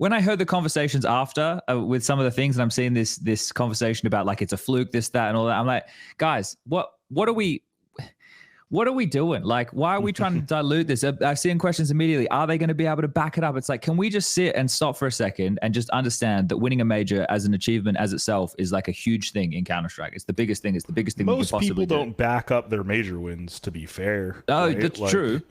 when I heard the conversations after with some of the things, and I'm seeing this conversation about like it's a fluke, this, that, and all that, I'm like, guys, what are we doing? Like, why are we trying to dilute this? I've seen questions immediately. Are they going to be able to back it up? It's like, can we just sit and stop for a second and just understand that winning a major as an achievement as itself is like a huge thing in Counter-Strike. It's the biggest thing. It's the biggest thing. Most people don't back up their major wins, to be fair. Oh, right? that's true.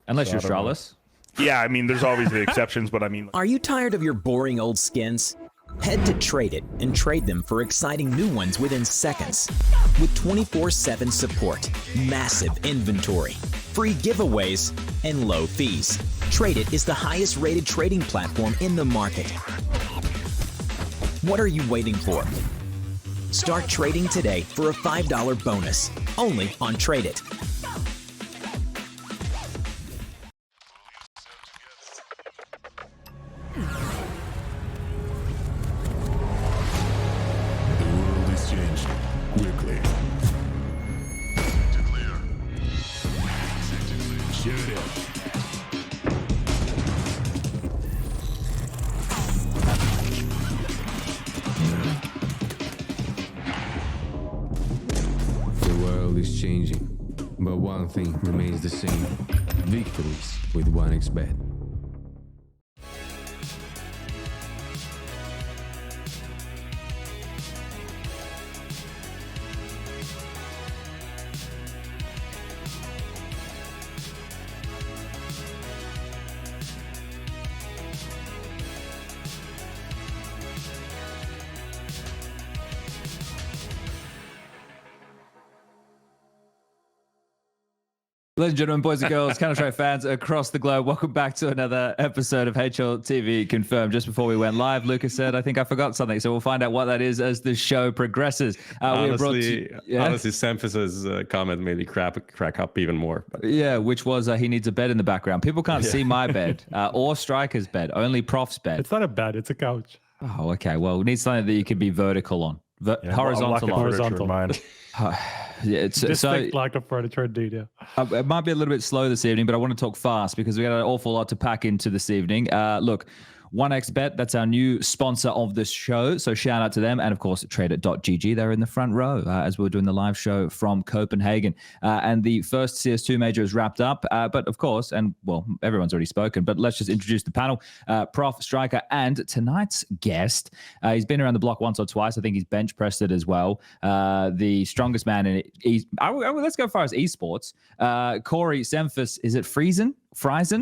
Unless you're Charles. Yeah, I mean, there's always the exceptions, but I mean... Are you tired of your boring old skins? Head to Trade It and trade them for exciting new ones within seconds. With 24/7 support, massive inventory, free giveaways, and low fees. Trade It is the highest rated trading platform in the market. What are you waiting for? Start trading today for a $5 bonus, only on Trade It. Changing, but one thing remains the same: victories with 1xbet. Ladies and gentlemen, boys and girls, Counter-Strike fans across the globe, welcome back to another episode of HLTV Confirmed. Just before we went live, Lucas said, I think I forgot something, so we'll find out what that is as the show progresses. Honestly, SEMPHIS's comment made me crack up even more. But. Yeah, which was he needs a bed in the background. People can't see my bed or Striker's bed, only Prof's bed. It's not a bed, it's a couch. Oh, okay. Well, we need something that you can be vertical on. Horizontal on. Horizontal. Yeah, it's so like a furniture indeed, yeah. It might be a little bit slow this evening, but I want to talk fast because we got an awful lot to pack into this evening. Look, 1xbet, that's our new sponsor of this show. So shout out to them. And of course, trade.gg, they're in the front row as we're doing the live show from Copenhagen. And the first CS2 major is wrapped up. But of course, and well, everyone's already spoken, but let's just introduce the panel. Prof, Striker, and tonight's guest. He's been around the block once or twice. I think he's bench pressed it as well. The strongest man in let's go as far as esports. Corey, SEMPHIS, is it Friesen?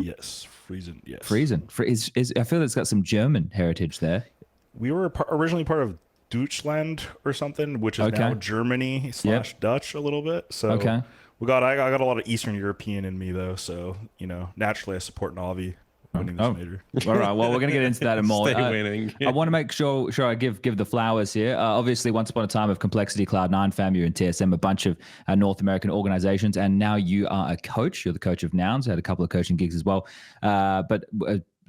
Yes, Friesen, yes. Friesen. I feel it's got some German heritage there. We were originally part of Deutschland or something, which is now Germany / Dutch a little bit. So I got a lot of Eastern European in me though. So, you know, naturally I support NAVI winning this major. All right. Well, we're going to get into that in more. Stay winning. I want to make sure I give the flowers here. Obviously, once upon a time of Complexity, Cloud9, FAMU, and TSM, a bunch of North American organizations, and now you are a coach. You're the coach of Nouns. Had a couple of coaching gigs as well. But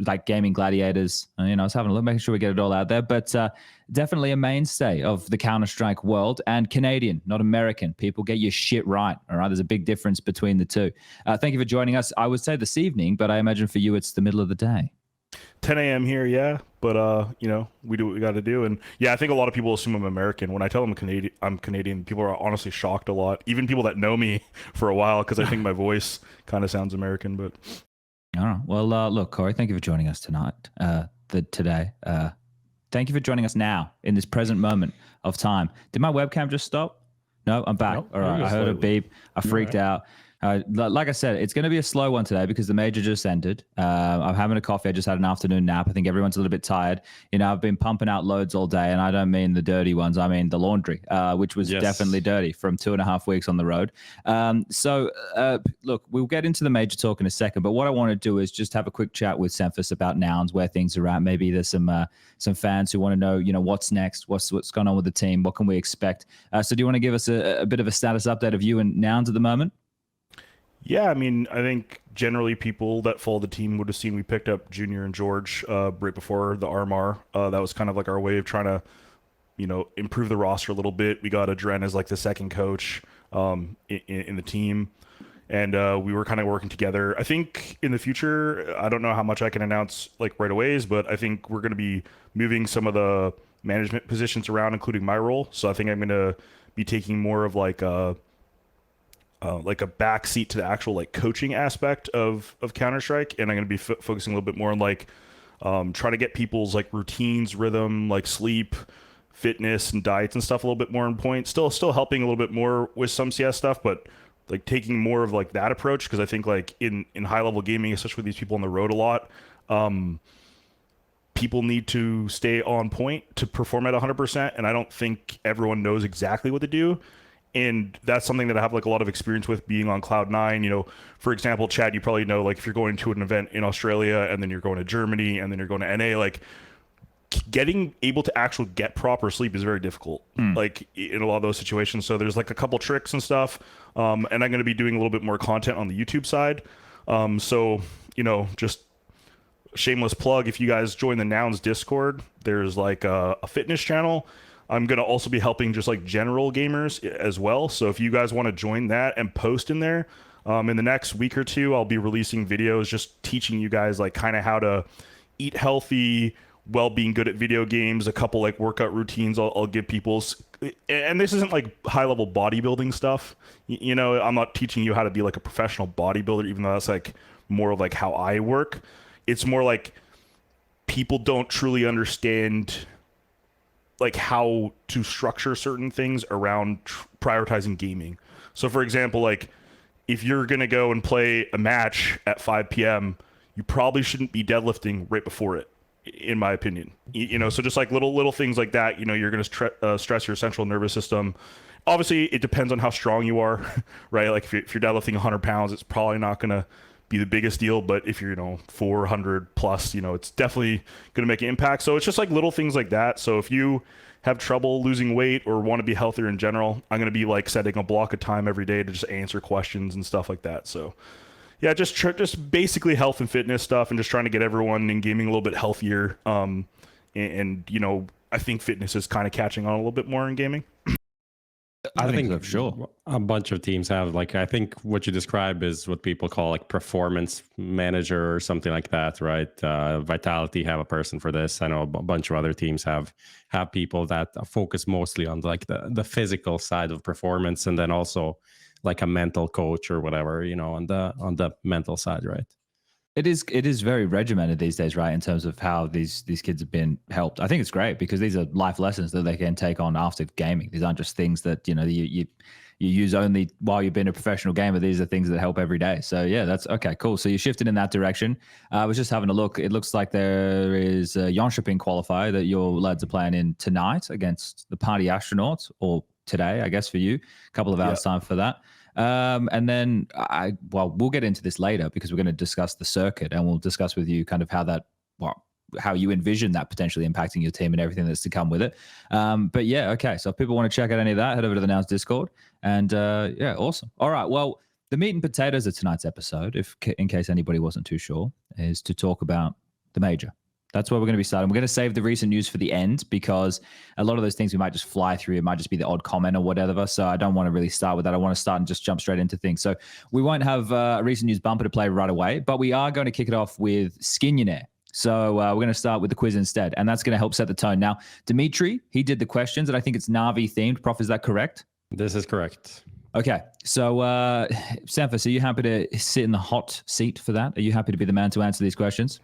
like Gaming Gladiators, you know, I was having a look, making sure we get it all out there. But definitely a mainstay of the Counter-Strike world, and Canadian, not American. People, get your shit right, all right? There's a big difference between the two. Thank you for joining us. I would say this evening, but I imagine for you it's the middle of the day. 10 a.m. here, yeah. But, you know, we do what we got to do. And, yeah, I think a lot of people assume I'm American. When I tell them I'm Canadian, people are honestly shocked a lot. Even people that know me for a while, because I think my voice kind of sounds American, but... All right. Well, look, Corey, thank you for joining us tonight, today. Thank you for joining us now in this present moment of time. Did my webcam just stop? No, I'm back. Nope, all right. I heard a beep. I freaked out. Like I said, it's going to be a slow one today because the major just ended. I'm having a coffee. I just had an afternoon nap. I think everyone's a little bit tired. You know, I've been pumping out loads all day, and I don't mean the dirty ones. I mean the laundry, which was definitely dirty from 2.5 weeks on the road. Look, we'll get into the major talk in a second, but what I want to do is just have a quick chat with SEMPHIS about Nouns, where things are at. Maybe there's some fans who want to know, you know, what's next, what's going on with the team, what can we expect? So do you want to give us a bit of a status update of you and Nouns at the moment? Yeah, I mean, I think generally people that follow the team would have seen we picked up Junior and George right before the RMR. That was kind of like our way of trying to, you know, improve the roster a little bit. We got Adren as like the second coach in the team. and we were kind of working together. I think in the future, I don't know how much I can announce like right away, but I think we're going to be moving some of the management positions around, including my role. So I think I'm going to be taking more of like a back seat to the actual like coaching aspect of Counter-Strike, and I'm going to be focusing a little bit more on like trying to get people's like routines, rhythm, like sleep, fitness, and diets and stuff a little bit more on point. Still helping a little bit more with some CS stuff, but like taking more of like that approach, because I think like in high level gaming, especially with these people on the road a lot, people need to stay on point to perform at 100%, and I don't think everyone knows exactly what to do. And that's something that I have like a lot of experience with being on Cloud9. You know, for example, Chad, you probably know, like if you're going to an event in Australia and then you're going to Germany and then you're going to NA, like getting able to actually get proper sleep is very difficult, like in a lot of those situations. So there's like a couple tricks and stuff. And I'm going to be doing a little bit more content on the YouTube side. So, you know, just shameless plug, if you guys join the Nouns Discord, there's like a fitness channel. I'm going to also be helping just like general gamers as well. So if you guys want to join that and post in there, in the next week or two, I'll be releasing videos just teaching you guys like kind of how to eat healthy, well, being good at video games, a couple like workout routines I'll give people's. And this isn't like high level bodybuilding stuff. You know, I'm not teaching you how to be like a professional bodybuilder, even though that's like more of like how I work. It's more like people don't truly understand like how to structure certain things around prioritizing gaming. So for example, like if you're going to go and play a match at 5 p.m., you probably shouldn't be deadlifting right before it, in my opinion. You know, so just like little things like that, you know, you're going to stress your central nervous system. Obviously it depends on how strong you are, right? Like if you're deadlifting 100 pounds, it's probably not going to be the biggest deal, but if you're, you know, 400 plus, you know, it's definitely going to make an impact. So it's just like little things like that. So if you have trouble losing weight or want to be healthier in general, I'm going to be like setting a block of time every day to just answer questions and stuff like that. So yeah, just basically health and fitness stuff, and just trying to get everyone in gaming a little bit healthier. And you know, I think fitness is kind of catching on a little bit more in gaming. I think so, sure. A bunch of teams have, like, I think what you describe is what people call like performance manager or something like that, right? Vitality have a person for this. I know a bunch of other teams have people that focus mostly on like the physical side of performance, and then also like a mental coach or whatever, you know, on the mental side, right? It is very regimented these days, right? In terms of how these kids have been helped. I think it's great because these are life lessons that they can take on after gaming. These aren't just things that, you know, you use only while you've been a professional gamer. These are things that help every day. So yeah, that's okay, cool. So you shifted in that direction. I was just having a look. It looks like there is a Jönköping qualifier that your lads are playing in tonight against the Party Astronauts, or today, I guess, for you. A couple of hours time for that. And then we'll get into this later because we're going to discuss the circuit, and we'll discuss with you kind of how you envision that potentially impacting your team and everything that's to come with it. But yeah, okay. So if people want to check out any of that, head over to the Nouns Discord, and yeah, awesome. All right. Well, the meat and potatoes of tonight's episode, in case anybody wasn't too sure, is to talk about the major. That's where we're going to be starting. We're going to save the recent news for the end because a lot of those things we might just fly through. It might just be the odd comment or whatever. So I don't want to really start with that. I want to start and just jump straight into things. So we won't have a recent news bumper to play right away, but we are going to kick it off with Skinionaire. So we're going to start with the quiz instead, and that's going to help set the tone. Now, Dimitri, he did the questions, and I think it's Navi themed. Prof, is that correct? This is correct. Okay. So SEMPHIS, are you happy to sit in the hot seat for that? Are you happy to be the man to answer these questions?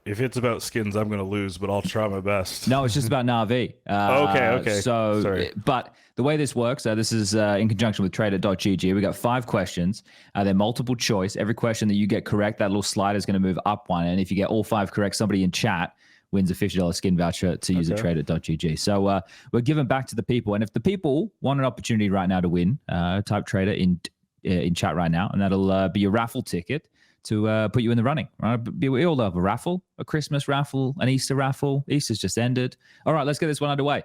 If it's about skins, I'm going to lose, but I'll try my best. No, it's just about NAVI. Okay. So, sorry. But the way this works, this is in conjunction with trader.gg. We got 5 questions. They're multiple choice. Every question that you get correct, that little slider is going to move up one. And if you get all 5 correct, somebody in chat wins a $50 skin voucher to use at trader.gg. So we're giving back to the people. And if the people want an opportunity right now to win, type trader in chat right now, and that'll be your raffle ticket to put you in the running. Right? We all love a raffle, a Christmas raffle, an Easter raffle. Easter's just ended. All right, let's get this one underway.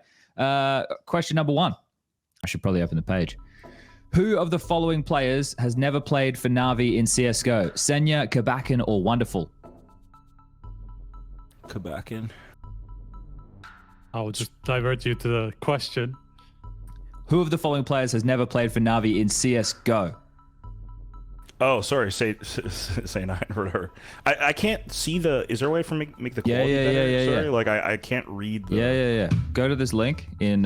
Question number 1. I should probably open the page. Who of the following players has never played for NAVI in CSGO? Senya, karrigan, or Wonderful? Karrigan. I'll just divert you to the question. Who of the following players has never played for NAVI in CSGO? Oh, sorry. Say 9 or whatever. I can't see the. Is there a way for me make the quality better? Yeah. Sorry, like I can't read. The... Yeah. Go to this link in.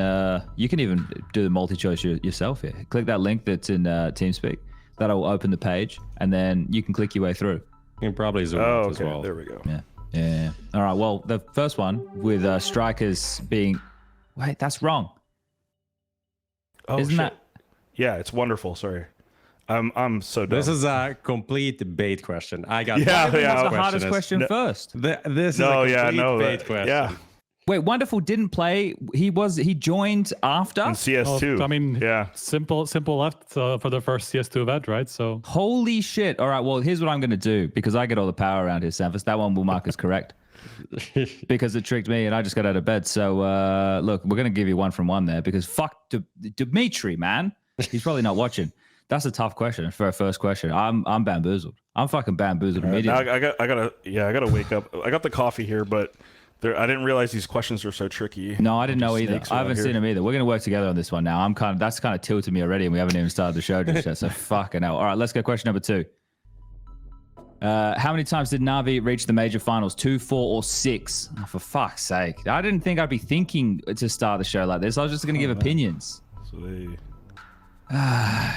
You can even do the multi-choice yourself here. Click that link that's in TeamSpeak. That'll open the page, and then you can click your way through. You can probably zoom Oh, out okay. as well. There we go. Yeah. All right. Well, the first one with strikers being. Wait, that's wrong. Oh, Isn't shit. that? Yeah, it's wonderful. Sorry. I'm so dumb. This is a complete bait question. I got Yeah, Why yeah. was the hardest question No. first? This is No, a yeah, complete no. bait question. Yeah. Wait, Wonderful didn't play. He joined after. On CS2. Well, I mean, yeah. simple left for the first CS2 event, right? So Holy shit! All right. Well, here's what I'm gonna do because I get all the power around here, SEMPHIS. That one will mark as correct because it tricked me and I just got out of bed. So look, we're gonna give you 1 from 1 there because fuck Dimitri, man. He's probably not watching. That's a tough question for a first question. I'm bamboozled. I'm fucking bamboozled immediately. Now I gotta wake up. I got the coffee here, but I didn't realize these questions were so tricky. No, I didn't know either. Snakes I haven't around seen here. him either. We're gonna work together on this one now. That's kind of tilted me already, and we haven't even started the show just yet. So fucking hell. All right, let's go. Question number 2. How many times did NAVI reach the major finals? 2, 4, or 6? Oh, for fuck's sake! I didn't think I'd be thinking to start the show like this. I was just gonna give opinions. So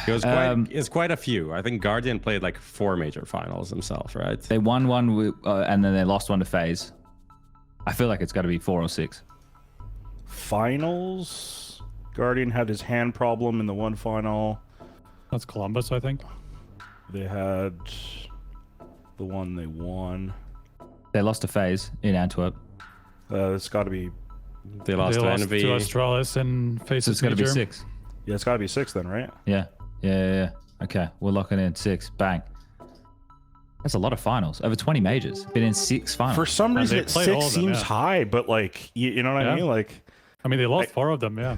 It's quite a few. I think Guardian played like 4 major finals himself, right? They won one, and then they lost one to FaZe. I feel like it's got to be 4 or 6. finals. Guardian had his hand problem in the one final. that's Columbus, I think. They had the one they won. They lost to FaZe in Antwerp. It's got to be. They lost to to NAVI. Australis and So FaZe it's got to be Major. 6. Yeah, it's got to be 6 then, right? Yeah. Okay, we're locking in 6. Bang. That's a lot of finals. Over 20 majors. Been in 6 finals. For some reason, they played all 6 of them, seems yeah. high, but like, you know what I Yeah. mean? Like, I mean, they lost 4 of them, yeah.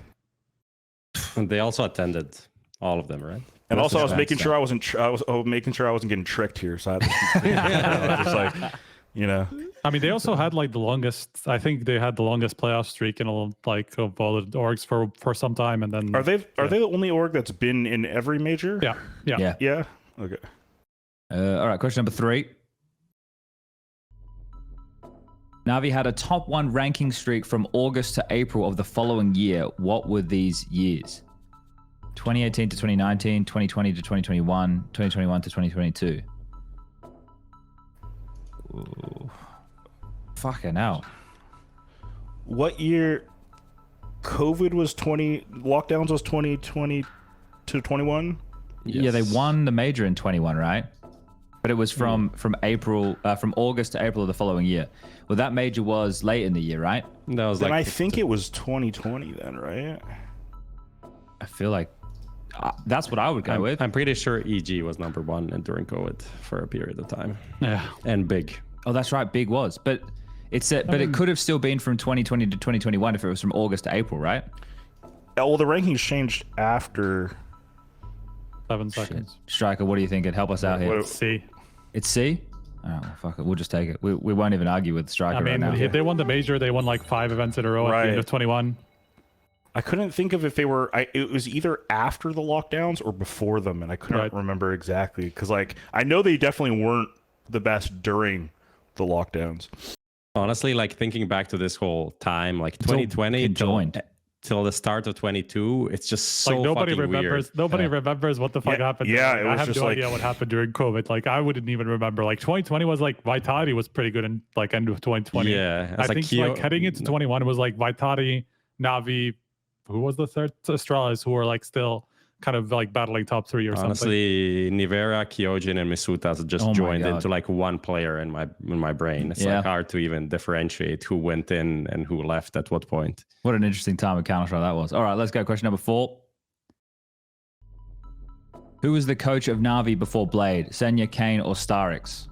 And they also attended all of them, right? and That's also I was a making fact, sure I wasn't. I was making sure I wasn't getting tricked here. So I had to just like, you know. I mean, they also had like the longest. I think they had the longest playoff streak in all like of all the orgs for some time, and then Are they the only org that's been in every major? Yeah. Yeah. Okay. All right, question number 3. Navi had a top 1 ranking streak from August to April of the following year. What were these years? 2018 to 2019, 2020 to 2021, 2021 to 2022. Ooh. Fucking hell. What year? COVID was 20. Lockdowns was 2020 to 21. Yeah, they Yes. won the major in 21, right? But it was from April, from August to April of the following year. Well, that major was late in the year, right? That was Then like I think it was 2020 then, right? I feel like that's what I would go with. I'm pretty sure EG was number 1 during COVID for a period of time. Yeah. And big. Oh, that's right. Big was, but it said, but it could have still been from 2020 to 2021 if it was from August to April, right? Well, the rankings changed after. 7 seconds. Striker, what do you think? It help us out here. What- See, It's C. Oh, well, fuck it. We'll just take it. We won't even argue with Striker I right mean, now. they won the major. They won like 5 events in a row at the end Right. of 21. I couldn't think of if they were. It was either after the lockdowns or before them, and I couldn't Right. remember exactly because, like, I know they definitely weren't the best during the lockdowns. Honestly, like thinking back to this whole time, like all 2020 conjoined. till the start of 22, it's just so Like nobody fucking remembers. weird. Nobody remembers what the fuck Yeah, happened. yeah, Like, it I was have just no like- idea what happened during COVID. Like I wouldn't even remember. Like 2020 was like Vitality was pretty good in like end of 2020. Yeah, I it's think Kyo- like heading into 21 it was like Vitality, Navi. Who was the third? Astralis, who were like still kind of like battling top 3 or something. Honestly, Nivera, Kyojin, and Misuta just Oh my joined God. into like one player in my brain. It's Yeah. like hard to even differentiate who went in and who left at what point. What an interesting time of Counter-Strike that was. All right, let's go. Question number 4. Who was the coach of Navi before Blade? Senya, Kane, or Starix?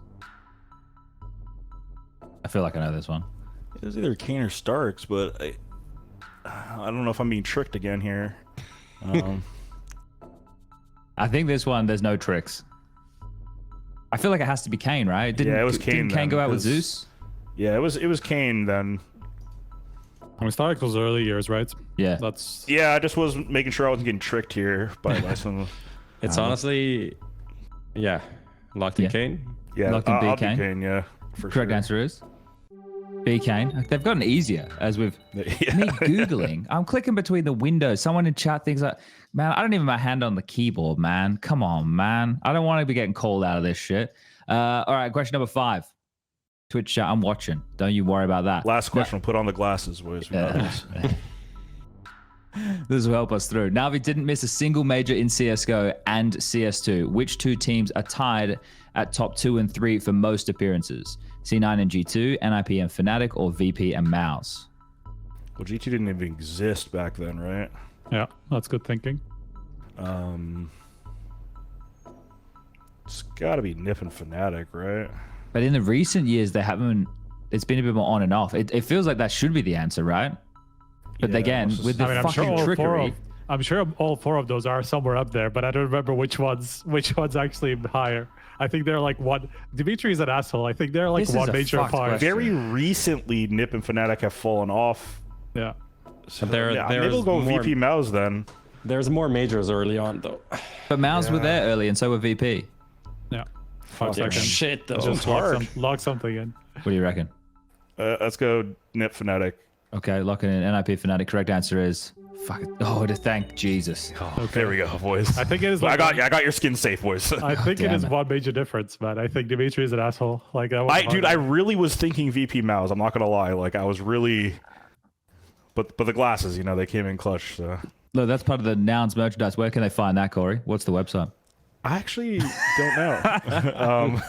I feel like I know this one. It was either Kane or Starks, but I don't know if I'm being tricked again here. I think this one, there's no tricks. I feel like it has to be Kane, right? Yeah, it was Kane Didn't Kane then, go out with 'cause- Zeus? Yeah, it was Kane then. I mean, Stark was early years, right? Yeah. That's Yeah, I just was making sure I wasn't getting tricked here by some. It's honestly Yeah. Locked in Yeah. Kane? Yeah, Locked in I'll B-Kane? be Kane, yeah. For Correct sure. answer is B Kane. They've gotten easier as we've Yeah. me Googling. I'm clicking between the windows. Someone in chat thinks like, man, I don't even have my hand on the keyboard, man. Come on, man. I don't want to be getting called out of this shit. All right, question number 5. Twitch chat, I'm watching. Don't you worry about that. Last question. We'll put on the glasses, boys. We got this. This will help us through. Navi didn't miss a single major in CSGO and CS2. Which 2 teams are tied at top 2 and 3 for most appearances? C9 and G2, NIP and Fnatic, or VP and MOUZ? Well, G2 didn't even exist back then, right? Yeah, that's good thinking. It's got to be NIP and Fnatic, right? But in the recent years, they haven't. It's been a bit more on and off. It feels like that should be the answer, right? But Yeah, again, let's just- with the I'm fucking sure trickery. I'm sure all 4 of those are somewhere up there, but I don't remember which ones actually higher. I think they're like one. Dimitri is an asshole. I think they're like This is one a major fucked apart. question. Very recently, NIP and Fnatic have fallen off. Yeah. So, There- yeah, maybe there's we'll go more- VP MOUZ then. There's more majors early on, though. But MOUZ were there early, and so were VP. Yeah. 5 Fuck, seconds. Shit, though. Just hard. log something in. What do you reckon? Let's go NIP Fnatic. Okay, locking in NIP Fnatic. Correct answer is fuck. Oh, to thank Jesus. There we go, boys. I think it is. I Like got your skin safe, boys. I think it damn is it. one major difference, man. I think Dimitri is an asshole. Like Dude, I really was thinking VP MOUZ. I'm not gonna lie. Like I was really, but the glasses, you know, they came in clutch. So Look, that's part of the Nouns merchandise. Where can they find that, Corey? What's the website? I actually don't know.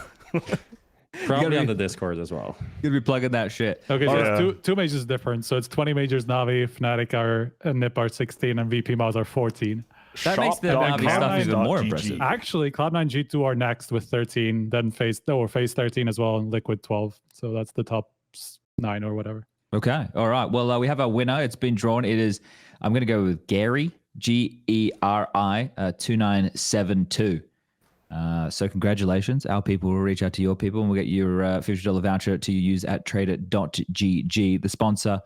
Probably be- on the Discord as well. You're gonna be plugging that shit. Okay, so Yeah. it's two majors different. So it's 20 majors. Navi, Fnatic are and NIP are 16, and VP MOUZ are 14. That makes the Navi stuff even more impressive. Actually, Cloud9 G2 are next with 13. Then phase 13 as well, and Liquid 12. So that's the top 9 or whatever. Okay. All right. Well, we have our winner. It's been drawn. It is. I'm gonna go with Gary Geri 2972. So congratulations. Our people will reach out to your people and we'll get your $50 voucher to use at trader.gg, the sponsor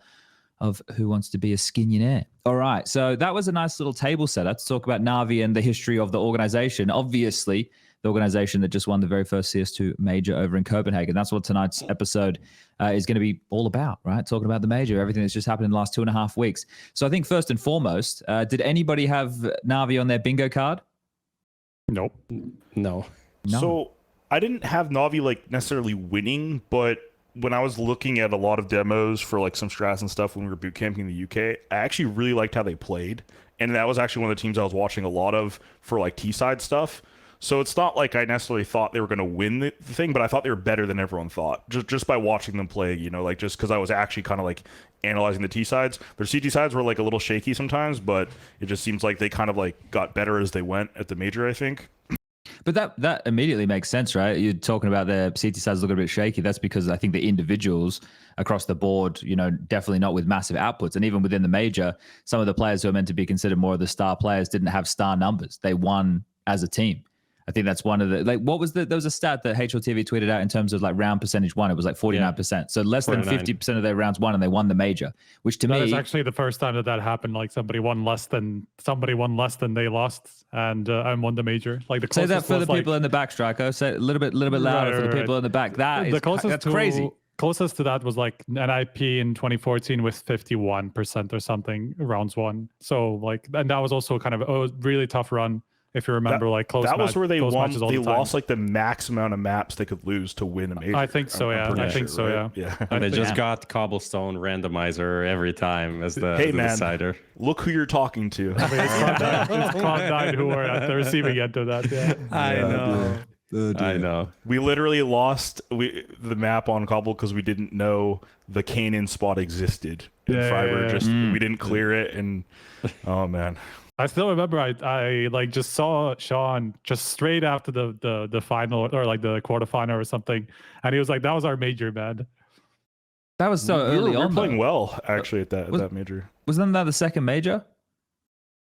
of Who Wants to Be a Skinionaire. All right. So that was a nice little table setter to talk about Navi and the history of the organization. Obviously, the organization that just won the very first CS2 major over in Copenhagen. That's what tonight's episode is going to be all about, right? Talking about the major, everything that's just happened in the last 2.5 weeks. So I think first and foremost, did anybody have Navi on their bingo card? Nope. No. No. So I didn't have Navi like necessarily winning, but when I was looking at a lot of demos for like some strats and stuff when we were boot camping in the UK, I actually really liked how they played. And that was actually one of the teams I was watching a lot of for like T-side stuff. So it's not like I necessarily thought they were going to win the thing, but I thought they were better than everyone thought. Just by watching them play, you know, like just because I was actually kind of like analyzing the T-sides. Their CT sides were like a little shaky sometimes, but it just seems like they kind of like got better as they went at the major, I think. But that immediately makes sense, right? You're talking about their CT sides looking a bit shaky. That's because I think the individuals across the board, you know, definitely not with massive outputs. And even within the major, some of the players who are meant to be considered more of the star players didn't have star numbers. They won as a team. I think that's one of the, like, what was there was a stat that HLTV tweeted out in terms of like round percentage won. It was like 49%. So less than 50% of their rounds won and they won the major, which to me. That is actually the first time that happened. Like somebody won less than they lost and won the major. Like the say closest that for the was, people in the back, Striker. Say it a little bit louder for the people in the back. That's crazy. Closest to that was like NIP in 2014 with 51% or something rounds won. So like, and that was also kind of a really tough run. If you remember, like close. That was where they won. They the lost like the max amount of maps they could lose to win a major. I think so. Yeah, I'm I pretty think so. right? Yeah. Yeah. And they just got cobblestone randomizer every time as the, Hey, as the man. decider. Look who you're talking to. I mean, it's Cloud9 who were at the receiving end of that. Yeah. I know. I know. We literally lost the map on Cobble because we didn't know the Canaan spot existed. And Fiverr just we didn't clear it, and oh man. I still remember I like just saw Sean just straight after the final or like the quarterfinal or something, and he was like, "That was our major, man." That was so early we on. were playing though. well actually at that major. Wasn't that the second major?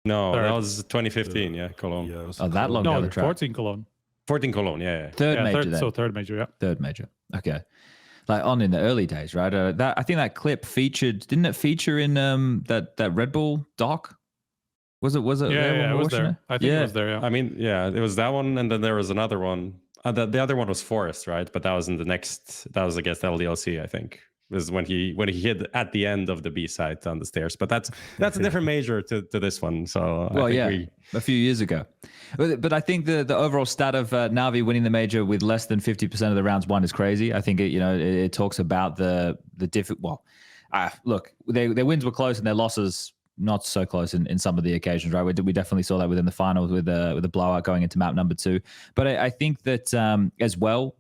No, Third. that was 2015. Yeah, Cologne. Yeah, it was Oh, that long down No, the track. 14 Cologne. 14 Cologne. Yeah. Third Yeah, major third, then. so third major. Yeah. Third major. Okay. Like on in the early days, right? That I think that clip featured. Didn't it feature in that Red Bull doc? Was it? Yeah, it was there. I think it was there. Yeah. I mean, yeah, it was that one, and then there was another one. The other one was Forest, right? But that was in the next. That was against LDLC, I think. Was when he hit at the end of the B side on the stairs. But that's a different major to this one. So well, a few years ago. But I think the overall stat of NAVI winning the major with less than 50% of the rounds won is crazy. I think it talks about the look, their wins were close and their losses not so close in some of the occasions, right? We definitely saw that within the finals with the blowout going into map number 2. But I think that as well,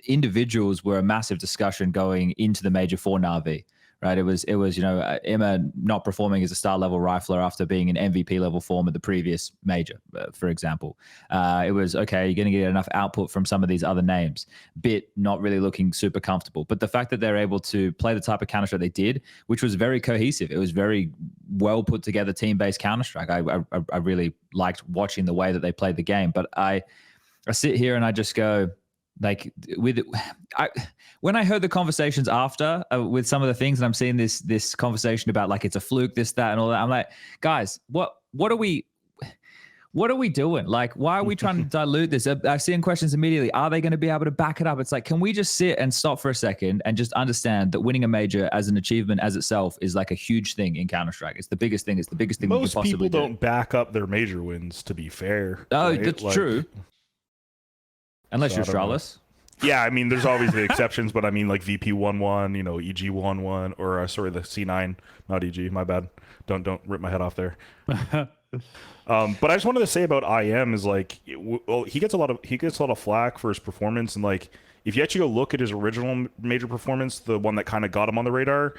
individuals were a massive discussion going into the major for NAVI. Right, it was Emma not performing as a star level rifler after being in MVP level form at the previous major, for example. It was okay. You're going to get enough output from some of these other names. Bit not really looking super comfortable, but the fact that they're able to play the type of Counter-Strike they did, which was very cohesive. It was very well put together team-based Counter-Strike. I really liked watching the way that they played the game. But I sit here and I just go, like when I heard the conversations after with some of the things, and I'm seeing this conversation about like it's a fluke, this, that, and all that. I'm like, guys, what are we doing? Like, why are we trying to dilute this? I've seen questions immediately. Are they going to be able to back it up? It's like, can we just sit and stop for a second and just understand that winning a major as an achievement as itself is like a huge thing in Counter-Strike. It's the biggest thing. It's the biggest thing. Most we could possibly people don't back up their major wins, to be fair. Oh, right? that's true. Unless you're Stralis. Yeah, I mean, there's always the exceptions, but I mean, like VP 1-1, EG 1-1, or sorry, the C9, not EG. My bad. Don't rip my head off there. But I just wanted to say about IM is like, well, he gets a lot of flack for his performance, and like, if you actually go look at his original major performance, the one that kind of got him on the radar,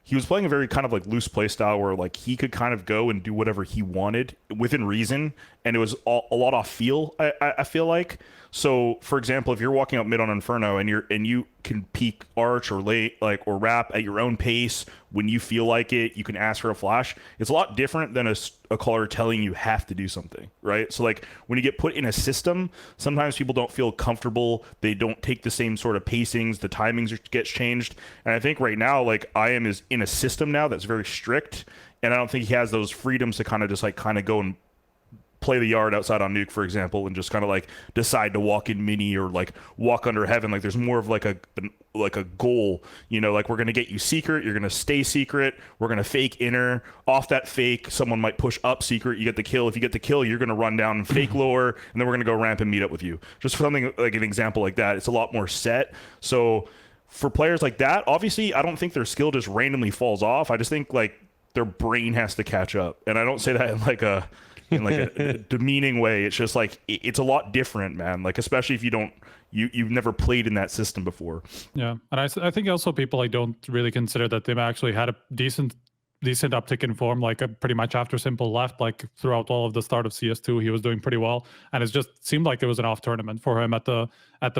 he was playing a very kind of like loose play style where like he could kind of go and do whatever he wanted within reason, and it was a lot off feel. I feel like. So, for example, if you're walking up mid on Inferno and you can peek arch or late or wrap at your own pace when you feel like it, you can ask for a flash. It's a lot different than a caller telling you have to do something, right? So, like when you get put in a system, sometimes people don't feel comfortable. They don't take the same sort of pacings. The timings gets changed, and I think right now, like IM is in a system now that's very strict, and I don't think he has those freedoms to kind of go and play the yard outside on Nuke, for example, and just kind of like decide to walk in mini or like walk under heaven. Like there's more of like a goal, like we're going to get you secret. You're going to stay secret. We're going to fake inner. Off that fake, someone might push up secret. You get the kill. If you get the kill, you're going to run down and fake lower, and then we're going to go ramp and meet up with you. Just for something like an example like that, it's a lot more set. So for players like that, obviously, I don't think their skill just randomly falls off. I just think like their brain has to catch up. And I don't say that in like a demeaning way. It's just like it's a lot different, man, like especially if you've never played in that system before. Yeah, and I think also people like don't really consider that they've actually had a decent uptick in form, like pretty much after Simple left, like throughout all of the start of CS2 he was doing pretty well, and it just seemed like it was an off tournament for him at the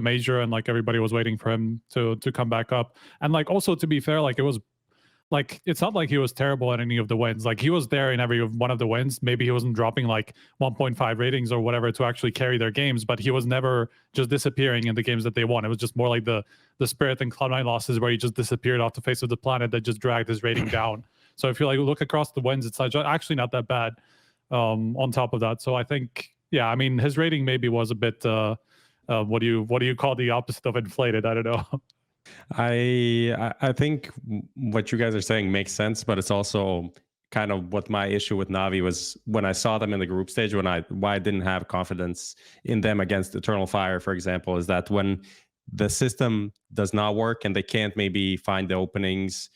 major, and like everybody was waiting for him to come back up. And like also, to be fair, like it was like, it's not like he was terrible at any of the wins. Like he was there in every one of the wins. Maybe he wasn't dropping like 1.5 ratings or whatever to actually carry their games, but he was never just disappearing in the games that they won. It was just more like the Spirit and Cloud9 losses where he just disappeared off the face of the planet that just dragged his rating down. So if you like look across the wins, it's actually not that bad on top of that. So I think, yeah, I mean, his rating maybe was a bit, what do you call the opposite of inflated? I don't know. I think what you guys are saying makes sense, but it's also kind of what my issue with NAVI was when I saw them in the group stage, why I didn't have confidence in them against Eternal Fire, for example, is that when the system does not work and they can't maybe find the openings,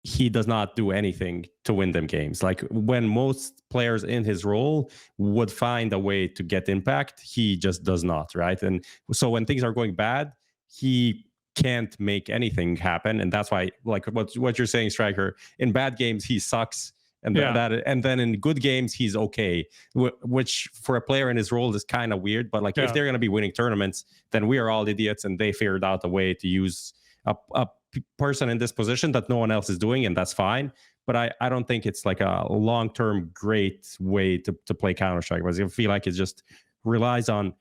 he does not do anything to win them games. Like when most players in his role would find a way to get impact, he just does not, right? And so when things are going bad, he can't make anything happen, and that's why, like what you're saying, Striker, in bad games he sucks, and and then in good games he's okay, which for a player in his role is kind of weird. But like if they're going to be winning tournaments, then we are all idiots, and they figured out a way to use a person in this position that no one else is doing, and that's fine. But I don't think it's like a long-term great way to play Counter-Strike, because I feel like it just relies on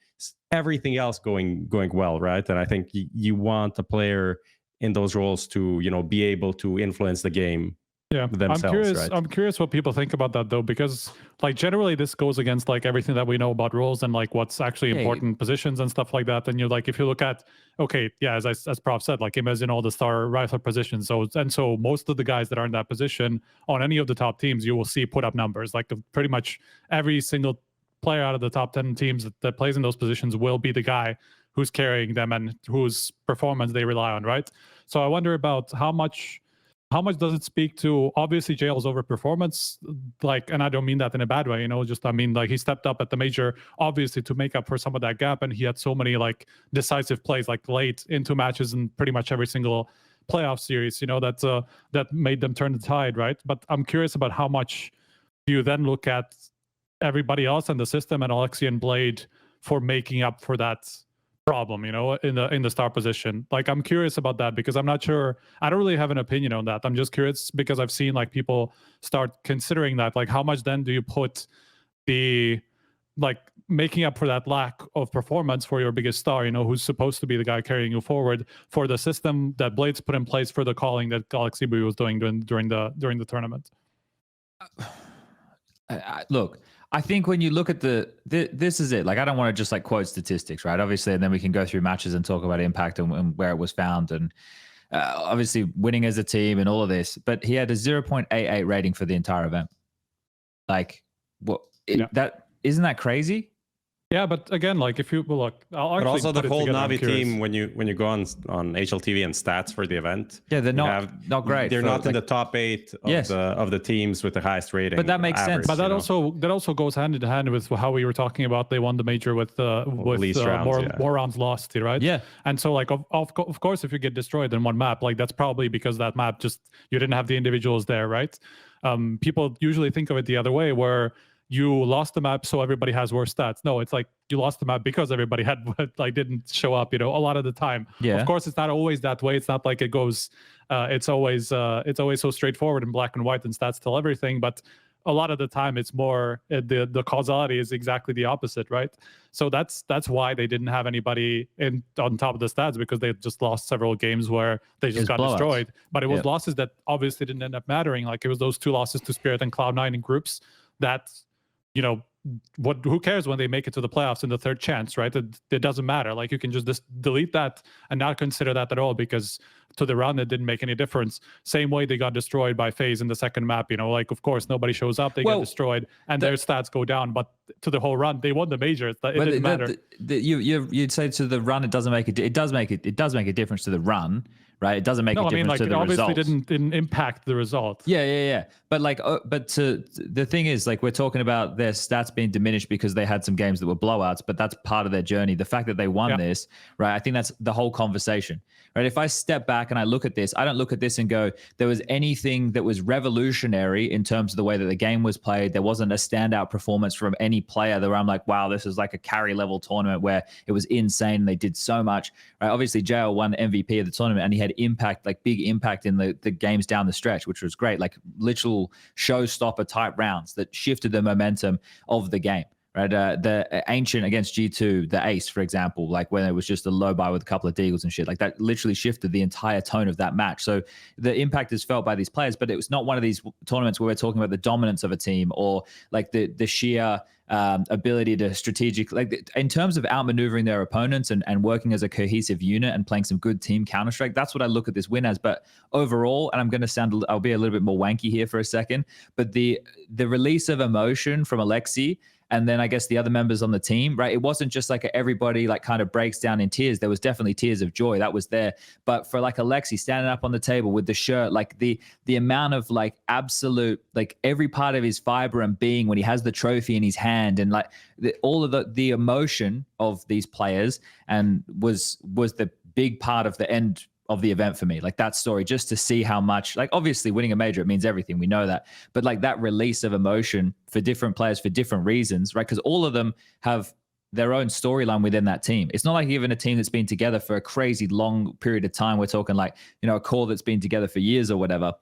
everything else going well, right? And I think you want a player in those roles to, be able to influence the game Yeah, themselves, I'm curious. right? I'm curious what people think about that though, because like generally this goes against like everything that we know about roles and like what's actually important positions and stuff like that. And you're like, if you look at, okay, yeah, as Prof said, like imagine all the star rifle positions. So most of the guys that are in that position on any of the top teams, you will see put up numbers. Like pretty much every single player out of the top 10 teams that plays in those positions will be the guy who's carrying them and whose performance they rely on, right? So I wonder about how much does it speak to, obviously JL's overperformance, like, and I don't mean that in a bad way, just I mean like he stepped up at the major obviously to make up for some of that gap, and he had so many like decisive plays like late into matches in pretty much every single playoff series, that made them turn the tide, right? But I'm curious about how much do you then look at everybody else in the system and Alexi and Blade for making up for that problem, in the star position. Like I'm curious about that because I'm not sure, I don't really have an opinion on that. I'm just curious because I've seen like people start considering that, like how much then do you put the like making up for that lack of performance for your biggest star, who's supposed to be the guy carrying you forward, for the system that Blades put in place for the calling that Alexi was doing during the tournament. Look, I think when you look at this is it. Like, I don't want to just like quote statistics, right? Obviously, and then we can go through matches and talk about impact and where it was found, and obviously winning as a team and all of this. But he had a 0.88 rating for the entire event. Like, what? That isn't that crazy? Yeah, but again, like if you look, but also the whole NAVI team, when you go on HLTV and stats for the event, yeah, they're not great. They're not in the top 8 of the teams with the highest rating. But that makes sense. But that also goes hand in hand with how we were talking about. They won the major with more rounds lost, right? Yeah. And so like of course, if you get destroyed in one map, like that's probably because that map just you didn't have the individuals there, right? People usually think of it the other way, where you lost the map so everybody has worse stats. No, it's like you lost the map because everybody had didn't show up, a lot of the time. Yeah. Of course, it's not always that way. It's not like it goes it's always so straightforward in black and white and stats tell everything, but a lot of the time it's more the causality is exactly the opposite, right? So that's why they didn't have anybody on top of the stats, because they just lost several games where they just got destroyed. But it was losses that obviously didn't end up mattering. Like it was those 2 losses to Spirit and Cloud9 in groups that who cares when they make it to the playoffs in the third chance, right? It doesn't matter. Like you can just delete that and not consider that at all, because to the run it didn't make any difference. Same way they got destroyed by FaZe in the second map, like of course nobody shows up, they get destroyed and their stats go down, but to the whole run they won the major. It didn't matter. You'd say to the run it doesn't make it does make a difference to the run, right? It doesn't make a difference to the results. It obviously didn't impact the result. Yeah. But like, the thing is, like, we're talking about their stats being diminished because they had some games that were blowouts, but that's part of their journey. The fact that they won this, right? I think that's the whole conversation, right? If I step back and I look at this, I don't look at this and go, there was anything that was revolutionary in terms of the way that the game was played. There wasn't a standout performance from any player that where I'm like, wow, this is like a carry level tournament where it was insane and they did so much, right? Obviously, JL won MVP of the tournament and he had impact, like big impact in the games down the stretch, which was great, like literal showstopper type rounds that shifted the momentum of the game, right? The Ancient against G2, the ace, for example, like when it was just a low buy with a couple of deagles and shit, like that literally shifted the entire tone of that match. So the impact is felt by these players, but it was not one of these tournaments where we're talking about the dominance of a team or like the sheer ability to strategic, like in terms of outmaneuvering their opponents and working as a cohesive unit and playing some good team Counter-Strike. That's what I look at this win as. But overall, and I'll be a little bit more wanky here for a second, but the release of emotion from Alexi and then I guess the other members on the team, right? It wasn't just like everybody like kind of breaks down in tears. There was definitely tears of joy that was there. But for like Alexi standing up on the table with the shirt, like the amount of like absolute, like every part of his fiber and being when he has the trophy in his hand and like all of the emotion of these players and was the big part of the end of the event for me. Like that story, just to see how much, like obviously winning a major, it means everything, we know that, but like that release of emotion for different players for different reasons, right? Because all of them have their own storyline within that team. It's not like even a team that's been together for a crazy long period of time. We're talking like, a core that's been together for years or whatever.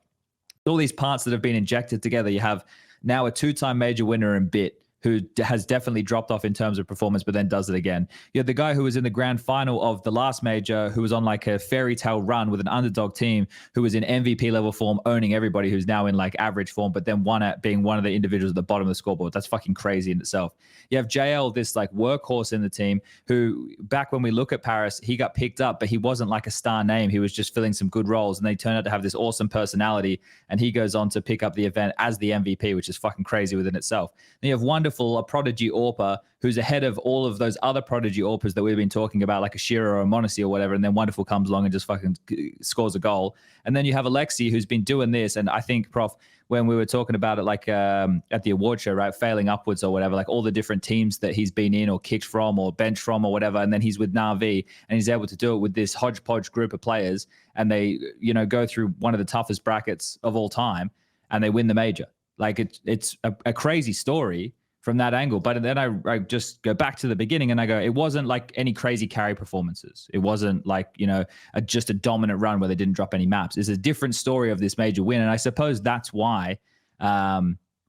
All these parts that have been injected together. You have now a 2-time major winner in Bit, who has definitely dropped off in terms of performance, but then does it again. You had the guy who was in the grand final of the last major, who was on like a fairy tale run with an underdog team, who was in MVP level form, owning everybody, who's now in like average form, but then won at being one of the individuals at the bottom of the scoreboard. That's fucking crazy in itself. You have JL, this like workhorse in the team, who back when we look at Paris, he got picked up, but he wasn't like a star name. He was just filling some good roles, and they turned out to have this awesome personality, and he goes on to pick up the event as the MVP, which is fucking crazy within itself. Then you have wonderful a prodigy AWPer who's ahead of all of those other prodigy AWPers that we've been talking about, like a Shearer or a Monacy or whatever, and then Wonderful comes along and just fucking scores a goal. And then you have Alexi, who's been doing this, and I think, Prof, when we were talking about it, like at the award show, right, failing upwards or whatever, like all the different teams that he's been in or kicked from or bench from or whatever, and then he's with NAVI, and he's able to do it with this hodgepodge group of players, and they, you know, go through one of the toughest brackets of all time, and they win the major. Like it's a crazy story from that angle. But then I just go back to the beginning and I go, it wasn't like any crazy carry performances. It wasn't like, you know, just a dominant run where they didn't drop any maps. It's a different story of this major win. And I suppose that's why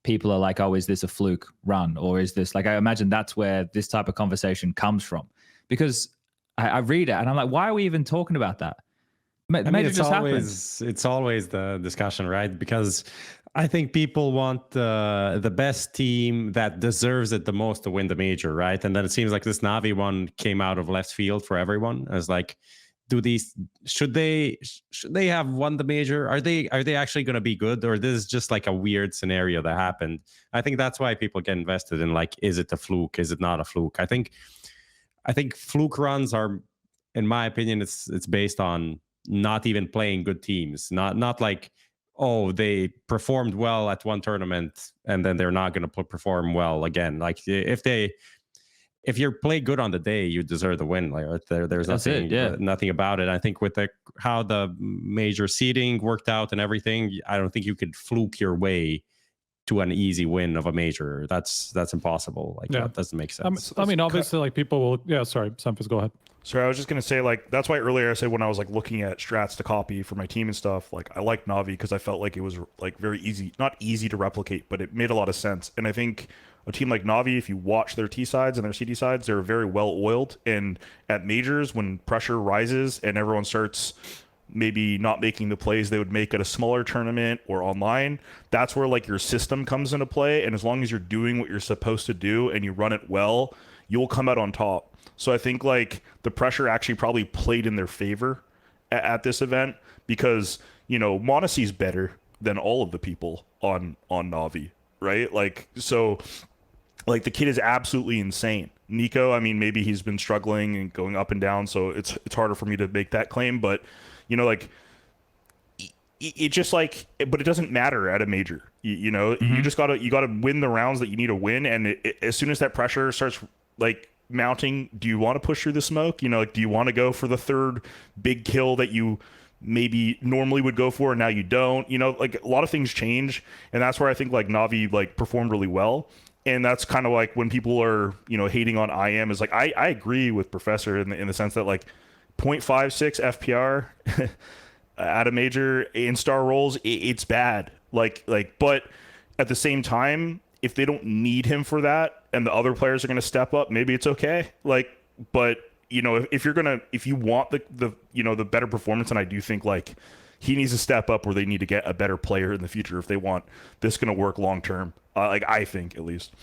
people are like, oh, is this a fluke run? Or is this like, I imagine that's where this type of conversation comes from. Because I read it and I'm like, why are we even talking about that? I mean, it's always the discussion, right? Because I think people want the best team that deserves it the most to win the major, right? And then it seems like this Navi one came out of left field for everyone. As like, should they have won the major? Are they actually going to be good, or this is just like a weird scenario that happened? I think that's why people get invested in like, is it a fluke? Is it not a fluke? I think fluke runs are, in my opinion, it's based on not even playing good teams, not like, oh, they performed well at one tournament and then they're not going to perform well again. Like if you play good on the day, you deserve the win. Like there's nothing about it. I think with how the major seeding worked out and everything, I don't think you could fluke your way to an easy win of a major. That's impossible. Like that doesn't make sense. I mean, obviously, like people will. Yeah, sorry, SEMPHIS, go ahead. Sorry, I was just gonna say, like, that's why earlier I said when I was like looking at strats to copy for my team and stuff, like I liked Navi because I felt like it was like very easy, not easy to replicate, but it made a lot of sense. And I think a team like Navi, if you watch their T sides and their CD sides, they're very well oiled. And at majors, when pressure rises and everyone starts maybe not making the plays they would make at a smaller tournament or online, that's where like your system comes into play. And as long as you're doing what you're supposed to do and you run it well, you'll come out on top. So I think like the pressure actually probably played in their favor at this event because, you know, Monacy's better than all of the people on Navi, right? Like, so like the kid is absolutely insane. NiKo, I mean, maybe he's been struggling and going up and down, so it's harder for me to make that claim, but you know, like it just like, but it doesn't matter at a major. You know, you just gotta win the rounds that you need to win, and as soon as that pressure starts like mounting, do you want to push through the smoke? You know, like, do you want to go for the third big kill that you maybe normally would go for and now you don't? You know, like a lot of things change, and that's where I think like Navi like performed really well. And that's kind of like when people are, you know, hating on IM is like, I agree with Professor in the sense that like 0.56 FPR at a major in star roles, it's bad. Like, but at the same time, if they don't need him for that and the other players are going to step up, maybe it's okay. Like, but you know, if you want the you know, the better performance, and I do think like he needs to step up, or they need to get a better player in the future if they want this going to work long term. Like I think at least.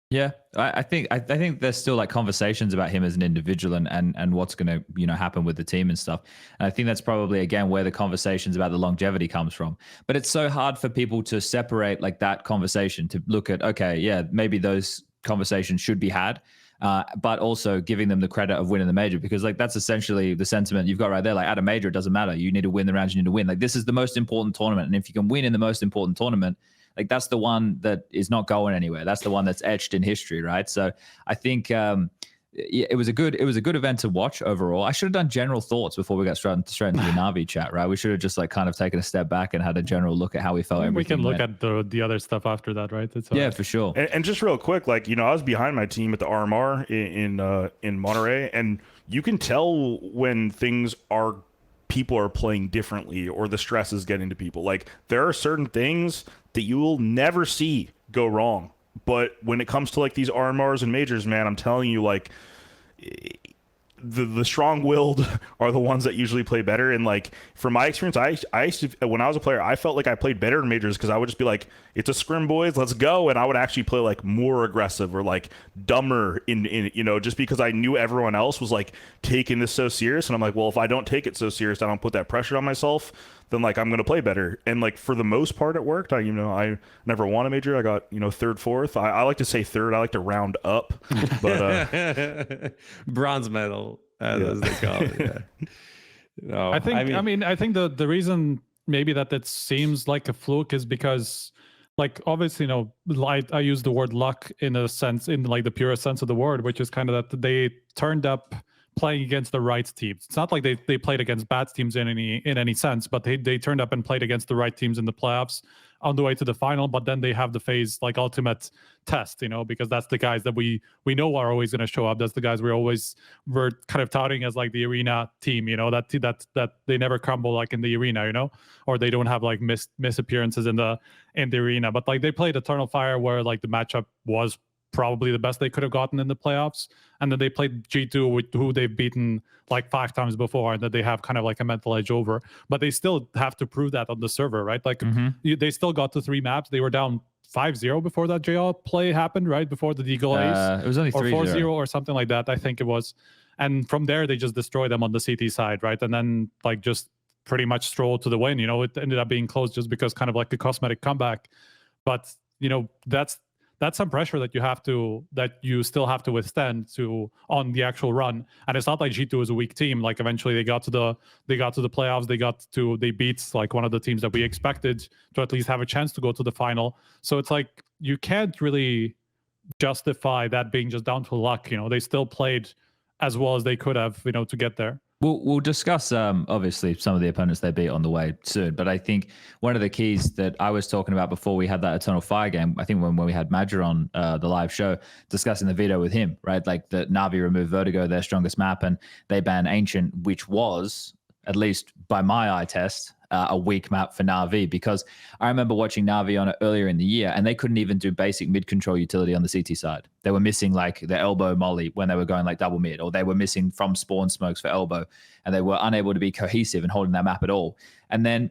Yeah, I think there's still like conversations about him as an individual and what's going to, you know, happen with the team and stuff. And I think that's probably again where the conversations about the longevity comes from. But it's so hard for people to separate like that conversation, to look at, okay, yeah, maybe those conversations should be had, but also giving them the credit of winning the major, because like that's essentially the sentiment you've got right there. Like at a major, it doesn't matter. You need to win the rounds. You need to win. Like this is the most important tournament, and if you can win in the most important tournament, like that's the one that is not going anywhere. That's the one that's etched in history, right? So I think it was a good event to watch overall. I should have done general thoughts before we got straight into the Navi chat, right? We should have just like kind of taken a step back and had a general look at how we felt. We can look at the other stuff after that, right? Yeah, for sure. And just real quick, like, you know, I was behind my team at the RMR in Monterey, and you can tell when people are playing differently or the stress is getting to people. Like there are certain things that you will never see go wrong, But when it comes to like these RMRs and majors, man, I'm telling you, like, the strong-willed are the ones that usually play better. And like, from my experience, I used to, when I was a player, I felt like I played better in majors because I would just be like, it's a scrim, boys, let's go. And I would actually play like more aggressive or like dumber in you know, just because I knew everyone else was like taking this so serious. And I'm like, well, if I don't take it so serious, I don't put that pressure on myself, then like I'm gonna play better. And like, for the most part, it worked. I never won a major. I got, you know, third, fourth. I like to say third. I like to round up, but bronze medal, as they call it. Yeah. No, I think the reason maybe that it seems like a fluke is because, like, obviously, you know, I use the word luck in a sense, in like the purest sense of the word, which is kind of that they turned up playing against the right teams. It's not like they played against bad teams in any sense, but they turned up and played against the right teams in the playoffs on the way to the final. But then they have the FaZe like ultimate test, you know, because that's the guys that we know are always going to show up. That's the guys we're kind of touting as like the arena team, you know, that they never crumble like in the arena, you know, or they don't have like miss appearances in the arena. But like, they played Eternal Fire, where like the matchup was probably the best they could have gotten in the playoffs, and then they played G2, with who they've beaten like 5 times before, and that they have kind of like a mental edge over. But they still have to prove that on the server, right? Like, they still got to 3 maps. They were down 5-0 before that JL play happened, right? Before the Deagle Ace. It was only 3-0 or 4-0 or something like that, I think it was. And from there, they just destroyed them on the CT side, right? And then like just pretty much strolled to the win. You know, it ended up being close just because kind of like a cosmetic comeback. But, you know, that's some pressure that you still have to withstand on the actual run. And it's not like G2 is a weak team. Like, eventually they got to the playoffs. They beat like one of the teams that we expected to at least have a chance to go to the final. So it's like, you can't really justify that being just down to luck. You know, they still played as well as they could have, you know, to get there. We'll discuss obviously some of the opponents they beat on the way soon, but I think one of the keys that I was talking about before we had that Eternal Fire game, I think when we had Major on the live show, discussing the veto with him, right? Like, the NAVI removed Vertigo, their strongest map, and they banned Ancient, which was, at least by my eye test, a weak map for NAVI, because I remember watching NAVI on it earlier in the year, and they couldn't even do basic mid control utility on the CT side. They were missing like the elbow molly when they were going like double mid, or they were missing from spawn smokes for elbow, and they were unable to be cohesive and holding that map at all. And then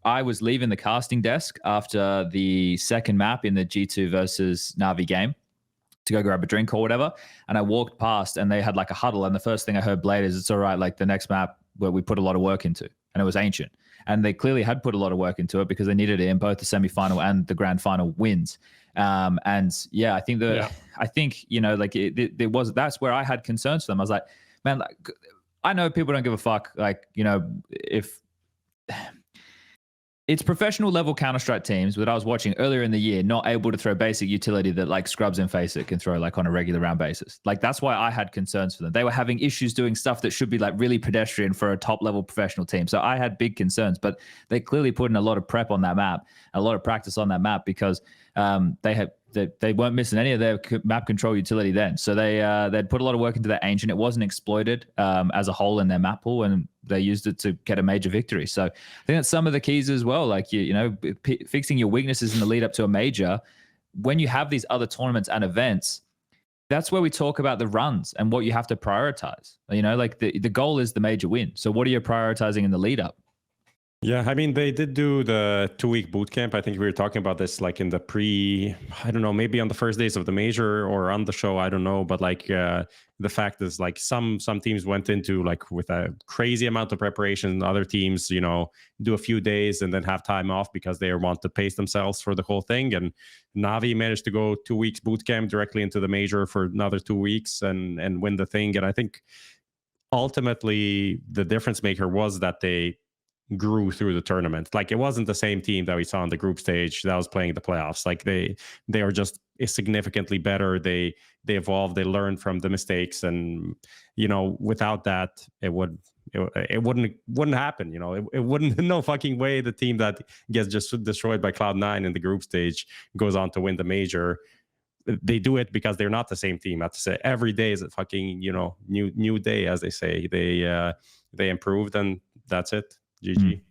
I was leaving the casting desk after the second map in the G2 versus NAVI game to go grab a drink or whatever, and I walked past and they had like a huddle, and the first thing I heard Blade is, "It's all right, like the next map where we put a lot of work into," and it was Ancient. And they clearly had put a lot of work into it because they needed it in both the semifinal and the grand final wins. And yeah, I think you know, like that's where I had concerns for them. I was like, man, like, I know people don't give a fuck. Like, you know, if it's professional level Counter-Strike teams that I was watching earlier in the year, not able to throw basic utility that like Scrubs and FaZe can throw like on a regular round basis. Like, that's why I had concerns for them. They were having issues doing stuff that should be like really pedestrian for a top level professional team. So I had big concerns, but they clearly put in a lot of prep on that map, a lot of practice on that map, because they weren't missing any of their map control utility then. So they'd put a lot of work into that Ancient. It wasn't exploited as a whole in their map pool, and they used it to get a major victory. So I think that's some of the keys as well. Like, you know, fixing your weaknesses in the lead up to a major. When you have these other tournaments and events, that's where we talk about the runs and what you have to prioritize. You know, like the goal is the major win. So what are you prioritizing in the lead up? Yeah, I mean, they did do the 2-week boot camp. I think we were talking about this like in the I don't know, maybe on the first days of the major or on the show, I don't know. But like the fact is, like, some teams went into like with a crazy amount of preparation. Other teams, you know, do a few days and then have time off because they want to pace themselves for the whole thing. And NAVI managed to go 2 weeks boot camp directly into the major for another 2 weeks and win the thing. And I think ultimately the difference maker was that they grew through the tournament. Like, it wasn't the same team that we saw on the group stage that was playing the playoffs. Like, they are just significantly better. They evolved, they learned from the mistakes, and, you know, without that it wouldn't happen. You know, it wouldn't, no fucking way the team that gets just destroyed by Cloud9 in the group stage goes on to win the major. They do it because they're not the same team. I have to say, every day is a fucking, you know, new day, as they say. They improved, and that's it. GG.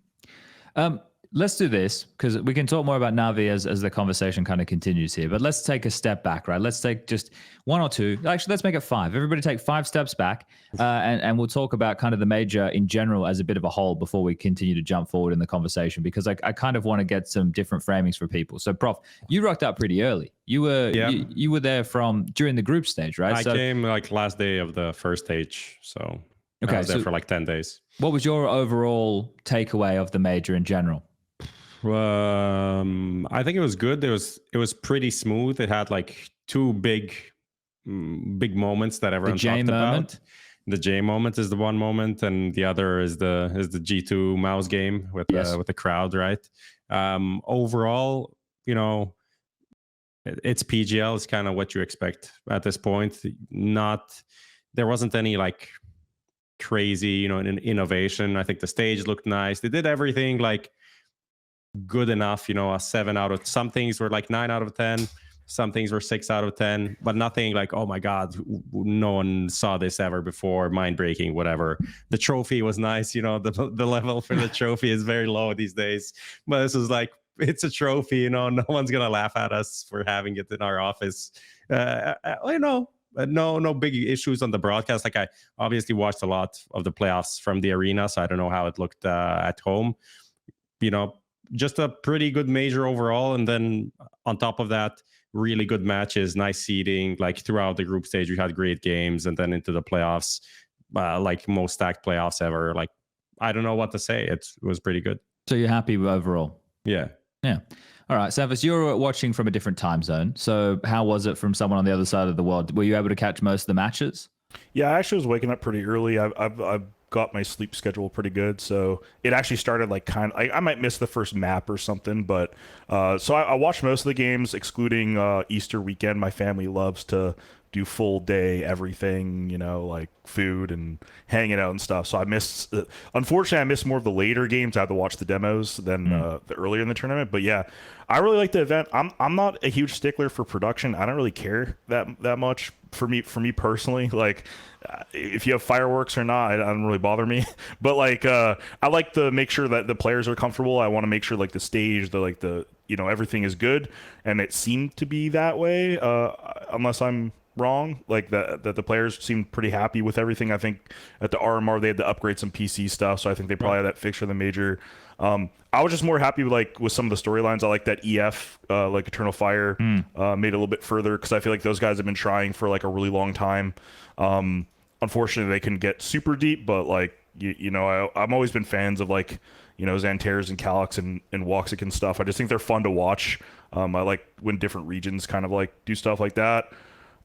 let's do this because we can talk more about Navi as the conversation kind of continues here. But let's take a step back, right? Let's take just one or two. Actually, let's make it 5. Everybody take 5 steps back, and we'll talk about kind of the major in general as a bit of a whole before we continue to jump forward in the conversation, because I kind of want to get some different framings for people. So, Prof, you rocked up pretty early. You were you were there from during the group stage, right? I came like last day of the first stage, so I was there for like 10 days. What was your overall takeaway of the major in general? I think it was good. It was pretty smooth. It had like 2 big moments that everyone talked about. The J moment is the one moment, and the other is the G2 MOUZ game with the crowd, right? Overall, you know, it's PGL. It's kind of what you expect at this point. There wasn't any like crazy, you know, an innovation. I think the stage looked nice. They did everything like good enough, you know, a 7 out of, some things were like 9 out of 10, some things were 6 out of 10, but nothing like, oh my God, no one saw this ever before, mind breaking, whatever. The trophy was nice, you know, the level for the trophy is very low these days, but this is like, it's a trophy, you know, no one's gonna laugh at us for having it in our office. You know, no big issues on the broadcast. Like, I obviously watched a lot of the playoffs from the arena, so I don't know how it looked at home. You know, just a pretty good major overall. And then on top of that, really good matches, nice seeding. Like throughout the group stage, we had great games, and then into the playoffs, like most stacked playoffs ever. Like, I don't know what to say. It was pretty good. So you're happy overall? Yeah. All right, SEMPHIS, you're watching from a different time zone. So how was it from someone on the other side of the world? Were you able to catch most of the matches? Yeah, I actually was waking up pretty early. I've got my sleep schedule pretty good, so it actually started like I might miss the first map or something, but so I watched most of the games, excluding Easter weekend. My family loves to do full day everything, you know, like food and hanging out and stuff. So I missed, unfortunately, I missed more of the later games. I had to watch the demos than the earlier in the tournament. But yeah, I really like the event. I'm not a huge stickler for production. I don't really care that much for me personally. Like, if you have fireworks or not, it doesn't really bother me. But like, I like to make sure that the players are comfortable. I want to make sure like the stage, you know, everything is good, and it seemed to be that way. Unless I'm wrong, like that the players seemed pretty happy with everything. I think at the RMR they had to upgrade some PC stuff, so I think they probably had that fixed for the major. I was just more happy with some of the storylines. I like that EF, like Eternal Fire, made it a little bit further, because I feel like those guys have been trying for like a really long time. Unfortunately, they couldn't get super deep, but like you know, I've always been fans of like, you know, Xantares and Calyx and Woxic and stuff. I just think they're fun to watch. I like when different regions kind of like do stuff like that.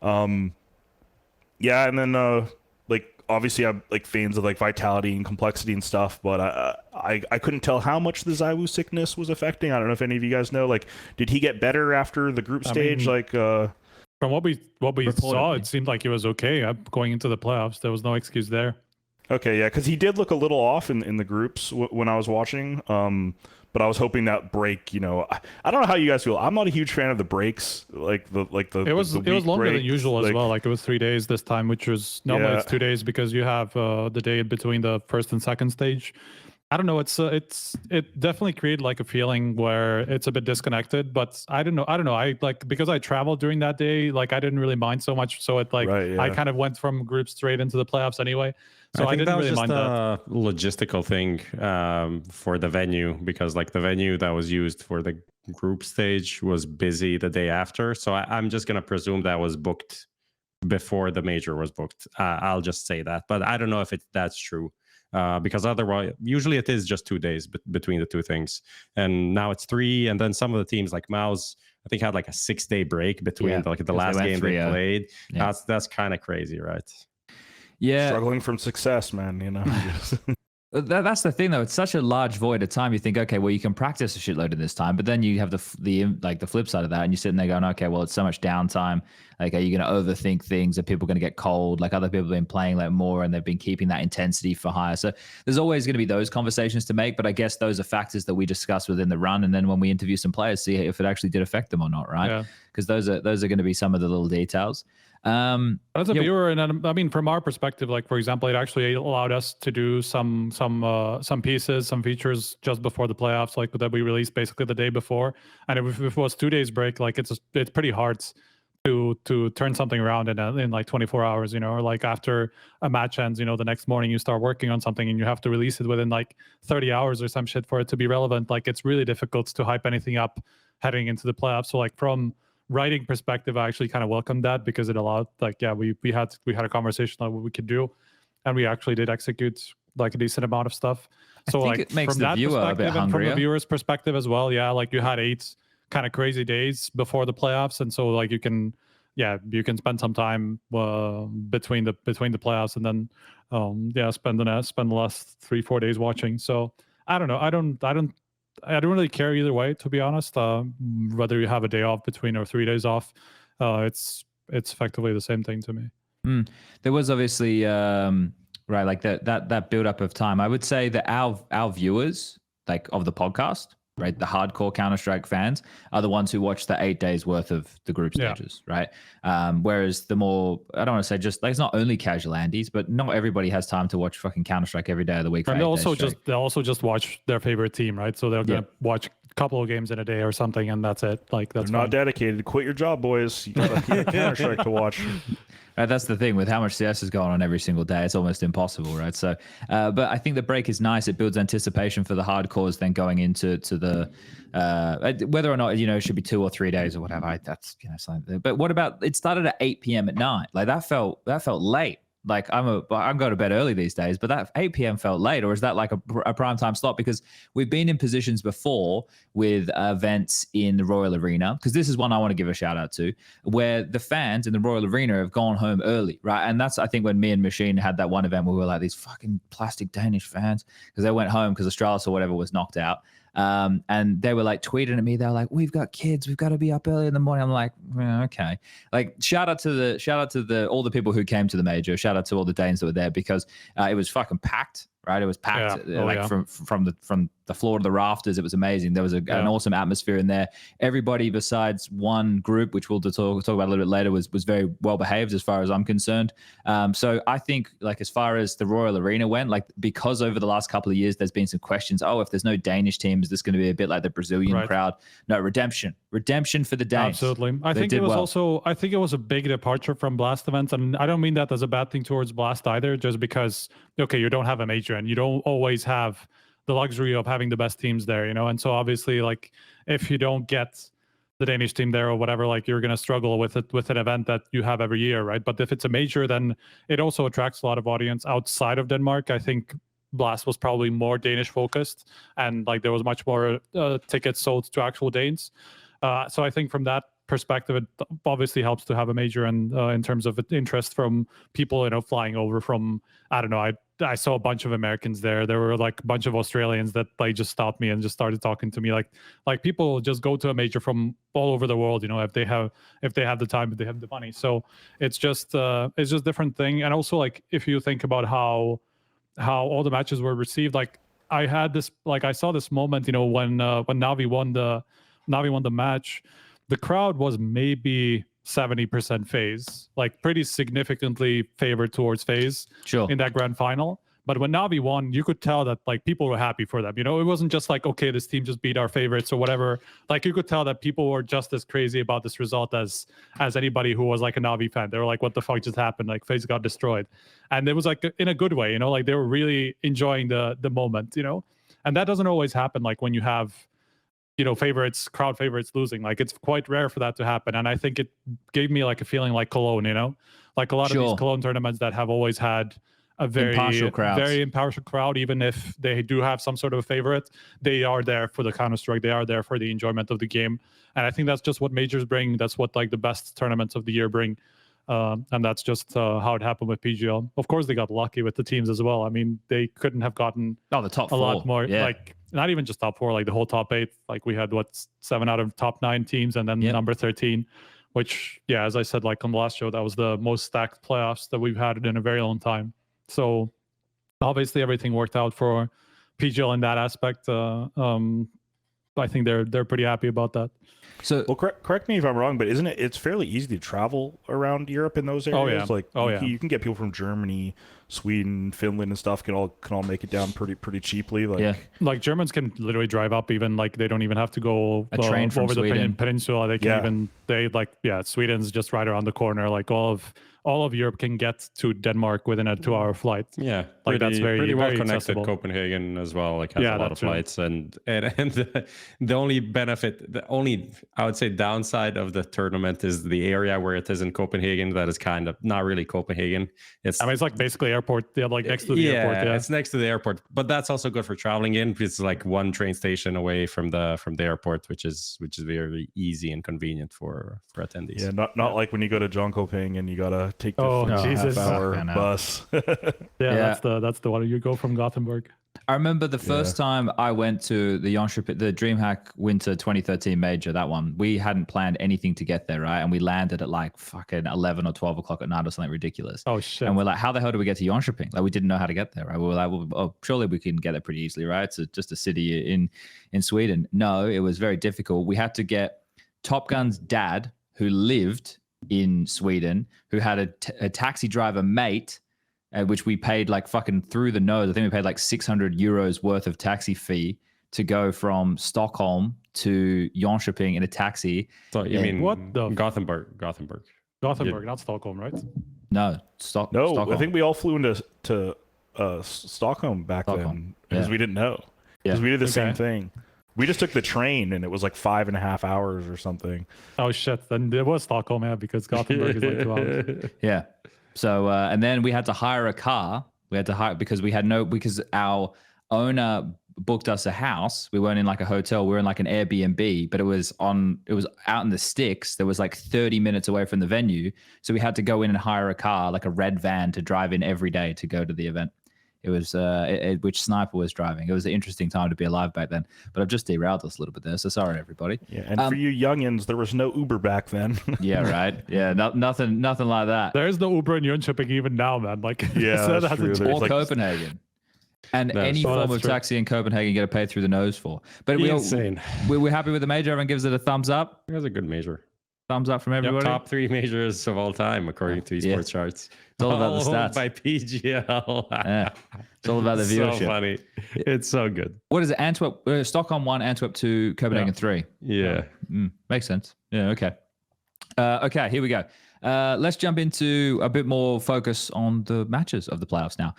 Yeah, and then like obviously I'm like fans of like Vitality and Complexity and stuff, but I couldn't tell how much the ZywOo sickness was affecting. I don't know if any of you guys know, like, did he get better after the group stage? From what we saw, it seemed like he was okay going into the playoffs. There was no excuse there. Okay, yeah, because he did look a little off in the groups when I was watching. But I was hoping that break, you know, I don't know how you guys feel. I'm not a huge fan of the breaks, It was longer break, than usual as well. Like, it was 3 days this time, which was normally it's 2 days, because you have the day in between the first and second stage. I don't know. It definitely created like a feeling where it's a bit disconnected, but I don't know. I like, because I traveled during that day, like I didn't really mind so much. So it like, I kind of went from group straight into the playoffs anyway. So I didn't really mind that. A logistical thing for the venue, because like the venue that was used for the group stage was busy the day after. So I'm just going to presume that was booked before the major was booked. I'll just say that, but I don't know if that's true. Because otherwise, usually it is just 2 days between the two things, and now it's 3. And then some of the teams like MOUZ, I think, had like a 6-day break between the last game they played. Yeah. That's kind of crazy, right? Yeah, struggling from success, man. You know, that's the thing though. It's such a large void of time. You think, okay, well, you can practice a shitload in this time, but then you have the flip side of that, and you're sitting there going, okay, well, it's so much downtime. Like, are you going to overthink things? Are people going to get cold? Like, other people have been playing like more, and they've been keeping that intensity for higher. So there's always going to be those conversations to make. But I guess those are factors that we discuss within the run, and then when we interview some players, see if it actually did affect them or not, right? because those are going to be some of the little details. As a viewer, and I mean, from our perspective, like for example, it actually allowed us to do some pieces, some features just before the playoffs, like that we released basically the day before. And if it was 2 days break, like it's pretty hard to turn something around in like 24 hours, you know, or like after a match ends, you know, the next morning you start working on something and you have to release it within like 30 hours or some shit for it to be relevant. Like it's really difficult to hype anything up heading into the playoffs. So like from writing perspective, I actually kind of welcomed that because it allowed, like, yeah, we had a conversation on what we could do, and we actually did execute like a decent amount of stuff. So like it makes from the that viewer a bit perspective and from hungrier. the viewer's perspective as well, yeah, like you had 8 kind of crazy days before the playoffs, and so like you can spend some time between the playoffs, and then spend the last 3-4 days watching. So I don't know, I don't really care either way, to be honest. Whether you have a day off between or 3 days off, it's effectively the same thing to me. There was obviously right, like that build up of time. I would say that our viewers, like of the podcast, right, the hardcore Counter-Strike fans are the ones who watch the 8 days worth of the group stages, right? Whereas the more, I don't want to say just like, it's not only casual Andes, but not everybody has time to watch fucking Counter-Strike every day of the week. And they'll also just watch their favorite team, right? So they're gonna watch a couple of games in a day or something, and that's it. Like that's not dedicated. Quit your job, boys. You got a Counter-Strike to watch. That's the thing with how much CS is going on every single day. It's almost impossible, right? So, but I think the break is nice. It builds anticipation for the hardcores then going into the whether or not, you know, it should be 2 or 3 days or whatever. That's, you know, something. But what about, it started at 8 p.m. at night? Like that felt late. Like I'm going to bed early these days, but that 8 p.m. felt late. Or is that like a prime time slot? Because we've been in positions before with events in the Royal Arena, because this is one I want to give a shout out to, where the fans in the Royal Arena have gone home early, right? And that's, I think, when me and Machine had that one event where we were like, these fucking plastic Danish fans, because they went home because Australis or whatever was knocked out. And they were like tweeting at me. They were like, "We've got kids. We've got to be up early in the morning." I'm like, okay. Like, shout out to all the people who came to the major. Shout out to all the Danes that were there, because it was fucking packed. Right, it was packed, from the floor to the rafters. It was amazing. There was an awesome atmosphere in there. Everybody besides one group, which we'll talk about a little bit later, was very well behaved as far as I'm concerned. So I think, like, as far as the Royal Arena went, like, because over the last couple of years there's been some questions. Oh, if there's no Danish team, is this going to be a bit like the Brazilian crowd? No, redemption for the Danes. Absolutely. I think it was a big departure from Blast events, and I don't mean that as a bad thing towards Blast either. Just because, okay, you don't have a major and you don't always have the luxury of having the best teams there, you know? And so obviously, like, if you don't get the Danish team there or whatever, like, you're going to struggle with it, with an event that you have every year, right? But if it's a major, then it also attracts a lot of audience outside of Denmark. I think Blast was probably more Danish focused, and like there was much more tickets sold to actual Danes. So I think from that perspective, it obviously helps to have a major, and in terms of interest from people, you know, flying over from, I don't know, I saw a bunch of Americans there. There were like a bunch of Australians that like just stopped me and just started talking to me. Like people just go to a major from all over the world, you know, if they have the time, if they have the money. So it's just different thing. And also, like, if you think about how all the matches were received, like I saw this moment, you know, when NAVI won the match, the crowd was maybe 70% FaZe, like pretty significantly favored towards FaZe in that grand final. But when NAVI won, you could tell that like people were happy for them. You know, it wasn't just like, okay, this team just beat our favorites or whatever. Like, you could tell that people were just as crazy about this result as anybody who was like a NAVI fan. They were like, what the fuck just happened? Like, FaZe got destroyed. And it was like in a good way, you know, like they were really enjoying the moment, you know. And that doesn't always happen, like when you have, you know, crowd favorites losing. Like, it's quite rare for that to happen. And I think it gave me like a feeling like Cologne, you know, like a lot of these Cologne tournaments that have always had a very impartial crowd, even if they do have some sort of a favorite, they are there for the Counter-Strike. They are there for the enjoyment of the game. And I think that's just what majors bring. That's what like the best tournaments of the year bring. And that's just how it happened with PGL. Of course, they got lucky with the teams as well. I mean, they couldn't have gotten the top a lot more, like not even just top 4, like the whole top 8. Like we had 7 out of top 9 teams, and then number 13, which, yeah, as I said, like on the last show, that was the most stacked playoffs that we've had in a very long time. So obviously everything worked out for PGL in that aspect. I think they're pretty happy about that. So Well, correct me if I'm wrong, but isn't it? It's fairly easy to travel around Europe in those areas. yeah. Like, you can get people from Germany, Sweden, Finland, and stuff can all make it down pretty cheaply. Like, yeah, Like Germans can literally drive up, even like they don't even have to go A train from over the Sweden. peninsula. They can Sweden's just right around the corner. Like all of Europe can get to Denmark within a 2-hour flight. Yeah, Like, that's pretty well very connected. accessible. Copenhagen as well, like has a lot of that's true. flights, and the only benefit, the only I would say downside of the tournament is the area where it is in Copenhagen. That is kind of not really Copenhagen. It's It's like basically airport, like next to the airport. Yeah, it's next to the airport, but that's also good for traveling in. It's like one train station away from the airport, which is very easy and convenient for attendees. yeah, not like when you go to John Copenhagen, you gotta take the Jesus. half-hour I know. bus. yeah, that's the one. You go from Gothenburg. I remember the first time I went to the the DreamHack Winter 2013 Major, that one. We hadn't planned anything to get there, right? And we landed at like fucking 11 or 12 o'clock at night or something ridiculous. Oh shit! And we're like, how the hell do we get to Jönköping? Like, we didn't know how to get there, right? We were like, well, surely we can get there pretty easily, right? It's just a city in Sweden. No, it was very difficult. We had to get Top Gun's dad, who lived in Sweden, who had a taxi driver mate, which we paid like fucking through the nose. I think we paid like 600 euros worth of taxi fee to go from Stockholm to Jönköping in a taxi. So you mean what the Gothenburg? Not Stockholm, right? No, No, Stockholm. I think we all flew into Stockholm back then because we didn't know. Because we did the same thing. We just took the train and it was like 5.5 hours or something. Oh shit! Then it was Stockholm, yeah, because Gothenburg is like 2 hours. Yeah. So and then we had to hire a car. We had to hire because our owner booked us a house. We weren't in like a hotel. We were in like an Airbnb, but it was out in the sticks. There was like 30 minutes away from the venue. So we had to go in and hire a car, like a red van, to drive in every day to go to the event. It was which Sniper was driving. It was an interesting time to be alive back then. But I've just derailed us a little bit there. So sorry, everybody. Yeah, and for you youngins, there was no Uber back then. Yeah, right. Yeah, nothing like that. There's no Uber in Jönköping even now, man. Like, Yeah, so that's true. There's Or like- Copenhagen. And any Oh, form that's of true. taxi in Copenhagen, you get to pay through the nose for. But Insane. we're happy with the major. Everyone gives it a thumbs up. It was a good major. Thumbs up from Yep, everybody. top 3 majors of all time according to Yeah. esports charts. It's all about the owned stats. by PGL. Yeah. It's all about the So viewership. funny. It's so good. What is it? Antwerp, Stockholm 1, Antwerp 2, Copenhagen 3. Yeah. Makes sense. Yeah. Okay. Okay. Here we go. Let's jump into a bit more focus on the matches of the playoffs now.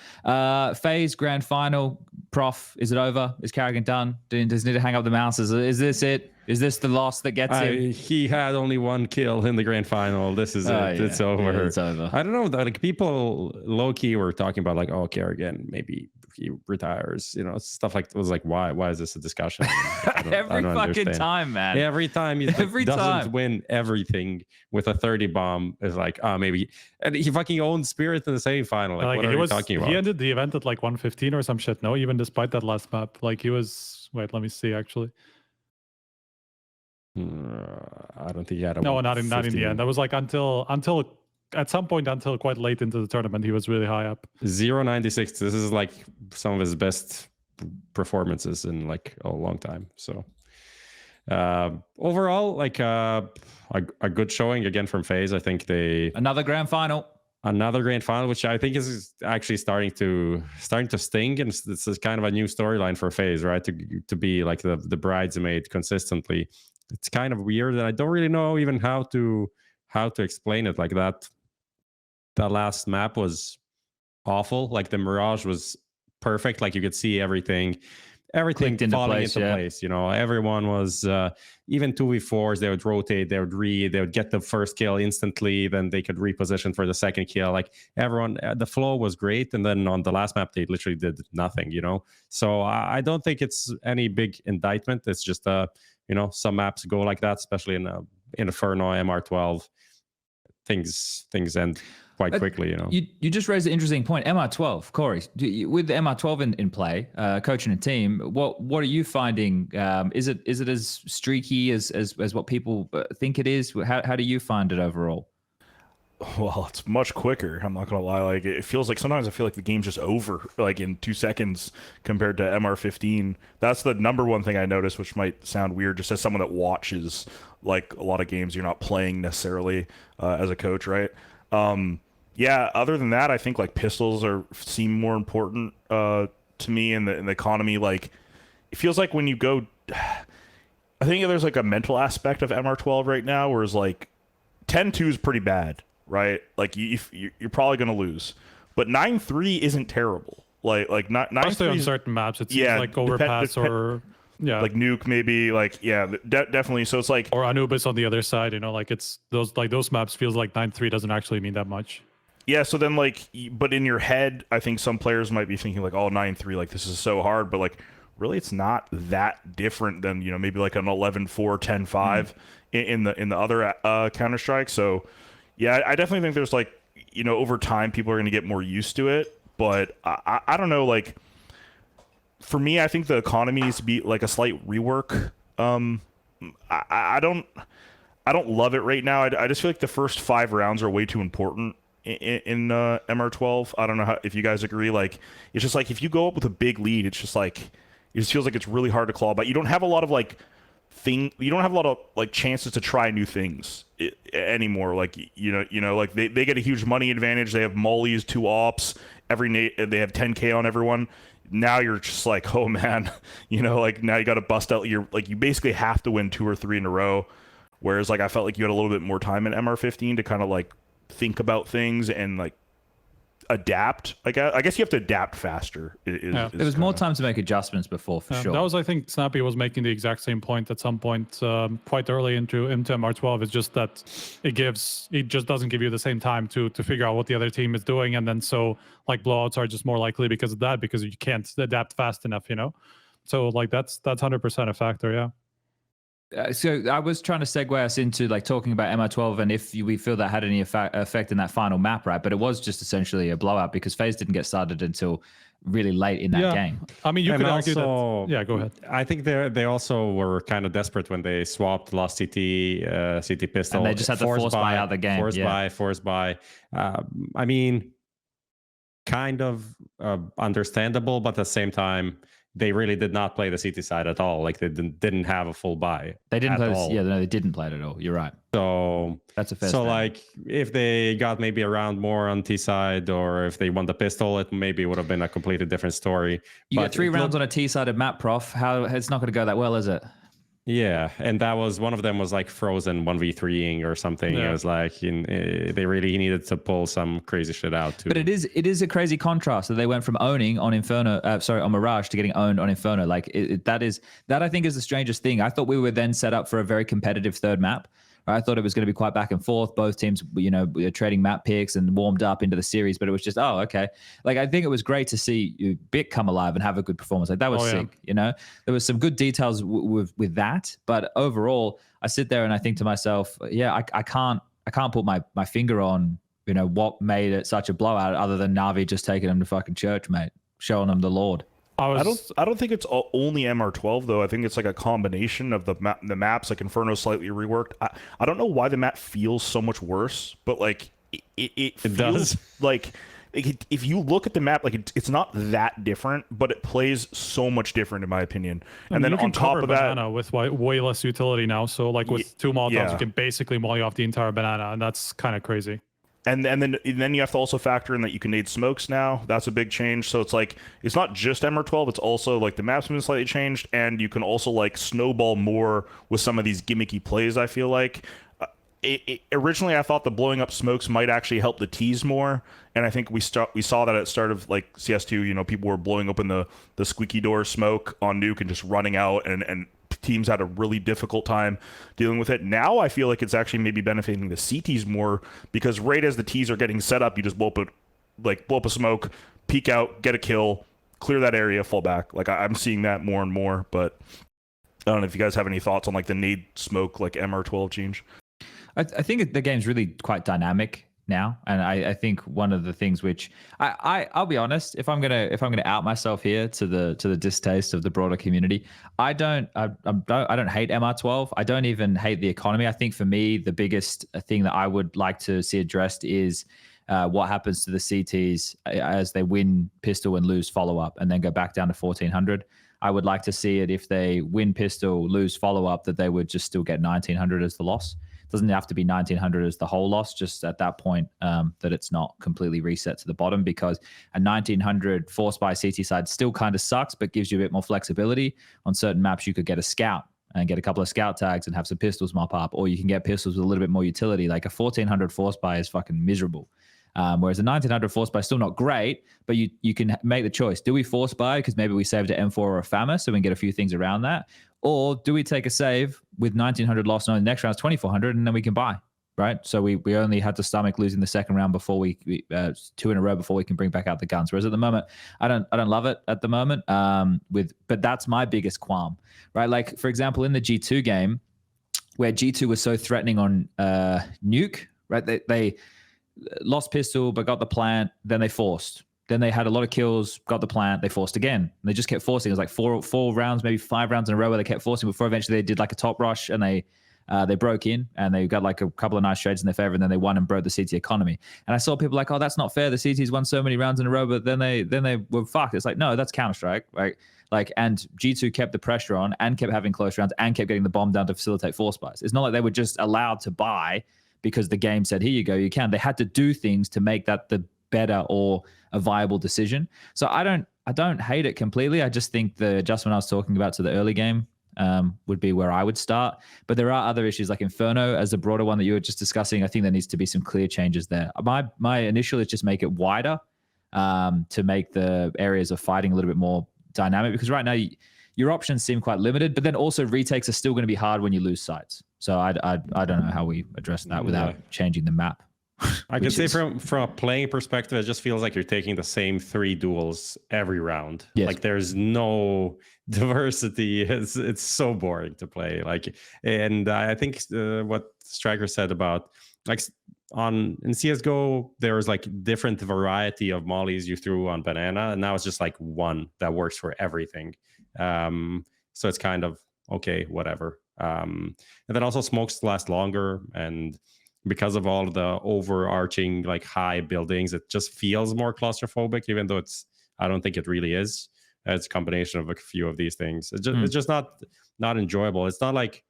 FaZe Grand Final. Prof, is it over? Is karrigan done? Does he need to hang up the mouse? Is this it? Is this the loss that gets him? He had only 1 kill in the grand final. This is it. Yeah. It's over. Yeah, it's over. I don't know. Like, people low key were talking about like, oh, karrigan, maybe he retires. You know, stuff like, it was like, why is this a discussion? I Every don't fucking understand. time, man. Every time he Every doesn't time. win everything with a 30 bomb is like, maybe. And he fucking owned Spirit in the semifinal. Like, what are you talking about? He ended the event at like 115 or some shit. No, even despite that last map, like he was. Wait, let me see. Actually, I don't think he had a no, not in the 115. end. That was like until at some point until quite late into the tournament, he was really high up. 0.96. This is like some of his best performances in like a long time. So overall, like a good showing again from FaZe. I think Another grand final. another grand final, which I think is actually starting to sting, and this is kind of a new storyline for FaZe, right? To be like the bridesmaid consistently. It's kind of weird, and I don't really know even how to explain it. Like that last map was awful. Like the Mirage was perfect. Like you could see everything Clicked into falling place, into yeah. place. You know, everyone was even 2v4s. They would rotate. They would get the first kill instantly. Then they could reposition for the second kill. Like everyone, the flow was great. And then on the last map, they literally did nothing. You know, so I don't think it's any big indictment. It's just some maps go like that, especially in Inferno, MR12. Things end quite quickly, you know. You just raised an interesting point. MR12, Corey, with the MR12 in play, coaching a team, what are you finding? Is it as streaky as what people think it is? How do you find it overall? Well, it's much quicker. I'm not gonna lie. Like it feels like sometimes I feel like the game's just over like in 2 seconds compared to MR15. That's the number one thing I noticed, which might sound weird, just as someone that watches like a lot of games you're not playing necessarily as a coach, right? Yeah. Other than that, I think like pistols seem more important to me in the economy. Like it feels like when you go, I think there's like a mental aspect of MR12 right now, whereas like 10-2 is pretty bad. Right, like you're probably gonna lose, but 9-3 isn't terrible. Like 9-3 especially on certain maps, it seems like overpass or like nuke maybe. Like definitely. So it's like or Anubis on the other side. You know, like it's those maps feels like 9-3 doesn't actually mean that much. Yeah. So then like, but in your head, I think some players might be thinking like, oh 9-3, like this is so hard, but like really it's not that different than maybe like an 11-4, 10-5 in the other Counter Strike. So. Yeah, I definitely think there's like, over time people are going to get more used to it, but I don't know, like for me, I think the economy needs to be like a slight rework. I don't love it right now. I just feel like the first 5 rounds are way too important in MR12. I don't know if you guys agree. Like it's just like if you go up with a big lead, it's just like it just feels like it's really hard to claw, but you don't have a lot of like chances to try new things anymore. Like like they get a huge money advantage. They have mollies, 2 ops, they have 10K on everyone. Now you're just like, oh man, like now you got to bust out. You basically have to win 2 or 3 in a row. Whereas like I felt like you had a little bit more time in MR15 to kind of like think about things and like adapt. I guess you have to adapt faster. There was more time to make adjustments before, for sure. That was, I think, Snappy was making the exact same point at some point quite early into MR12. It's just that it just doesn't give you the same time to figure out what the other team is doing, and then so like blowouts are just more likely because of that, because you can't adapt fast enough, So like that's 100% a factor, yeah. So I was trying to segue us into like talking about MR12 and if we feel that had any effect in that final map, right? But it was just essentially a blowout because FaZe didn't get started until really late in that game. I mean, you could argue that. Yeah, go ahead. I think they also were kind of desperate when they swapped last CT pistol. And they just had to force buy out the game. Force buy. I mean, kind of understandable, but at the same time, they really did not play the CT side at all. Like they didn't have a full buy. They didn't play. All. Yeah, no, they didn't play it at all. You're right. So that's a fair. So like, if they got maybe a round more on T side, or if they won the pistol, it maybe would have been a completely different story. You get 3 rounds on a T-sided map, Prof. How it's not going to go that well, is it? Yeah, and that was one of them was like frozen 1v3ing or something. Yeah. It was like they really needed to pull some crazy shit out too. But it is a crazy contrast that they went from owning on Inferno, on Mirage to getting owned on Inferno. Like that I think is the strangest thing. I thought we were then set up for a very competitive third map. I thought it was going to be quite back and forth. Both teams, trading map picks and warmed up into the series, but it was just, oh, okay. Like, I think it was great to see Bit come alive and have a good performance. Like, that was sick, There was some good details with that, but overall, I sit there and I think to myself, yeah, I can't put my finger on, what made it such a blowout other than Navi just taking them to fucking church, mate, showing them the Lord. I don't think it's only MR12 though. I think it's like a combination of the maps. Like Inferno slightly reworked. I don't know why the map feels so much worse, but like it feels does. Like if you look at the map, like it's not that different, but it plays so much different in my opinion. And then on top of that, with way less utility now. So like with 2 Molotovs, you can basically molly off the entire banana, and that's kind of crazy. And then you have to also factor in that you can nade smokes now. That's a big change. So it's like it's not just MR12. It's also like the map's been slightly changed, and you can also like snowball more with some of these gimmicky plays. I feel like originally I thought the blowing up smokes might actually help the tease more, and I think we saw that at the start of like CS2. People were blowing open the squeaky door smoke on nuke and just running out, and teams had a really difficult time dealing with it. Now I feel like it's actually maybe benefiting the CTs more, because right as the Ts are getting set up, you just blow up a smoke, peek out, get a kill, clear that area, fall back. Like I'm seeing that more and more, but I don't know if you guys have any thoughts on like the nade smoke, like MR12 change. I think the game's really quite dynamic now, and I think one of the things which I'll be honest, if I'm gonna out myself here to the distaste of the broader community, I don't hate MR12. I don't even hate the economy. I think for me the biggest thing that I would like to see addressed is what happens to the CTs as they win pistol and lose follow up and then go back down to 1400. I would like to see it if they win pistol, lose follow up, that they would just still get 1900 as the loss. Doesn't have to be 1900 as the whole loss, just at that point that it's not completely reset to the bottom, because a 1900 force by CT side still kind of sucks, but gives you a bit more flexibility. On certain maps, you could get a scout and get a couple of scout tags and have some pistols mop up, or you can get pistols with a little bit more utility. Like a 1400 force by is fucking miserable. Whereas a 1900 force buy is still not great, but you can make the choice. Do we force buy because maybe we saved an M4 or a FAMA so we can get a few things around that? Or do we take a save with 1900 lost and the next round's 2400 and then we can buy, right? So we only had to stomach losing the second round before we 2 in a row before we can bring back out the guns. Whereas at the moment, I don't love it at the moment. But that's my biggest qualm, right? Like for example, in the G2 game, where G2 was so threatening on nuke, right? They lost pistol but got the plant, then they forced. Then they had a lot of kills, got the plant, they forced again. And they just kept forcing. It was like four rounds, maybe 5 rounds in a row where they kept forcing before eventually they did like a top rush and they broke in and they got like a couple of nice trades in their favor, and then they won and broke the CT economy. And I saw people like, oh, that's not fair. The CTs won so many rounds in a row, but then they were fucked. It's like, no, that's Counter-Strike, right? Like, and G2 kept the pressure on and kept having close rounds and kept getting the bomb down to facilitate force buys. It's not like they were just allowed to buy because the game said, here you go, you can. They had to do things to make that the better or a viable decision. So I don't hate it completely. I just think the adjustment I was talking about to the early game would be where I would start. But there are other issues like Inferno as a broader one that you were just discussing. I think there needs to be some clear changes there. My initial is just make it wider to make the areas of fighting a little bit more dynamic, because right now your options seem quite limited, but then also retakes are still going to be hard when you lose sites. So I don't know how we address that without changing the map. I can say from a playing perspective, it just feels like you're taking the same 3 duels every round. Yes. Like there's no diversity. It's so boring to play. Like, and I think what Striker said about like in CS:GO, there was like different variety of mollies you threw on banana, and now it's just like one that works for everything. So it's kind of okay, whatever. And then also smokes last longer, and because of all of the overarching like high buildings, it just feels more claustrophobic, even though I don't think it really is. It's a combination of a few of these things. It's just not enjoyable. It's not like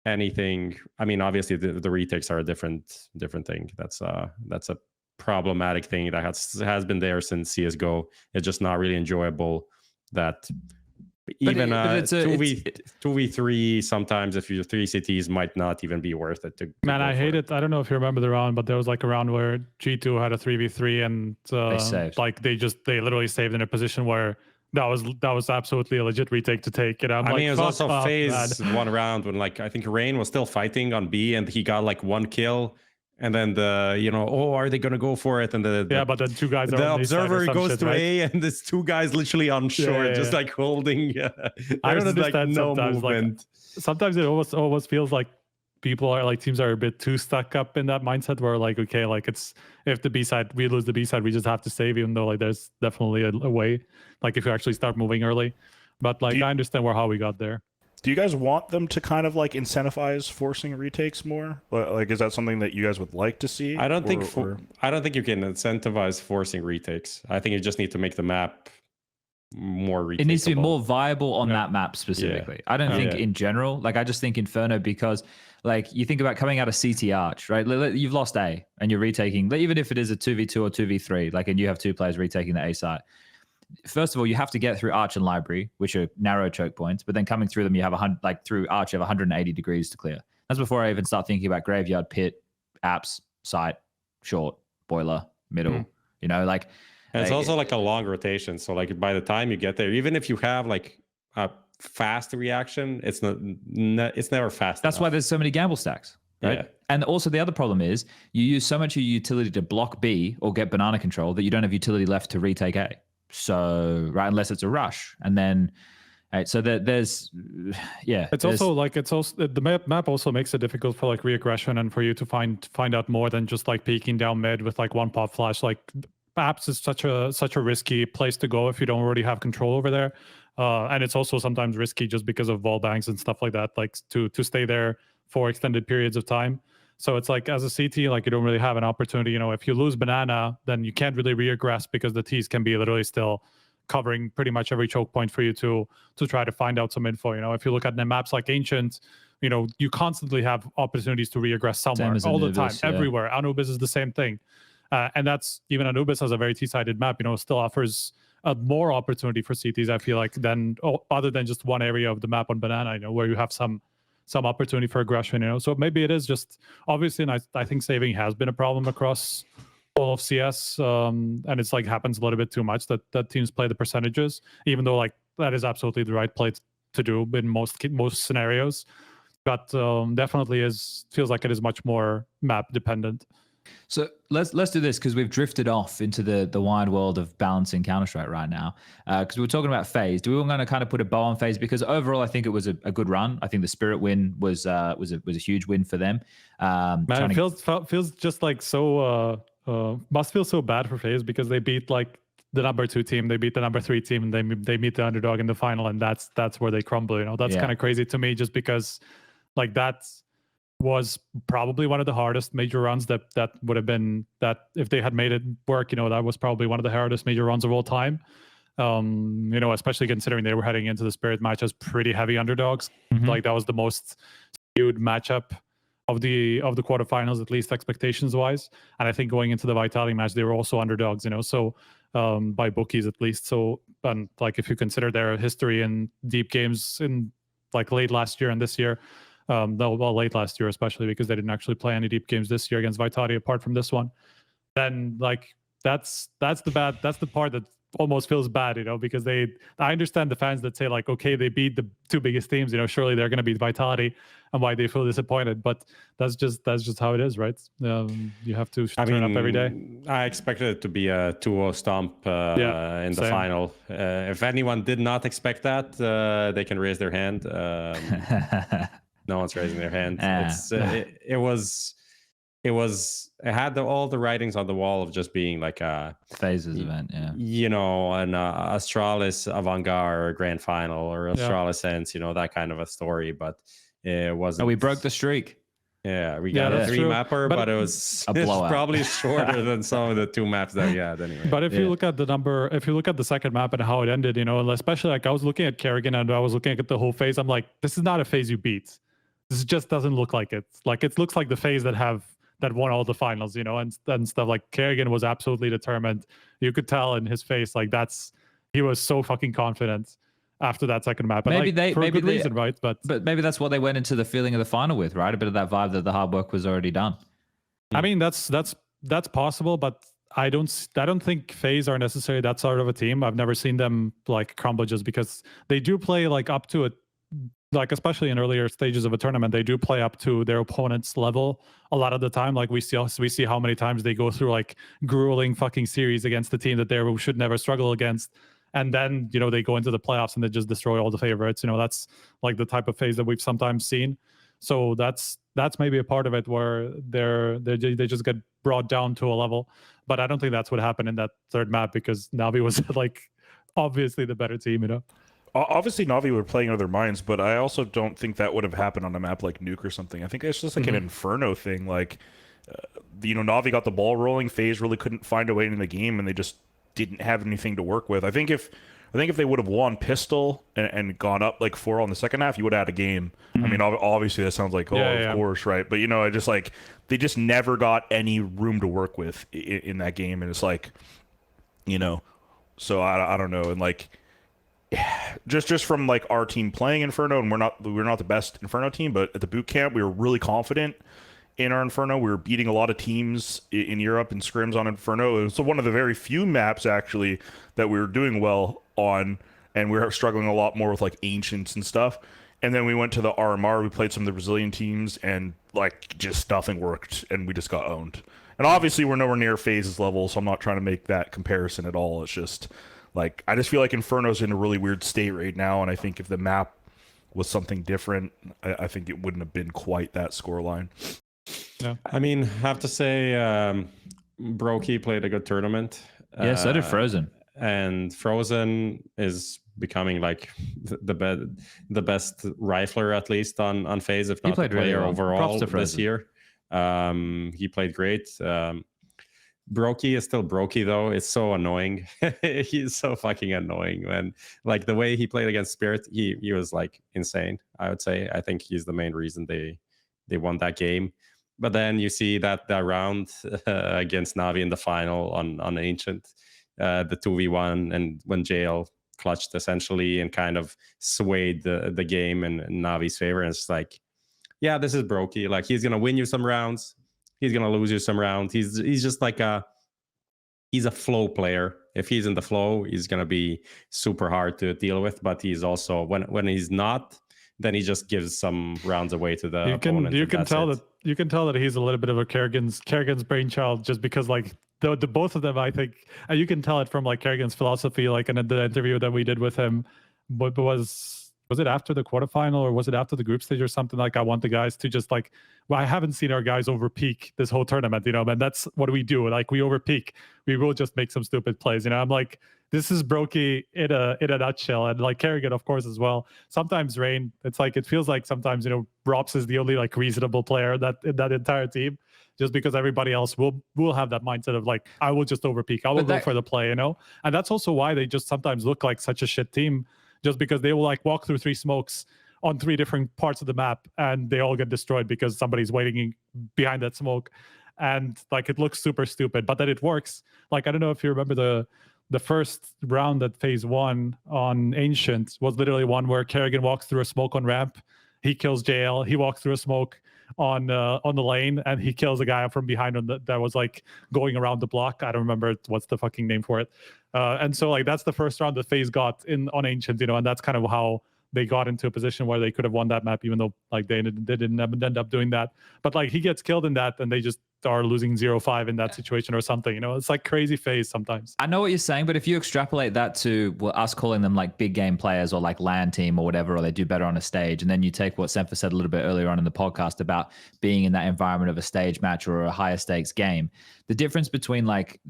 anything. I mean, obviously the retakes are a different thing. That's a problematic thing that has been there since CS:GO. It's just not really enjoyable. That even it's 2v3 sometimes if you 3 CTs might not even be worth it to Man, I hate it. I don't know if you remember the round, but there was like a round where G2 had a 3v3 and like they literally saved in a position where that was absolutely a legit retake to take it. I mean, it was also FaZe one round when like I think Rain was still fighting on B and he got like 1 kill. And then are they going to go for it? And but then 2 guys. The observer goes to right? A, and there's 2 guys literally on shore, just like holding. I don't understand like no sometimes. movement. Like, sometimes it almost feels like teams are a bit too stuck up in that mindset where like, okay, like it's if the B side we lose the B side, we just have to save, even though like there's definitely a way. Like if you actually start moving early, but like I understand how we got there. Do you guys want them to kind of like incentivize forcing retakes more? Like, is that something that you guys would like to see? I don't think you can incentivize forcing retakes. I think you just need to make the map more retakeable. It needs to be more viable on that map specifically. I don't think in general. Like I just think Inferno, because like you think about coming out of CT Arch, right? You've lost A and you're retaking, even if it is a 2v2 or 2v3, like, and you have 2 players retaking the A site. First of all, you have to get through Arch and Library, which are narrow choke points, but then coming through them, you have through Arch, you have 180 degrees to clear. That's before I even start thinking about Graveyard, Pit, Apps, Site, Short, Boiler, Middle, And it's also like a long rotation. So like by the time you get there, even if you have like a fast reaction, it's never fast That's enough. why there's so many gamble stacks, right? Yeah. And also the other problem is you use so much of your utility to block B or get banana control that you don't have utility left to retake A. So, right, unless it's a rush. And then Right, so there's, yeah. It's also like the map also makes it difficult for like reaggression and for you to find out more than just like peeking down mid with like one pop flash. Like perhaps it's such a risky place to go if you don't already have control over there, and it's also sometimes risky just because of wall banks and stuff like that. Like to stay there for extended periods of time. So it's like as a CT, like you don't really have an opportunity. You know, if you lose banana, then you can't really reaggress because the T's can be literally still covering pretty much every choke point for you to try to find out some info. You know, if you look at the maps like Ancient, you know, you constantly have opportunities to reaggress somewhere all the time, everywhere. Anubis is the same thing. And that's even Anubis has a very T-sided map, you know, still offers more opportunity for CTs, I feel like, than other than just one area of the map on banana, you know, where you have some opportunity for aggression, you know. So maybe it is just obviously, and I think saving has been a problem across all of CS, and it's like happens a little bit too much that teams play the percentages, even though like that is absolutely the right play to do in most scenarios, but definitely feels like it is much more map dependent. So let's do this because we've drifted off into the wide world of balancing Counter-Strike right now. Because we were talking about FaZe. Do we want to kind of put a bow on FaZe? Because overall, I think it was a good run. I think the Spirit win was a huge win for them. Man, it feels just like so. Must feel so bad for FaZe because they beat like the number 2 team, they beat the number 3 team, and they meet the underdog in the final, and that's where they crumble. You know, that's kind of crazy to me, just because like that was probably one of the hardest major runs that would have been, that if they had made it work, you know, that was probably one of the hardest major runs of all time. You know, especially considering they were heading into the Spirit match as pretty heavy underdogs. Like that was the most skewed matchup of the quarterfinals, at least expectations wise. And I think going into the Vitality match, they were also underdogs, you know, so by bookies at least. So, and like if you consider their history in deep games in like late last year and this year, well, late last year especially, because they didn't actually play any deep games this year against Vitality apart from this one, then like that's the part that almost feels bad, you know, because I understand the fans that say like, okay, they beat the 2 biggest teams, you know, surely they're going to beat Vitality, and why they feel disappointed. But that's just how it is, right? You have to turn up every day. I expected it to be a 2-0 stomp in the final. If anyone did not expect that, they can raise their hand. No one's raising their hand. It had all the writings on the wall of just being like a FaZe's event, you know, an Astralis Avant-Garde or Grand Final or Astralis Sense, you know, that kind of a story. But it wasn't. We broke the streak. Yeah, we got a 3-mapper, but it was probably shorter than some of the 2 maps that we had anyway. But if you look at the second map and how it ended, you know, and especially like I was looking at karrigan and I was looking at the whole FaZe, I'm like, this is not a FaZe you beat. This just doesn't look like it. Like it looks like the FaZe that won all the finals, you know, and stuff. Like karrigan was absolutely determined. You could tell in his face, like he was so fucking confident after that second map. And maybe for a good reason, right? But maybe that's what they went into the feeling of the final with, right? A bit of that vibe that the hard work was already done. I mean, that's possible, but I don't think FaZe are necessarily that sort of a team. I've never seen them like crumble just because they do play like up to it. Like especially in earlier stages of a tournament, they do play up to their opponent's level a lot of the time. Like we see how many times they go through like grueling fucking series against the team that they should never struggle against, and then you know they go into the playoffs and they just destroy all the favorites. You know, that's like the type of FaZe that we've sometimes seen. So that's maybe a part of it where they just get brought down to a level. But I don't think that's what happened in that third map, because NAVI was like obviously the better team, you know. Obviously, NAVI were playing out of their minds, but I also don't think that would have happened on a map like Nuke or something. I think it's just like an Inferno thing. Like, you know, NAVI got the ball rolling. FaZe really couldn't find a way in the game, and they just didn't have anything to work with. I think if they would have won Pistol and gone up like 4 on the second half, you would have had a game. I mean, obviously that sounds like, of course, right? But, you know, I just like, they just never got any room to work with in that game. And it's like, you know, so I don't know. And like, just from like our team playing Inferno, and we're not the best Inferno team, but at the boot camp we were really confident in our Inferno. We were beating a lot of teams in Europe in scrims on Inferno. It was one of the very few maps actually that we were doing well on, and we were struggling a lot more with like Ancients and stuff. And then we went to the RMR, we played some of the Brazilian teams, and like just nothing worked, and we just got owned. And obviously we're nowhere near FaZe's level, so I'm not trying to make that comparison at all. It's just Like, I just feel like Inferno's in a really weird state right now, and I think if the map was something different, I think it wouldn't have been quite that scoreline. Yeah. I mean, have to say, Brokey played a good tournament. Yeah, so did Frozen. And Frozen is becoming like the best rifler, at least on FaZe, if not the player overall this year. He played great. Brokey is still Brokey though. It's so annoying. He's so fucking annoying, man. Like the way he played against Spirit, he was like insane, I would say. I think he's the main reason they won that game. But then you see that round against Navi in the final on Ancient, the 2v1, and when JL clutched essentially and kind of swayed the game in Navi's favor. And it's like, yeah, this is Brokey. Like, he's gonna win you some rounds, he's gonna lose you some rounds. He's just like he's a flow player. If he's in the flow, he's gonna be super hard to deal with. But he's also when he's not, then he just gives some rounds away to the opponent. You can tell that he's a little bit of a karrigan's brainchild, just because like the both of them, I think, and you can tell it from like karrigan's philosophy, like in the interview that we did with him. But was it after the quarterfinal or was it after the group stage or something? Like, I want the guys to just like, well, I haven't seen our guys over peak this whole tournament, you know, and that's what we do. Like, we over peak, we will just make some stupid plays, you know. I'm like, this is Brokey in a nutshell. And like karrigan, of course, as well. Sometimes Rain, it's like, it feels like sometimes, you know, Rops is the only like reasonable player in that entire team, just because everybody else will have that mindset of like, I will just overpeak, I will go for the play, you know. And that's also why they just sometimes look like such a shit team, just because they will like walk through 3 smokes on 3 different parts of the map and they all get destroyed because somebody's waiting behind that smoke. And like, it looks super stupid, but then it works. Like, I don't know if you remember the first round that FaZe won on Ancient was literally one where karrigan walks through a smoke on ramp, he kills JL, he walks through a smoke on the lane, and he kills a guy from behind that was like going around the block. I don't remember what's the fucking name for it. And so like, that's the first round that FaZe got on Ancient, you know, and that's kind of how they got into a position where they could have won that map, even though like they didn't end up doing that. But like, he gets killed in that and they just are losing 0-5 in that situation or something, you know. It's like crazy FaZe sometimes. I know what you're saying, but if you extrapolate that to us calling them like big game players or like LAN team or whatever, or they do better on a stage, and then you take what SEMPHIS said a little bit earlier on in the podcast about being in that environment of a stage match or a higher stakes game, the difference between like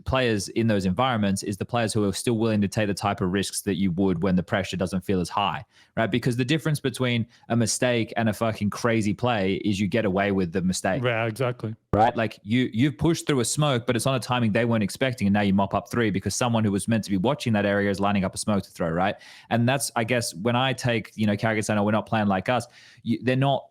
players in those environments is the players who are still willing to take the type of risks that you would when the pressure doesn't feel as high, right? Because the difference between a mistake and a fucking crazy play is you get away with the mistake. Yeah, exactly. Right? Like, you've pushed through a smoke, but it's on a timing they weren't expecting, and now you mop up 3 because someone who was meant to be watching that area is lining up a smoke to throw, right? And that's, I guess, when I take, you know, karrigan saying, "Oh, we're not playing like us," they're not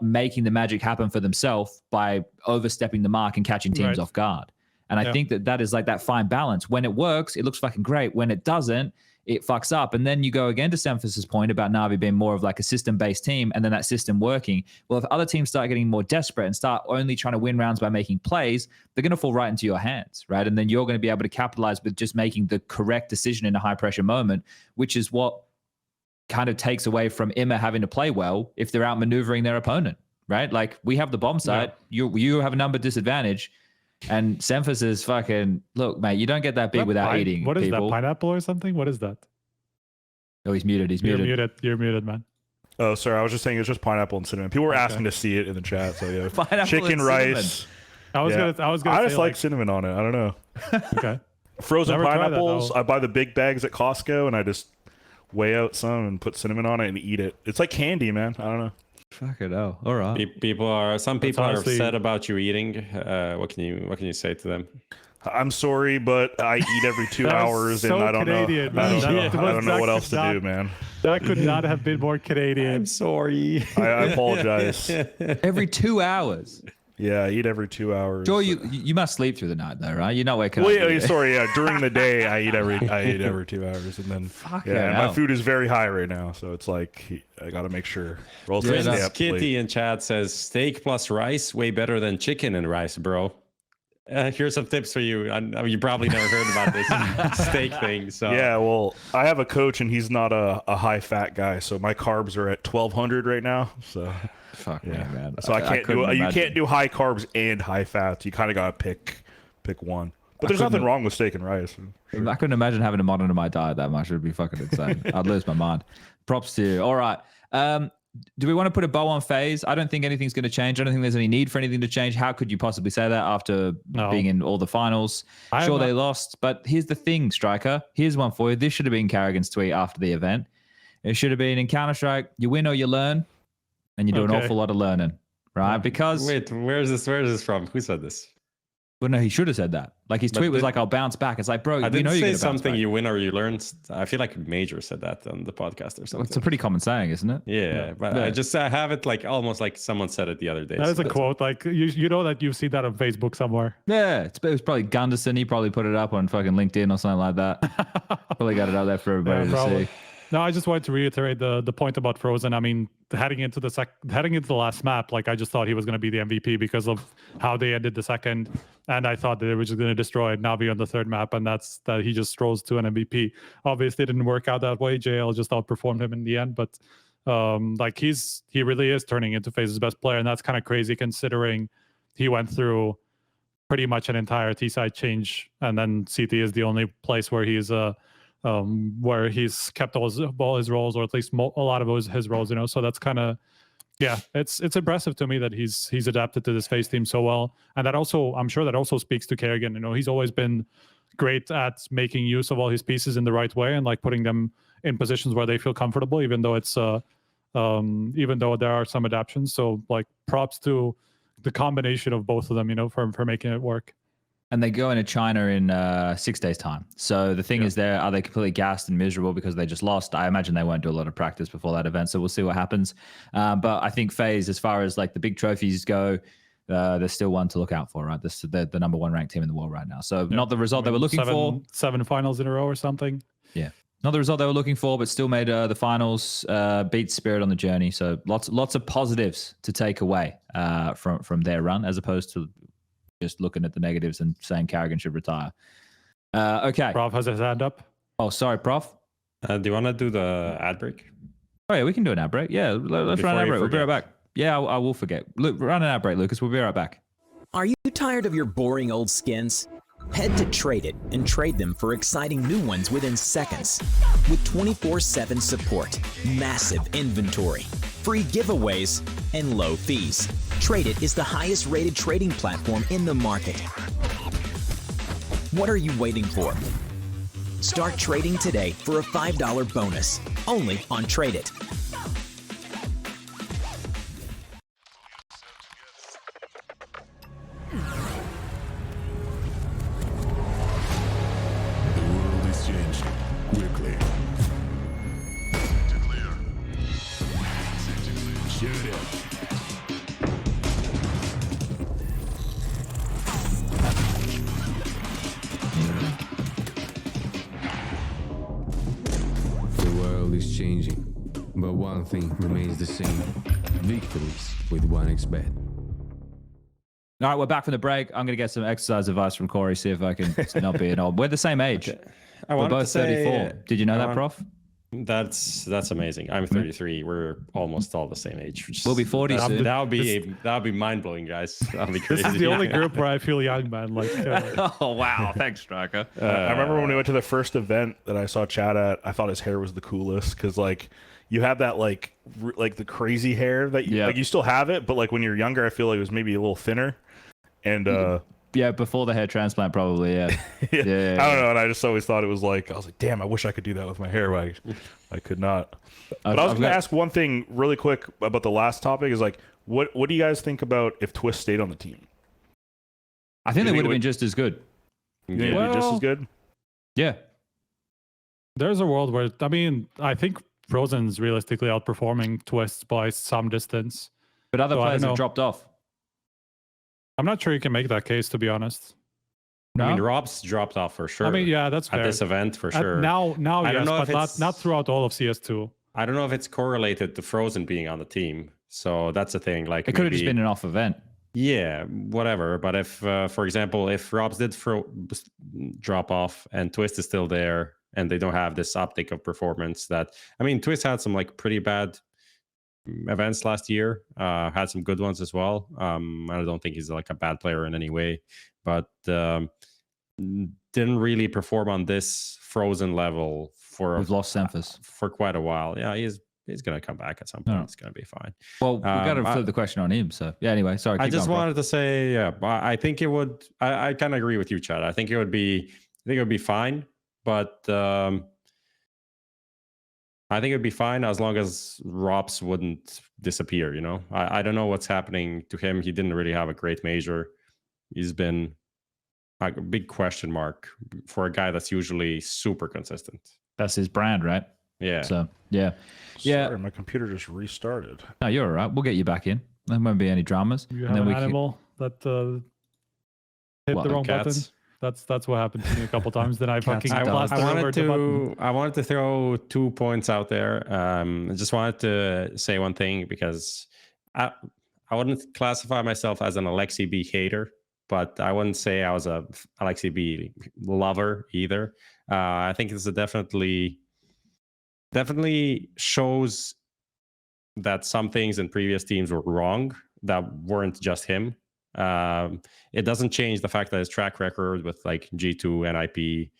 making the magic happen for themselves by overstepping the mark and catching teams off guard. And I think that is like that fine balance. When it works, it looks fucking great. When it doesn't, it fucks up. And then you go again to SEMPHIS's point about Navi being more of like a system-based team, and then that system working. Well, if other teams start getting more desperate and start only trying to win rounds by making plays, they're going to fall right into your hands, right? And then you're going to be able to capitalize with just making the correct decision in a high-pressure moment, which is what kind of takes away from IMA having to play well if they're outmaneuvering their opponent, right? Like, we have the bomb side, you have a number disadvantage, and SEMPHIS is fucking, look, mate, you don't get that big without eating. What is people. that, pineapple or something? What is that? Oh, he's muted. You're muted, man. Oh, sorry, I was just saying it's just pineapple and cinnamon. People were asking to see it in the chat, so yeah. Pineapple chicken, and rice. I was gonna I just like cinnamon on it. I don't know. Okay. Frozen Never tried that, pineapples. though. I buy the big bags at Costco and I just weigh out some and put cinnamon on it and eat it. It's like candy, man. I don't know. Fuck it, oh, all right. Some people are honestly upset about you eating. What can you say to them? I'm sorry, but I eat every 2 hours, so and I don't Canadian, know. man. I don't know what else to do, man. That could not have been more Canadian. I'm sorry. I apologize. Every 2 hours. Yeah, I eat every 2 hours. Joel, you must sleep through the night though, right? You're not waking up. Sorry, yeah. During the day, I eat every 2 hours, and then and my food is very high right now, so it's like I got to make sure. Kitty in chat says steak plus rice way better than chicken and rice, bro. Here's some tips for you. You probably never heard about this steak thing. So yeah, well, I have a coach, and he's not a high fat guy, so my carbs are at 1200 right now. So fuck me, man. So I can't do. You can't do high carbs and high fats. You kind of gotta pick one. But there's nothing wrong with steak and rice. Sure. I couldn't imagine having to monitor my diet that much. It would be fucking insane. I'd lose my mind. Props to you. All right. Do we want to put a bow on FaZe? I don't think anything's going to change. I don't think there's any need for anything to change. How could you possibly say that after being in all the finals? Sure, they lost, but here's the thing, Striker. Here's one for you. This should have been karrigan's tweet after the event. It should have been in Counter-Strike, you win or you learn, and you do an awful lot of learning, right? Because... Wait, where is this from? Who said this? Well, no, he should have said that. Like his tweet was like, "I'll bounce back." It's like, bro, I didn't know you're say gonna something you win or you learn. I feel like Major said that on the podcast or something. It's a pretty common saying, isn't it? Yeah, but I have it like almost like someone said it the other day. That is a quote. Like you know that you've seen that on Facebook somewhere. Yeah, it was probably Gunderson. He probably put it up on fucking LinkedIn or something like that. Probably got it out there for everybody to see. No, I just wanted to reiterate the point about Frozen. I mean, heading into the last map, like I just thought he was going to be the MVP because of how they ended the second, and I thought that they were just going to destroy NAVI on the third map, and that he just strolls to an MVP. Obviously, it didn't work out that way. JL just outperformed him in the end, but like he really is turning into FaZe's best player, and that's kind of crazy considering he went through pretty much an entire T-side change, and then CT is the only place where he's where he's kept all his roles, or at least a lot of his roles, you know. So that's kind of, yeah, it's impressive to me that he's adapted to this FaZe team so well, and that also, I'm sure that also speaks to karrigan. You know, he's always been great at making use of all his pieces in the right way and like putting them in positions where they feel comfortable, even though it's even though there are some adaptations. So like props to the combination of both of them, you know, for making it work. And they go into China in 6 days' time. So the thing is, are they completely gassed and miserable because they just lost? I imagine they won't do a lot of practice before that event, so we'll see what happens. But I think FaZe, as far as like the big trophies go, there's still one to look out for, right? They're the #1 ranked team in the world right now. So not the result they were looking for. 7 finals in a row or something. Yeah. Not the result they were looking for, but still made the finals, beat Spirit on the journey. So lots of positives to take away from their run, as opposed to just looking at the negatives and saying karrigan should retire. Okay. Prof has his hand up. Oh, sorry, Prof. Do you want to do the ad break? Oh, yeah, we can do an ad break. Yeah, let's run an ad break. We'll be right back. Yeah, I will forget. Look, run an ad break, Lucas. We'll be right back. Are you tired of your boring old skins? Head to Trade It and trade them for exciting new ones within seconds. With 24/7 support, massive inventory, free giveaways, and low fees. Trade It is the highest rated trading platform in the market. What are you waiting for? Start trading today for a $5 bonus, only on Trade It. Changing, but one thing remains the same: victories with 1xBet. All right, we're back from the break. I'm going to get some exercise advice from Corey, see if I can not be an old. We're the same age. Okay. We're both 34. Did you know that, Prof? That's amazing. I'm 33. We're almost all the same age. We'll be 40 soon. That would be mind blowing, guys. That'll be crazy. This is the only group where I feel young, man. Like, oh wow, thanks, Striker. I remember when we went to the first event that I saw Chad at. I thought his hair was the coolest because like you have that like the crazy hair that you like. You still have it, but like when you're younger, I feel like it was maybe a little thinner. And yeah, before the hair transplant, probably. Yeah. Yeah. I don't know. And I just always thought it was like, I was like, damn, I wish I could do that with my hair. But I could not. But I was going to ask one thing really quick about the last topic is like, what do you guys think about if Twistzz stayed on the team? I think they would have been just as good. You think it'd be just as good? Yeah. There's a world where, I mean, I think Frozen's realistically outperforming Twistzz by some distance. But other players have dropped off. I'm not sure you can make that case, to be honest. No? I mean, Rob's dropped off for sure. I mean, yeah, that's fair. At this event, for sure. Now, yes, but not throughout all of CS2. I don't know if it's correlated to Frozen being on the team. So that's the thing. Like, it could have just been an off event. Yeah, whatever. But if, for example, if Rob's did drop off and Twistzz is still there and they don't have this optic of performance that, I mean, Twistzz had some like pretty bad events last year, had some good ones as well. I don't think he's like a bad player in any way, but didn't really perform on this Frozen level We've lost SEMPHIS for quite a while. Yeah, he's going to come back at some point. Yeah. It's going to be fine. Well, we got to flip the question on him. So yeah. Anyway, sorry. I just going, wanted to say, yeah, I think it would. I kind of agree with you, Chad. I think it would be fine, but I think it would be fine as long as ROPS wouldn't disappear. You know, I don't know what's happening to him. He didn't really have a great major. He's been like a big question mark for a guy that's usually super consistent. That's his brand, right? Yeah. So yeah. Sorry, my computer just restarted. No, you're all right. We'll get you back in. There won't be any dramas. You have an animal that hit the wrong button. That's what happened to me a couple times. Then I fucking I button. wanted to throw 2 points out there. I just wanted to say one thing because I wouldn't classify myself as an Alexi B hater, but I wouldn't say I was a Alexi B lover either. I think this is definitely shows that some things in previous teams were wrong that weren't just him. It doesn't change the fact that his track record with like G2, NIP,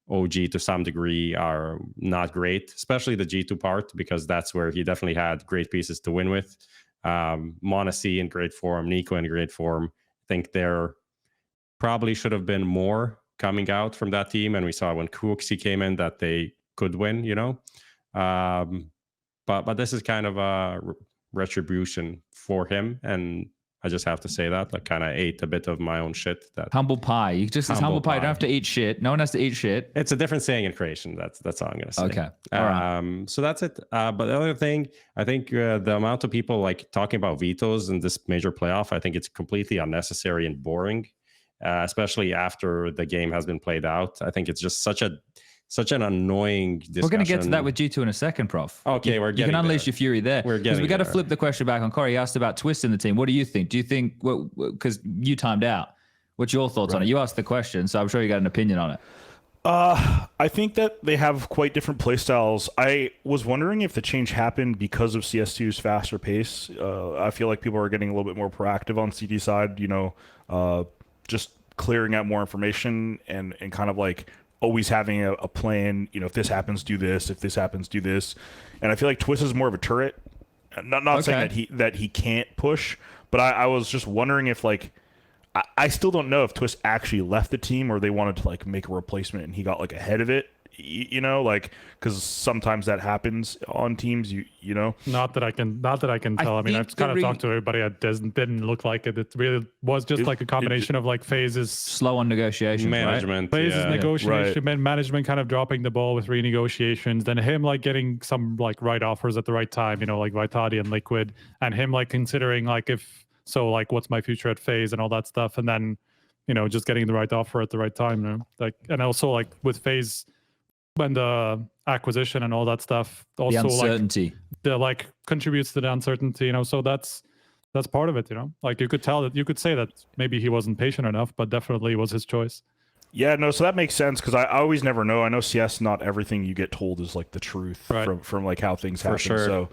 OG to some degree are not great, especially the G2 part, because that's where he definitely had great pieces to win with. m0NESY in great form, NiKo in great form. I think there probably should have been more coming out from that team, and we saw when Kuxi came in that they could win, you know. But this is kind of a retribution for him, and I just have to say that I kind of ate a bit of my own shit. That humble pie. You just humble pie. You don't have to eat shit. No one has to eat shit. It's a different saying in Croatian. That's all I'm gonna say. Okay. All right. So that's it. But the other thing, I think the amount of people like talking about vetoes in this major playoff, I think it's completely unnecessary and boring, especially after the game has been played out. I think it's just such an annoying discussion. We're going to get to that with G2 in a second, Prof. Okay, you can unleash your fury there. Because we got to flip the question back on Corey. He asked about Twistzz in the team. What do you think? Do you think, because you timed out, what's your thoughts on it? You asked the question, so I'm sure you got an opinion on it. I think that they have quite different playstyles. I was wondering if the change happened because of CS2's faster pace. I feel like people are getting a little bit more proactive on CD side, you know, just clearing out more information and kind of like always having a plan, you know, if this happens, do this, if this happens, do this. And I feel like Twistzz is more of a turret. Not saying that he can't push, but I was just wondering if like I still don't know if Twistzz actually left the team or they wanted to like make a replacement and he got like ahead of it, you know, like because sometimes that happens on teams, you know. Not that I can tell. I mean, I've kind of talked to everybody. It didn't look like it. It really was just like a combination of like FaZe's slow on negotiation management, right? FaZe's negotiation, management kind of dropping the ball with renegotiations, then him like getting some like right offers at the right time, you know, like Vitality and Liquid, and him like considering like what's my future at FaZe and all that stuff, and then, you know, just getting the right offer at the right time, you know? Like, and also like with FaZe when the acquisition and all that stuff, also the uncertainty, like contributes to the uncertainty, you know. So that's part of it, you know. Like you could say that maybe he wasn't patient enough, but definitely was his choice. Yeah, no, so that makes sense because I always never know. I know CS, not everything you get told is like the truth from like how things happen. Sure. So,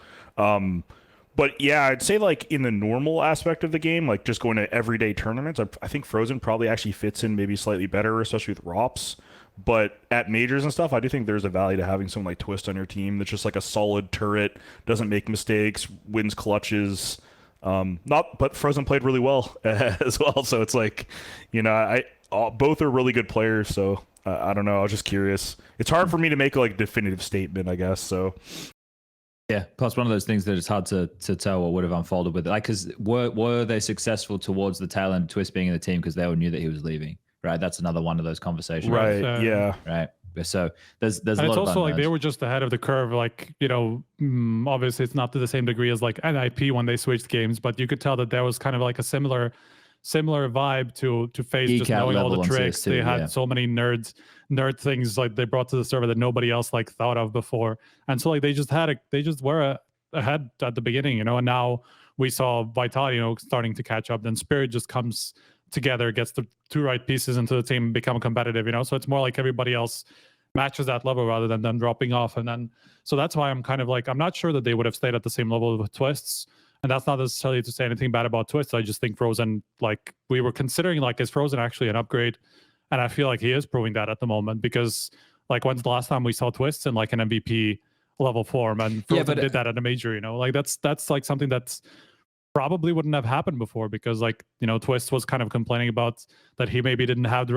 but yeah, I'd say like in the normal aspect of the game, like just going to everyday tournaments, I think Frozen probably actually fits in maybe slightly better, especially with ROPS. But at majors and stuff, I do think there's a value to having someone like Twistzz on your team that's just like a solid turret, doesn't make mistakes, wins clutches. But Frozen played really well as well. So it's like, you know, both are really good players. So I don't know. I was just curious. It's hard for me to make a like definitive statement, I guess. So. Yeah, plus one of those things that it's hard to tell what would have unfolded with it. Like, because were they successful towards the tail end of Twistzz being in the team because they all knew that he was leaving? Right, that's another one of those conversations. Right. Yeah. Right. So there's a lot. It's also of like they were just ahead of the curve. Like, you know, obviously it's not to the same degree as like NIP when they switched games, but you could tell that there was kind of like a similar vibe to FaZe, just knowing all the tricks. They had so many nerd things like they brought to the server that nobody else like thought of before, and so like they just were ahead at the beginning, you know. And now we saw Vitality, you know, starting to catch up. Then Spirit just comes together, gets the two right pieces into the team, become competitive, you know. So it's more like everybody else matches that level rather than them dropping off. And then so that's why I'm kind of like, I'm not sure that they would have stayed at the same level with Twistzz. And that's not necessarily to say anything bad about Twistzz. I just think Frozen, like we were considering, like, is Frozen actually an upgrade? And I feel like he is proving that at the moment, because like when's the last time we saw Twistzz in like an MVP level form, and Frozen did that at a major, you know, like that's like something that's probably wouldn't have happened before, because like, you know, Twistzz was kind of complaining about that he maybe didn't have the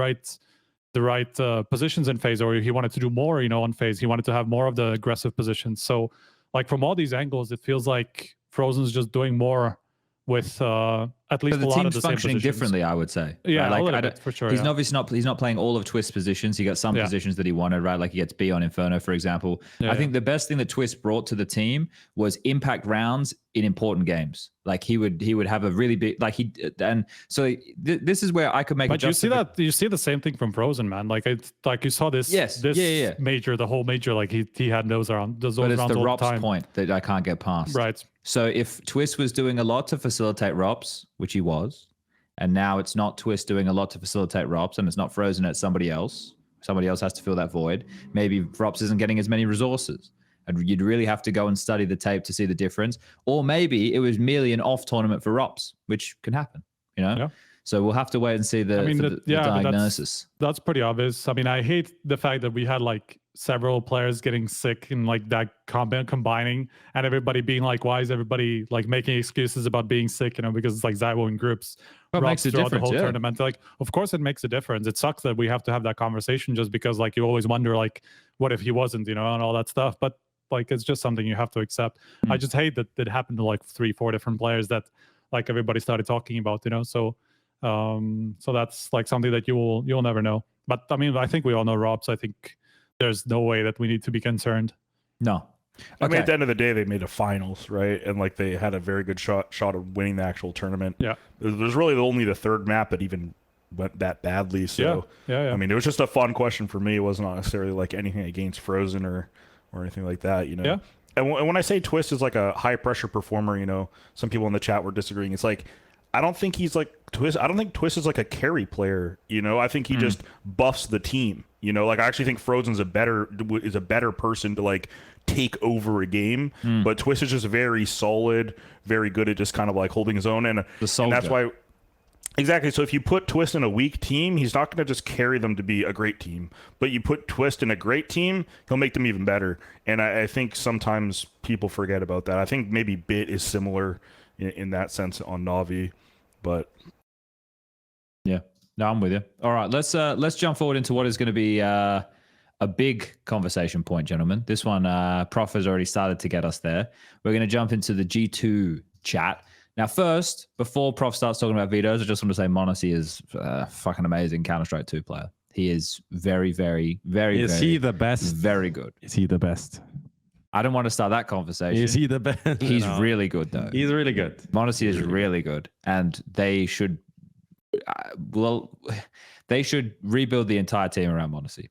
right positions in FaZe, or he wanted to do more, you know, on FaZe. He wanted to have more of the aggressive positions. So like from all these angles, it feels like Frozen's just doing more with at least the a lot of team's the same functioning positions. differently, I would say. Yeah, right? a Like little bit, for sure. He's obviously not playing all of Twistz's positions. He got some positions that he wanted, right? Like he gets B on Inferno, for example. I think the best thing that Twistzz brought to the team was impact rounds in important games. Like he would have a really big, like and so this is where I could make. But you see the same thing from Frozen, man. Like you saw this major, the whole major, like he had those rounds. But it's the ROPS point that I can't get past. Right. So if Twistzz was doing a lot to facilitate ROPS, which he was, and now it's not Twistzz doing a lot to facilitate ROPS, and it's not Frozen at somebody else has to fill that void. Maybe ROPS isn't getting as many resources, and you'd really have to go and study the tape to see the difference. Or maybe it was merely an off tournament for ROPS, which can happen, you know? Yeah. So we'll have to wait and see the diagnosis. That's pretty obvious. I mean, I hate the fact that we had like several players getting sick and like that combining, and everybody being like, why is everybody like making excuses about being sick, you know, because it's like ZywOo in groups. What makes a difference? The whole tournament. Like, of course it makes a difference. It sucks that we have to have that conversation, just because like you always wonder like, what if he wasn't, you know, and all that stuff. But like, it's just something you have to accept. I just hate that it happened to like 3-4 different players that like everybody started talking about, you know. So that's like something that you'll never know. But I mean, I think we all know ROPS. I think there's no way that we need to be concerned. No. I mean, at the end of the day, they made a finals, right? And like they had a very good shot of winning the actual tournament. Yeah. There's really only the third map that even went that badly. So yeah. I mean, it was just a fun question for me. It wasn't necessarily like anything against Frozen or anything like that, you know. Yeah. And when I say Twistzz is like a high pressure performer, you know, some people in the chat were disagreeing. It's like, I don't think he's like Twistzz. I don't think Twistzz is like a carry player. You know, I think he just buffs the team. You know, like I actually think Frozen's a better person to like take over a game. But Twistzz is just very solid, very good at just kind of like holding his own, and that's why. Exactly. So if you put Twistzz in a weak team, he's not going to just carry them to be a great team. But you put Twistzz in a great team, he'll make them even better. And I think sometimes people forget about that. I think maybe Bit is similar in that sense on Navi, but yeah, no, I'm with you. All right, let's jump forward into what is going to be a big conversation point, gentlemen. This one, Prof has already started to get us there. We're going to jump into the G2 chat. Now, first, before Prof starts talking about vetoes, I just want to say m0NESY is a fucking amazing Counter-Strike 2 player. He is very, very, very, Is he the best? Very good. Is he the best? I don't want to start that conversation. Is he the best? He's really good, though. He's really good. m0NESY is really good. And they should, they should rebuild the entire team around m0NESY.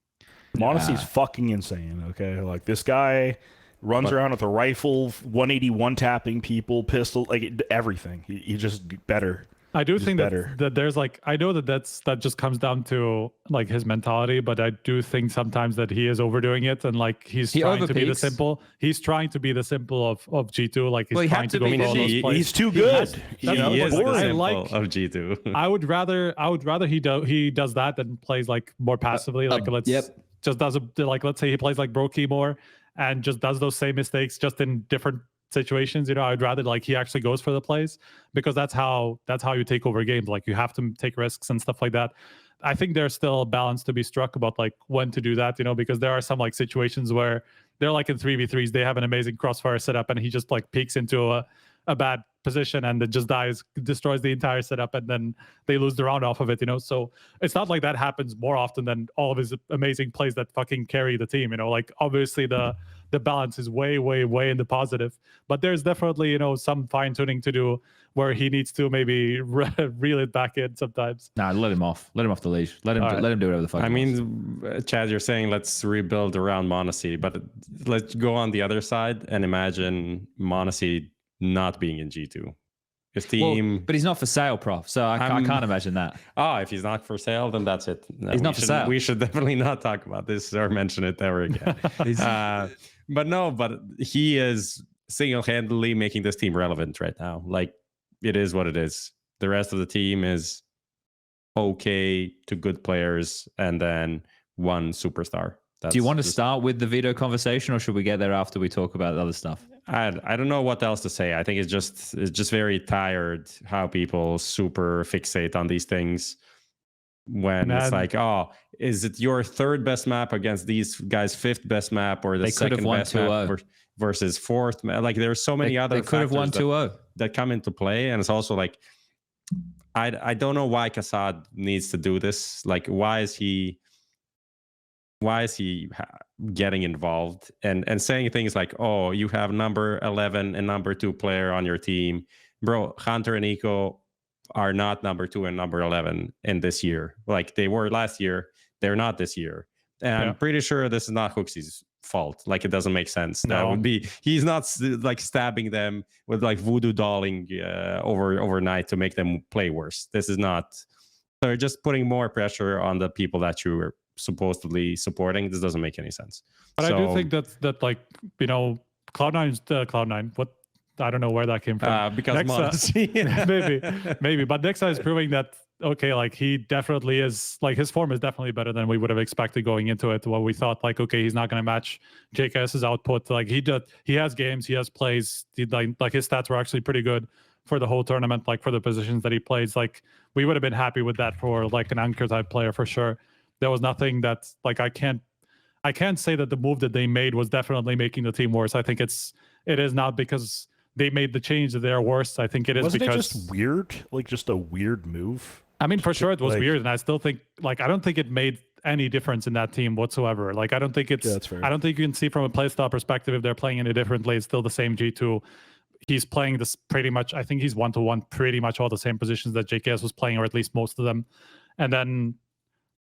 m0NESY's fucking insane, okay? Like, this guy runs around with a rifle, 181 tapping people, pistol, like everything. He's just better. I do think that there's like, I know that just comes down to like his mentality, but I do think sometimes that he is overdoing it, and like he's trying to be the simple. He's trying to be the simple of G2. Like he's trying to go for all those plays. He's too good. He is the simple of G2. I would rather he does that than plays like more passively. Like just does let's say he plays like Brokey more and just does those same mistakes just in different situations. You know, I'd rather like he actually goes for the plays, because that's how you take over games. Like you have to take risks and stuff like that. I think there's still a balance to be struck about like when to do that, you know, because there are some like situations where they're like in 3v3s, they have an amazing crossfire setup and he just like peeks into a bad position and it just destroys the entire setup, and then they lose the round off of it, you know. So it's not like that happens more often than all of his amazing plays that fucking carry the team, you know. Like obviously the balance is way in the positive, but there's definitely, you know, some fine tuning to do where he needs to maybe reel it back in sometimes. Nah, let him off the leash. Let him do whatever the fuck. I mean, Chad, you're saying let's rebuild around m0NESY, but let's go on the other side and imagine m0NESY not being in G2. His team, but he's not for sale, Prof. So I can't imagine that. Oh, if he's not for sale, then that's it. He's not for sale. We should definitely not talk about this or mention it ever again. But he is single-handedly making this team relevant right now. Like, it is what it is. The rest of the team is okay to good players, and then one superstar. Do you want to start with the Veto conversation, or should we get there after we talk about the other stuff? I don't know what else to say. I think it's just very tired how people super fixate on these things when it's like, oh, is it your third best map against these guys' fifth best map, or the second best map versus fourth? Like there's so many other. They could have won 2-0 that come into play, and it's also like I don't know why Kassad needs to do this. Like why is he getting involved and saying things like, oh, you have number 11 and number 2 player on your team? Bro, Hunter and NiKo are not number 2 and number 11 in this year. Like they were last year. They're not this year. And I'm pretty sure this is not Hooksy's fault. Like it doesn't make sense. That would be, he's not like stabbing them with like voodoo dolling overnight to make them play worse. This is not, they're just putting more pressure on the people that you were supposedly supporting. This doesn't make any sense. But I do think that like, you know, Cloud9's Cloud9. What, I don't know where that came from. Because Nexa, maybe. But Nexa is proving that, okay, like he definitely is, like his form is definitely better than we would have expected going into it. What we thought, like, okay, he's not going to match JKS's output. Like he has games, he has plays. Like his stats were actually pretty good for the whole tournament. Like for the positions that he plays, like we would have been happy with that for like an anchor type player for sure. There was nothing that like I can't say that the move that they made was definitely making the team worse. I think it is not because they made the change that they're worse. I think it is Wasn't because it just weird, like just a weird move. I mean, for sure it was weird, and I still think like I don't think it made any difference in that team whatsoever. Like I don't think it's. Yeah, that's fair. I don't think you can see from a playstyle perspective if they're playing any differently. It's still the same G2. He's playing this pretty much. I think he's 1-to-1 pretty much all the same positions that JKS was playing, or at least most of them, and then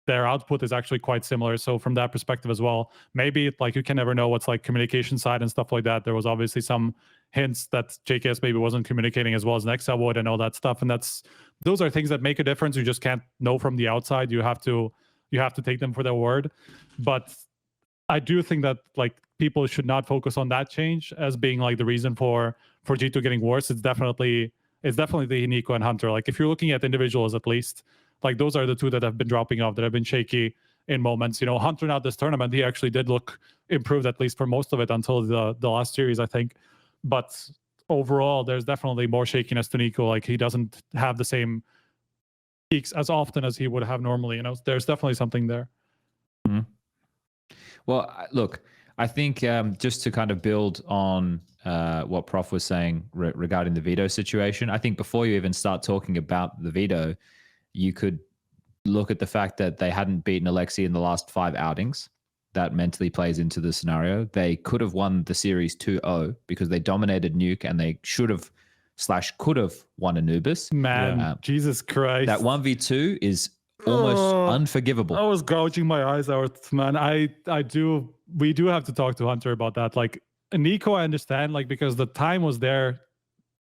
their output is actually quite similar. So from that perspective as well, maybe like you can never know what's like communication side and stuff like that. There was obviously some hints that JKS maybe wasn't communicating as well as Nexa would and all that stuff. And those are things that make a difference. You just can't know from the outside. You have to take them for their word. But I do think that like people should not focus on that change as being like the reason for G2 getting worse. It's definitely NiKo and Hunter. Like if you're looking at individuals at least, like those are the two that have been dropping off, that have been shaky in moments. You know, Hunter not this tournament, he actually did look improved at least for most of it until the last series, I think. But overall, there's definitely more shakiness to NiKo. Like he doesn't have the same peaks as often as he would have normally. You know, there's definitely something there. Mm-hmm. Well, look, I think just to kind of build on what Prof was saying regarding the Veto situation, I think before you even start talking about the Veto, you could look at the fact that they hadn't beaten Alexi in the last 5 outings. That mentally plays into the scenario. They could have won the series 2-0 because they dominated Nuke, and they should have / could have won Anubis. Man, Jesus Christ. That 1v2 is almost unforgivable. I was gouging my eyes out, man. We do have to talk to Hunter about that. Like NiKo, I understand, like because the time was there.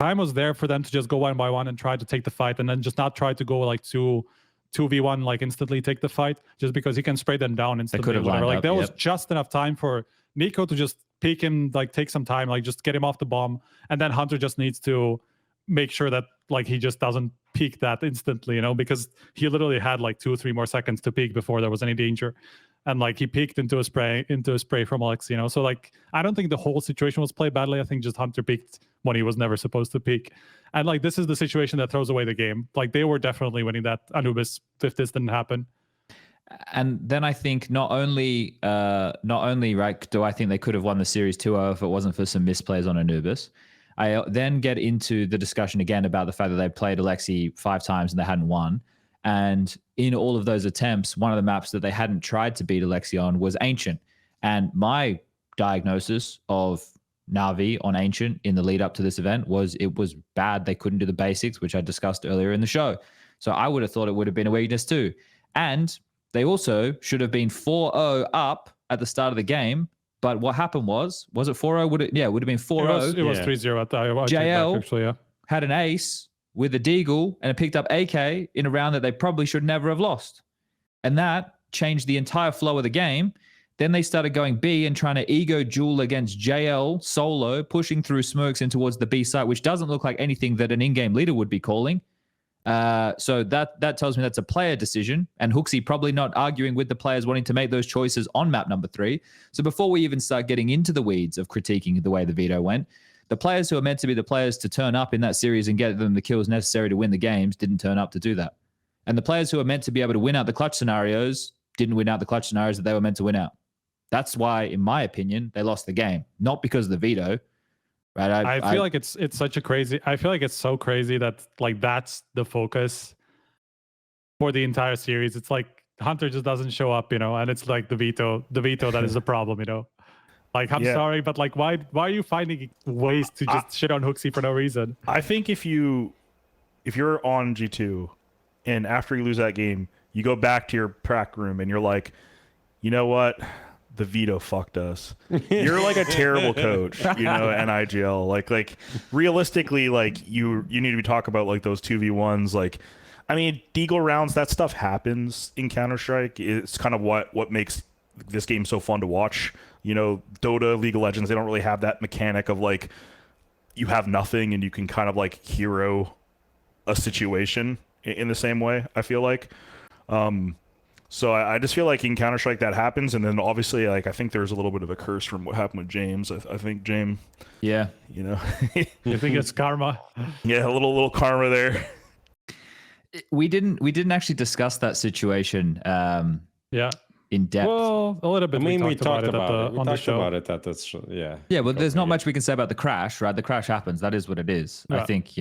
Time was there for them to just go 1-by-1 and try to take the fight, and then just not try to go like 2v1, like instantly take the fight, just because he can spray them down instantly. They could have like up, there was just enough time for NiKo to just peek him, like take some time, like just get him off the bomb, and then Hunter just needs to make sure that like he just doesn't peek that instantly, you know, because he literally had like 2 or 3 more seconds to peek before there was any danger. And like he peeked into a spray from Alex, you know. So like I don't think the whole situation was played badly. I think just Hunter peeked when he was never supposed to peek. And like this is the situation that throws away the game. Like they were definitely winning that Anubis if this didn't happen. And then I think not only right, do I think they could have won the series 2-0 if it wasn't for some misplays on Anubis. I then get into the discussion again about the fact that they played Alexi 5 times and they hadn't won. And in all of those attempts, one of the maps that they hadn't tried to beat Alexi on was Ancient. And my diagnosis of NAVI on Ancient in the lead up to this event was it was bad. They couldn't do the basics, which I discussed earlier in the show. So I would have thought it would have been a weakness too. And they also should have been 4-0 up at the start of the game. But what happened was it 4-0? It would have been 4-0. It was 3-0 at the JL actually, yeah. Had an ace with a deagle and it picked up AK in a round that they probably should never have lost. And that changed the entire flow of the game. Then they started going B and trying to ego duel against JL solo, pushing through smokes in towards the B site, which doesn't look like anything that an in-game leader would be calling. So that tells me that's a player decision, and Hooksy probably not arguing with the players wanting to make those choices on map number 3. So before we even start getting into the weeds of critiquing the way the veto went, the players who are meant to be the players to turn up in that series and get them the kills necessary to win the games didn't turn up to do that. And the players who are meant to be able to win out the clutch scenarios didn't win out the clutch scenarios that they were meant to win out. That's why, in my opinion, they lost the game, not because of the veto. Right? I feel like it's such a crazy. I feel like it's so crazy that like that's the focus for the entire series. It's like Hunter just doesn't show up, and it's like the veto that is the problem, Like, I'm sorry, but like, why are you finding ways to just shit on Hooksy for no reason? I think if you're on G2 and after you lose that game, you go back to your prac room and you're like, you know what? The veto fucked us. You're like a terrible coach, NIGL. Like realistically, like you need to be talking about like those 2v1s. Like, I mean, Deagle rounds, that stuff happens in Counter-Strike. It's kind of what makes this game so fun to watch. Dota, League of Legends, they don't really have that mechanic of like you have nothing and you can kind of like hero a situation in the same way, I feel like. So I just feel like in Counter-Strike that happens, and then obviously like I think there's a little bit of a curse from what happened with James. I think James, yeah, you think it's karma? Yeah, a little karma there. We didn't actually discuss that situation. In depth. Well, a little bit. I mean, we talked about it. We on the talked show. about it. That's yeah. Yeah, well, there's not much we can say about the crash, right? The crash happens. That is what it is. Yeah. I think,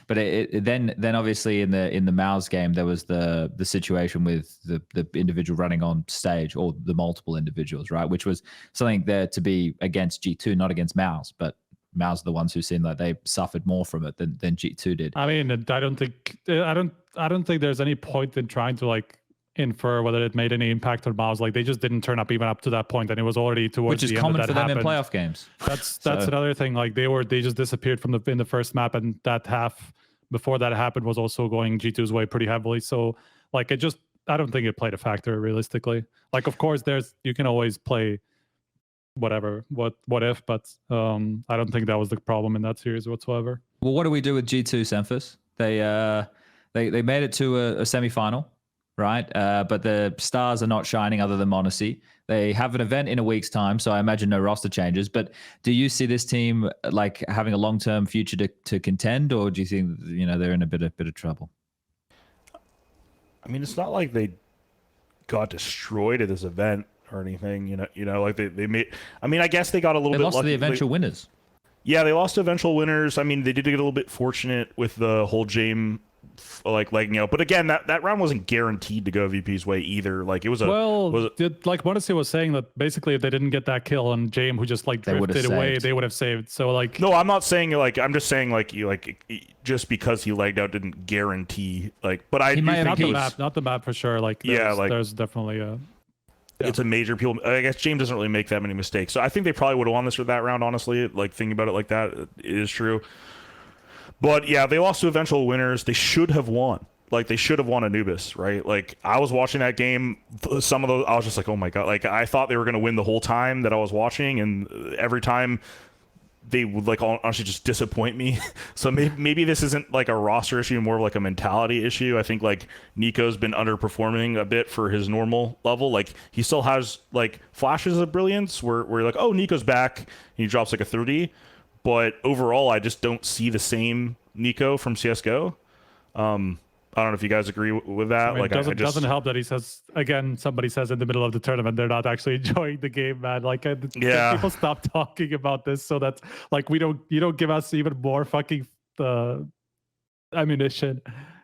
But then obviously in the MOUZ game there was the situation with the individual running on stage, or the multiple individuals, right? Which was something there to be against G2, not against MOUZ, but MOUZ are the ones who seem like they suffered more from it than G2 did. I mean, I don't think there's any point in trying to like infer whether it made any impact on MOUZ. Like, they just didn't turn up even up to that point, and it was already towards which is the common end for that them happened. in playoff games. That's another thing. Like, they just disappeared from in the first map, and that half before that happened was also going G2's way pretty heavily. So like, I don't think it played a factor realistically. Like, of course you can always play whatever, what if, but I don't think that was the problem in that series whatsoever. Well, what do we do with G2 SEMPHIS? They made it to a semi-final, right? But the stars are not shining other than Monacy. They have an event in a week's time, so I imagine no roster changes. But do you see this team like having a long-term future to contend, or do you think they're in a bit of trouble? I mean, it's not like they got destroyed at this event or anything. Like they made. I mean, I guess they got a little bit. They lost lucky. to the eventual winners. Yeah, they lost to eventual winners. I mean, they did get a little bit fortunate with the whole James like legging out, but again, that round wasn't guaranteed to go VP's way either. Like, it was like Monacy was saying that basically if they didn't get that kill on James, who just like drifted away, they would have saved. So like, no, I'm not saying like, I'm just saying like just because he legged out didn't guarantee like, but I do think not the map for sure. Like, there's definitely it's a major people. I guess James doesn't really make that many mistakes, so I think they probably would have won this or that round. Honestly, like, thinking about it like that, it is true. But yeah, they lost to eventual winners. They should have won. Like, they should have won Anubis, right? Like, I was watching that game. Some of those, I was just like, oh my god. Like, I thought they were going to win the whole time that I was watching, and every time they would like honestly just disappoint me. So maybe this isn't like a roster issue, more of like a mentality issue. I think like NiKo's been underperforming a bit for his normal level. Like, he still has like flashes of brilliance where you're like, oh, NiKo's back, and he drops like a 30. But overall, I just don't see the same NiKo from CSGO. I don't know if you guys agree with that. I mean, it doesn't help that he says, again, somebody says in the middle of the tournament they're not actually enjoying the game, man. Like, people stop talking about this so that like you don't give us even more fucking ammunition.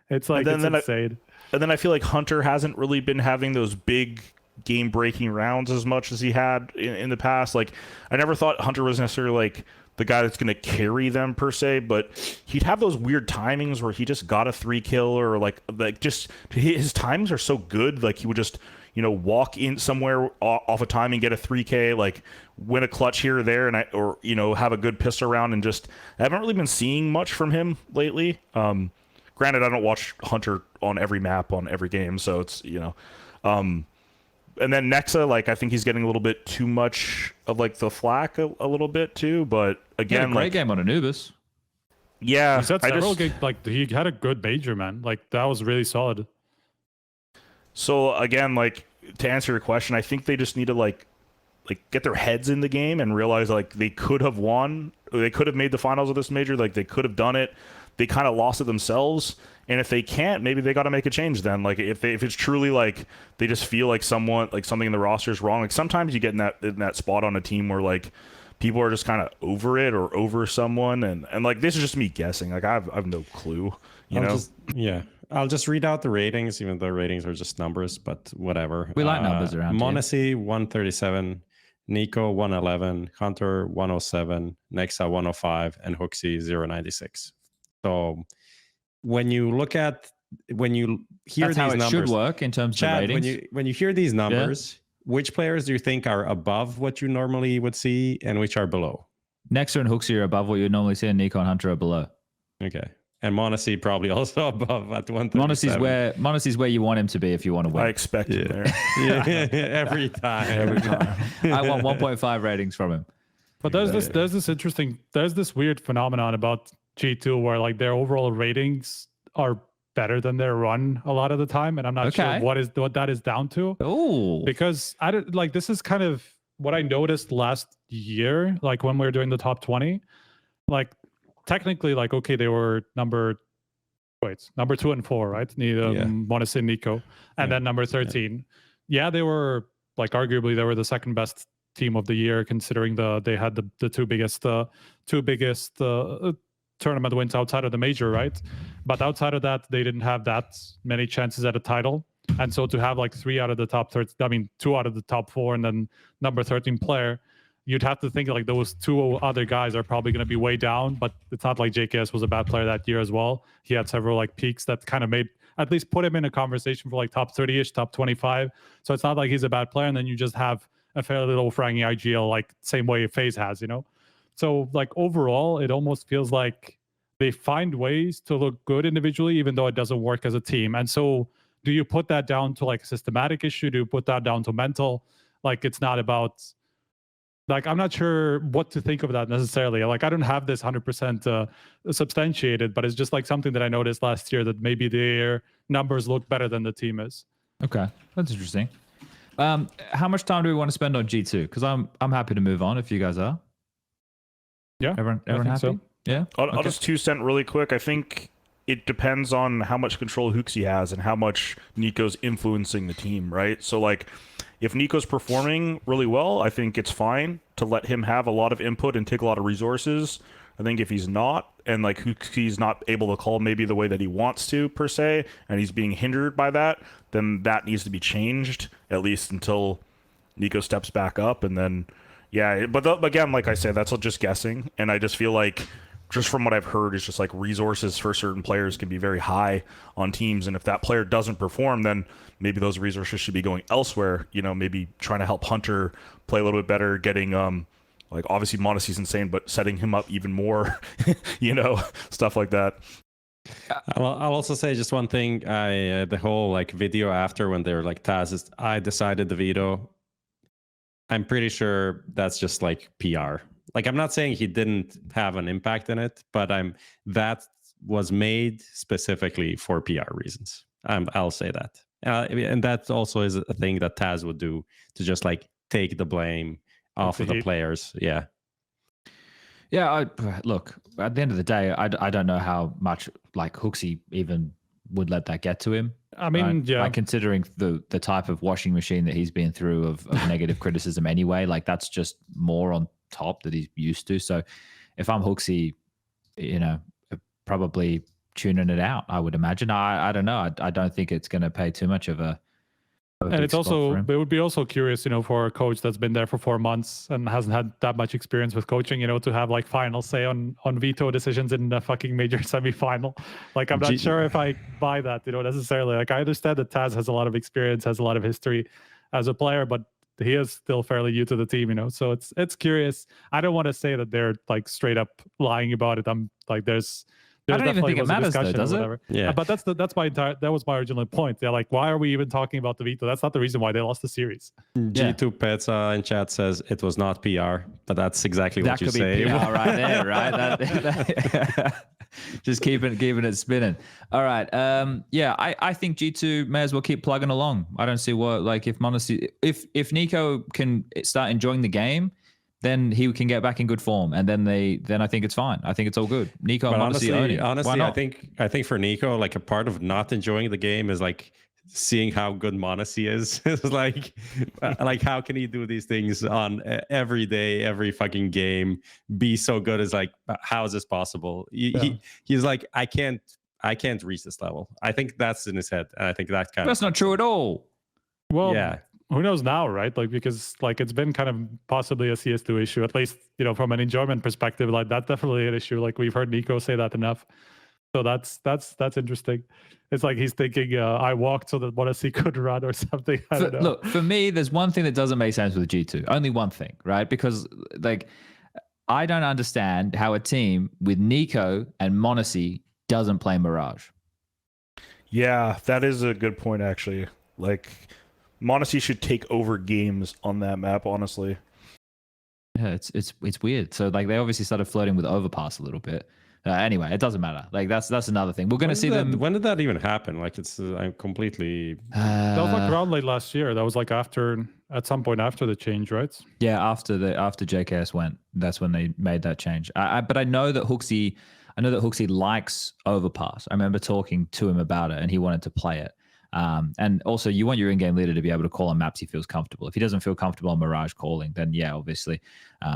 It's like, it's insane. And then I feel like Hunter hasn't really been having those big game-breaking rounds as much as he had in the past. Like, I never thought Hunter was necessarily like the guy that's going to carry them per se, but he'd have those weird timings where he just got a 3-kill, or like just his timings are so good. Like, he would just, walk in somewhere off a time and get a 3K, like win a clutch here or there, or have a good pistol round. And just, I haven't really been seeing much from him lately. Granted, I don't watch Hunter on every map on every game, so it's, and then Nexa, like, I think he's getting a little bit too much of like the flack a little bit too. But again, great game on Anubis. Yeah, He said I several just, like he had a good major, man. Like that was really solid. so again, like to answer your question, I think they just need to like get their heads in the game and realize like they could have won, they could have made the finals of this major, like they could have done it. They kind of lost it themselves, and if they can't, maybe they got to make a change then. Like if it's truly like they just feel like something in the roster is wrong. Like sometimes you get in that spot on a team where like people are just kind of over it or over someone, and like this is just me guessing. Like I've no clue, you know. I'll just read out the ratings, even though ratings are just numbers, but whatever. We like numbers around here. m0NESY 137, NiKo 111, Hunter 107, Nexa 105, and HooXi 096. So when you hear That's these how it numbers, should work in terms of Chad, ratings. when you hear these numbers, which players do you think are above what you normally would see, and which are below? Nexa and HooXi are above what you normally see, and NiKo and Hunter are below. Okay. And m0NESY probably also above at 137. m0NESY's where you want him to be if you want to win. I expect him there. Every time. I want 1.5 ratings from him. But there's this weird phenomenon about G2 where like their overall ratings are better than their run a lot of the time, and I'm not sure what that is down to. Oh, because I don't like, this is kind of what I noticed last year, like when we were doing the top 20, like technically, like, okay, they were number 2 and 4, right? m0NESY and NiKo, and then number 13. Yeah, they were like arguably they were the second best team of the year, considering they had the two biggest tournament wins outside of the major, right? But outside of that, they didn't have that many chances at a title, and so to have like 3 out of the top 13, I mean 2 out of the top 4, and then number 13 player, you'd have to think like those 2 other guys are probably going to be way down, but it's not like JKS was a bad player that year as well. He had several like peaks that kind of made, at least put him in a conversation for like top 30-ish, top 25. So it's not like he's a bad player, and then you just have a fairly low franging IGL, like same way FaZe has, you know? So like overall, it almost feels like they find ways to look good individually, even though it doesn't work as a team. And so do you put that down to like a systematic issue? Do you put that down to mental? Like it's not about... Like, I'm not sure what to think of that necessarily. Like, I don't have this 100% substantiated, but it's just like something that I noticed last year that maybe their numbers look better than the team is. Okay, that's interesting. How much time do we want to spend on G2? Because I'm happy to move on if you guys are. Yeah, everyone happy? So. Yeah. I'll just 2 cent really quick. I think it depends on how much control HooXi has and how much NiKo's influencing the team, right? So like, if NiKo's performing really well, I think it's fine to let him have a lot of input and take a lot of resources. I think if he's not, and like HooXi's not able to call maybe the way that he wants to per se, and he's being hindered by that, then that needs to be changed, at least until NiKo steps back up. And then, yeah, but again, like I said, that's just guessing. And I just feel like, just from what I've heard, it's just like resources for certain players can be very high on teams. And if that player doesn't perform, then maybe those resources should be going elsewhere, you know, maybe trying to help Hunter play a little bit better, getting, like obviously m0NESY's insane, but setting him up even more, you know, stuff like that. I'll also say just one thing. The whole like video after when they were like, TazZ, I decided the veto. I'm pretty sure that's just like PR. Like, I'm not saying he didn't have an impact in it, but that was made specifically for PR reasons. I'll say that. And that also is a thing that TazZ would do, to just like take the blame off of the players. Yeah. Yeah. Look, at the end of the day, I don't know how much like HooXi even would let that get to him. I mean, yeah. Like, considering the type of washing machine that he's been through of negative criticism anyway, like that's just more on top that he's used to. So if I'm HooXi, you know, probably tuning it out, I would imagine. I don't know. I don't think it's going to pay too much of a and it's also, it would be also curious, you know, for a coach that's been there for 4 months and hasn't had that much experience with coaching, you know, to have like final say on veto decisions in the fucking major semifinal. Like, I'm not sure if I buy that, you know, necessarily. Like, I understand that TazZ has a lot of experience, has a lot of history as a player, but he is still fairly new to the team, you know, so it's curious. I don't want to say that they're like straight up lying about it. I'm like, I don't even think it matters though, does it? Yeah. But that was my original point. They're like, why are we even talking about the veto? That's not the reason why they lost the series. G2 Pezza in chat says it was not PR, but that's exactly what you say. That could be PR right there, right? Just keeping it spinning. All right. Yeah, I think G2 may as well keep plugging along. I don't see what, like, if Monacy, if NiKo can start enjoying the game, then he can get back in good form, and then I think it's fine. I think it's all good. NiKo and Monacy owning. Honestly, I think for NiKo, like, a part of not enjoying the game is like seeing how good Monacy is. It's like how can he do these things on every day, every fucking game, be so good? Is like, how is this possible? He's like, I can't reach this level. I think that's in his head, and I think that's not true at all. Well, yeah. Who knows now, right? Like, because like it's been kind of possibly a CS2 issue, at least, you know, from an enjoyment perspective. Like, that's definitely an issue. Like, we've heard NiKo say that enough. So that's interesting. It's like he's thinking, I walked so that Monacy could run or something. I don't know. Look, for me, there's one thing that doesn't make sense with G2. Only one thing, right? Because, like, I don't understand how a team with NiKo and Monacy doesn't play Mirage. Yeah, that is a good point, actually. Like, Monacy should take over games on that map, honestly. Yeah, it's weird. So, like, they obviously started flirting with Overpass a little bit. Anyway, it doesn't matter. Like, that's another thing. We're going to see them. When did that even happen? Like, it's I'm completely. That was like around late last year. That was like at some point after the change, right? Yeah, after JKS went, that's when they made that change. But I know that Hooksy likes Overpass. I remember talking to him about it, and he wanted to play it. And also, you want your in-game leader to be able to call on maps he feels comfortable. If he doesn't feel comfortable on Mirage calling, then yeah, obviously,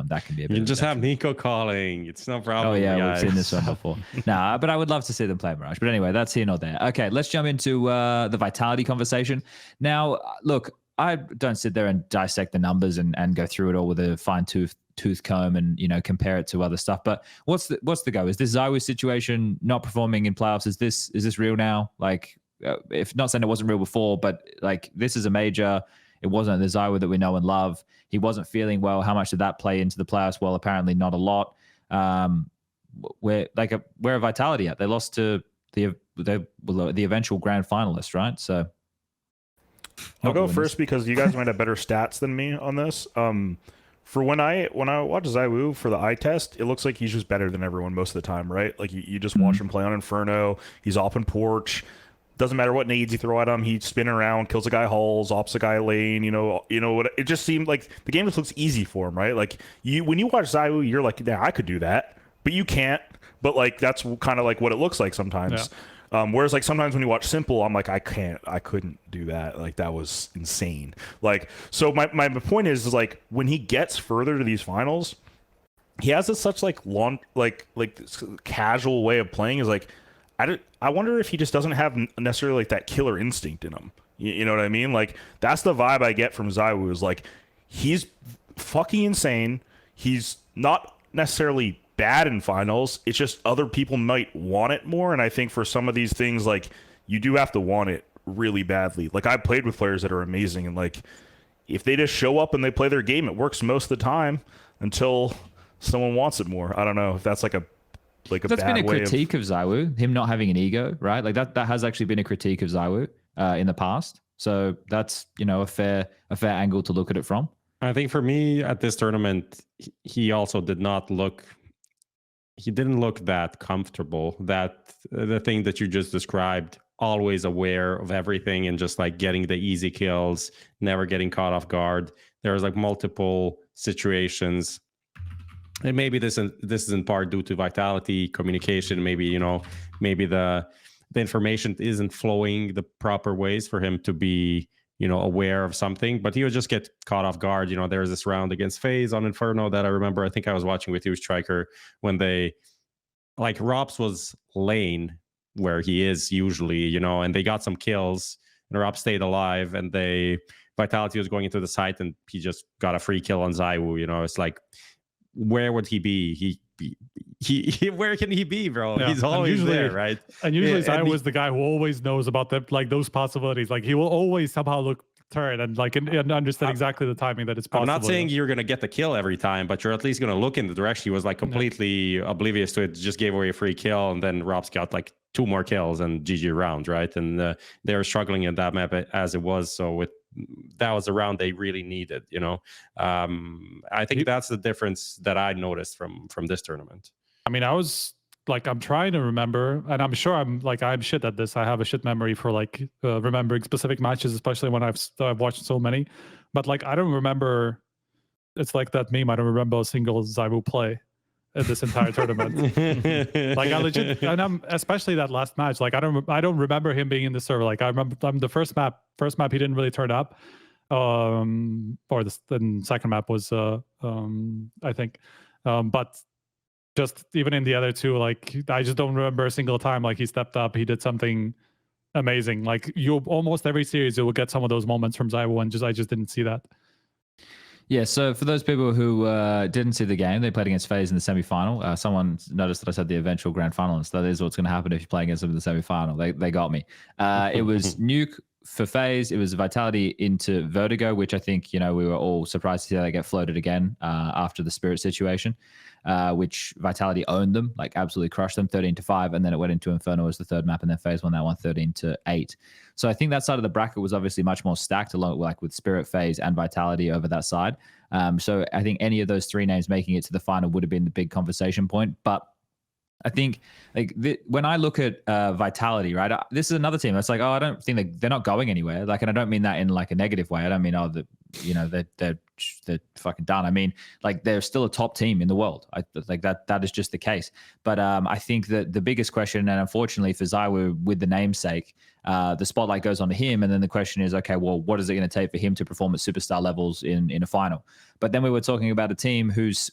that can be a bit. You can just have NiKo calling. It's no problem. Oh yeah, guys. we've seen this one before. Nah, but I would love to see them play Mirage. But anyway, that's here nor there. Okay, let's jump into the Vitality conversation. Now, look, I don't sit there and dissect the numbers and go through it all with a fine-tooth comb and, you know, compare it to other stuff. But what's the go? Is this ZywOo situation not performing in playoffs? Is this real now? Like, if not saying it wasn't real before, but like, this is a major. It wasn't the ZywOo that we know and love. He wasn't feeling well. How much did that play into the playoffs? Well, apparently not a lot. Where Vitality at? They lost to the eventual grand finalists, right? So I'll go first because you guys might have better stats than me on this. For when I watch ZywOo for the eye test, it looks like he's just better than everyone most of the time, right? Like, you just watch him play on Inferno. He's off in Porch. Doesn't matter what nades you throw at him, he's spinning around, kills a guy hulls, ops a guy lane. You know what? It just seemed like the game just looks easy for him, right? Like, when you watch ZywOo, you're like, yeah, I could do that, but you can't. But like, that's kind of like what it looks like sometimes. Yeah. Whereas like sometimes when you watch Simple, I'm like, I couldn't do that. Like, that was insane. Like, so my point is like, when he gets further to these finals, he has this such like long, like this casual way of playing. Is like, I wonder if he just doesn't have necessarily like that killer instinct in him. You know what I mean? Like, that's the vibe I get from ZywOo. Is like, he's fucking insane. He's not necessarily bad in finals. It's just other people might want it more. And I think for some of these things, like, you do have to want it really badly. Like, I've played with players that are amazing, and like, if they just show up and they play their game, it works most of the time until someone wants it more. I don't know if that's like a that's been a critique of ZywOo, him not having an ego, right? Like, that has actually been a critique of ZywOo in the past. So that's, you know, a fair angle to look at it from. I think for me at this tournament, he also didn't look that comfortable. That the thing that you just described, always aware of everything and just like getting the easy kills, never getting caught off guard. There was like multiple situations. And maybe this is in part due to Vitality, communication. Maybe, you know, maybe the information isn't flowing the proper ways for him to be, you know, aware of something. But he would just get caught off guard. You know, there was this round against FaZe on Inferno that I remember. I think I was watching with you, Striker, when they, like, Rops was lane where he is usually, you know, and they got some kills and Rops stayed alive, and Vitality was going into the site and he just got a free kill on ZywOo. You know, it's like, where would he be? He where can he be, bro? Yeah. He's always there, right? And usually ZywOo is the guy who always knows about those possibilities. Like, he will always somehow turn and understand exactly the timing that it's possible. I'm not saying you're gonna get the kill every time, but you're at least gonna look in the direction. He was like completely oblivious to it, just gave away a free kill, and then Rob's got like 2 more kills and GG round, right? And they were struggling in that map as it was. So that was a round they really needed, you know. I think that's the difference that I noticed from this tournament. I mean, I was like I'm trying to remember, and I'm sure I'm shit at this. I have a shit memory for like remembering specific matches, especially when I've watched so many. But like I don't remember. It's like that meme. I don't remember a single ZywOo play at this entire tournament. Like I legit, and I'm especially that last match. Like I don't remember him being in the server. Like I remember the first map he didn't really turn up. Or the second map was I think, but just even in the other two, like I just don't remember a single time like he stepped up, he did something amazing. Like you almost every series you will get some of those moments from ZywOo, and I just didn't see that. Yeah, so for those people who didn't see the game, they played against FaZe in the semi-final. Someone noticed that I said the eventual grand final, and so that is what's going to happen if you play against them in the semi-final. They got me. It was Nuke for FaZe. It was Vitality into Vertigo, which I think, we were all surprised to see they get floated again after the Spirit situation, which Vitality owned them, like absolutely crushed them 13-5, and then it went into Inferno as the third map, and then FaZe won that one 13-8. So I think that side of the bracket was obviously much more stacked, along like with Spirit, FaZe, and Vitality over that side. So I think any of those three names making it to the final would have been the big conversation point. But I think like when I look at Vitality, right, this is another team that's like, I don't think they're not going anywhere. Like, and I don't mean that in like a negative way. I don't mean they're fucking done. I mean, like they're still a top team in the world. Like that is just the case. But I think that the biggest question, and unfortunately for ZywOo, with the namesake, the spotlight goes on to him, and then the question is, okay, well, what is it going to take for him to perform at superstar levels in a final? But then we were talking about a team who's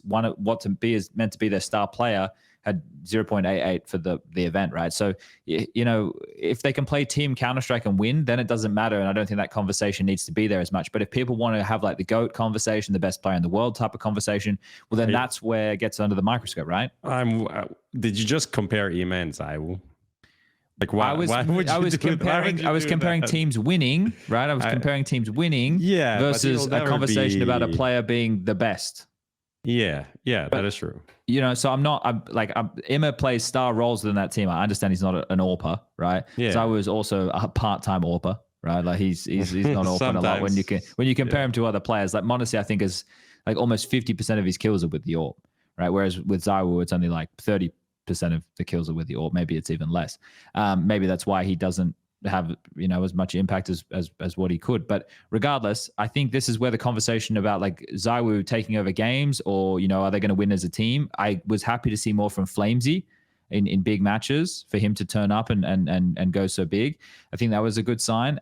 is meant to be their star player had 0.88 for the event, right? So, if they can play team Counter-Strike and win, then it doesn't matter, and I don't think that conversation needs to be there as much. But if people want to have like the GOAT conversation, the best player in the world type of conversation, well, then that's where it gets under the microscope, right? Did you just compare EMA and ZywOo? Like, why would I was comparing teams winning, right? I was comparing teams winning versus a conversation about a player being the best. Yeah, that is true. Emma plays star roles within that team. I understand he's not an AWPer, right? Yeah. So I was also a part-time AWPer, right? Like he's not AWPing a lot when you compare him to other players. Like Modesty, I think is like almost 50% of his kills are with the AWP, right? Whereas with ZywOo, it's only like 30% of the kills are with the AWP. Maybe it's even less. Maybe that's why he doesn't have as much impact as what he could. But regardless, I think this is where the conversation about like ZywOo taking over games, or are they going to win as a team? I was happy to see more from Flamesy in big matches, for him to turn up and go so big. I think that was a good sign.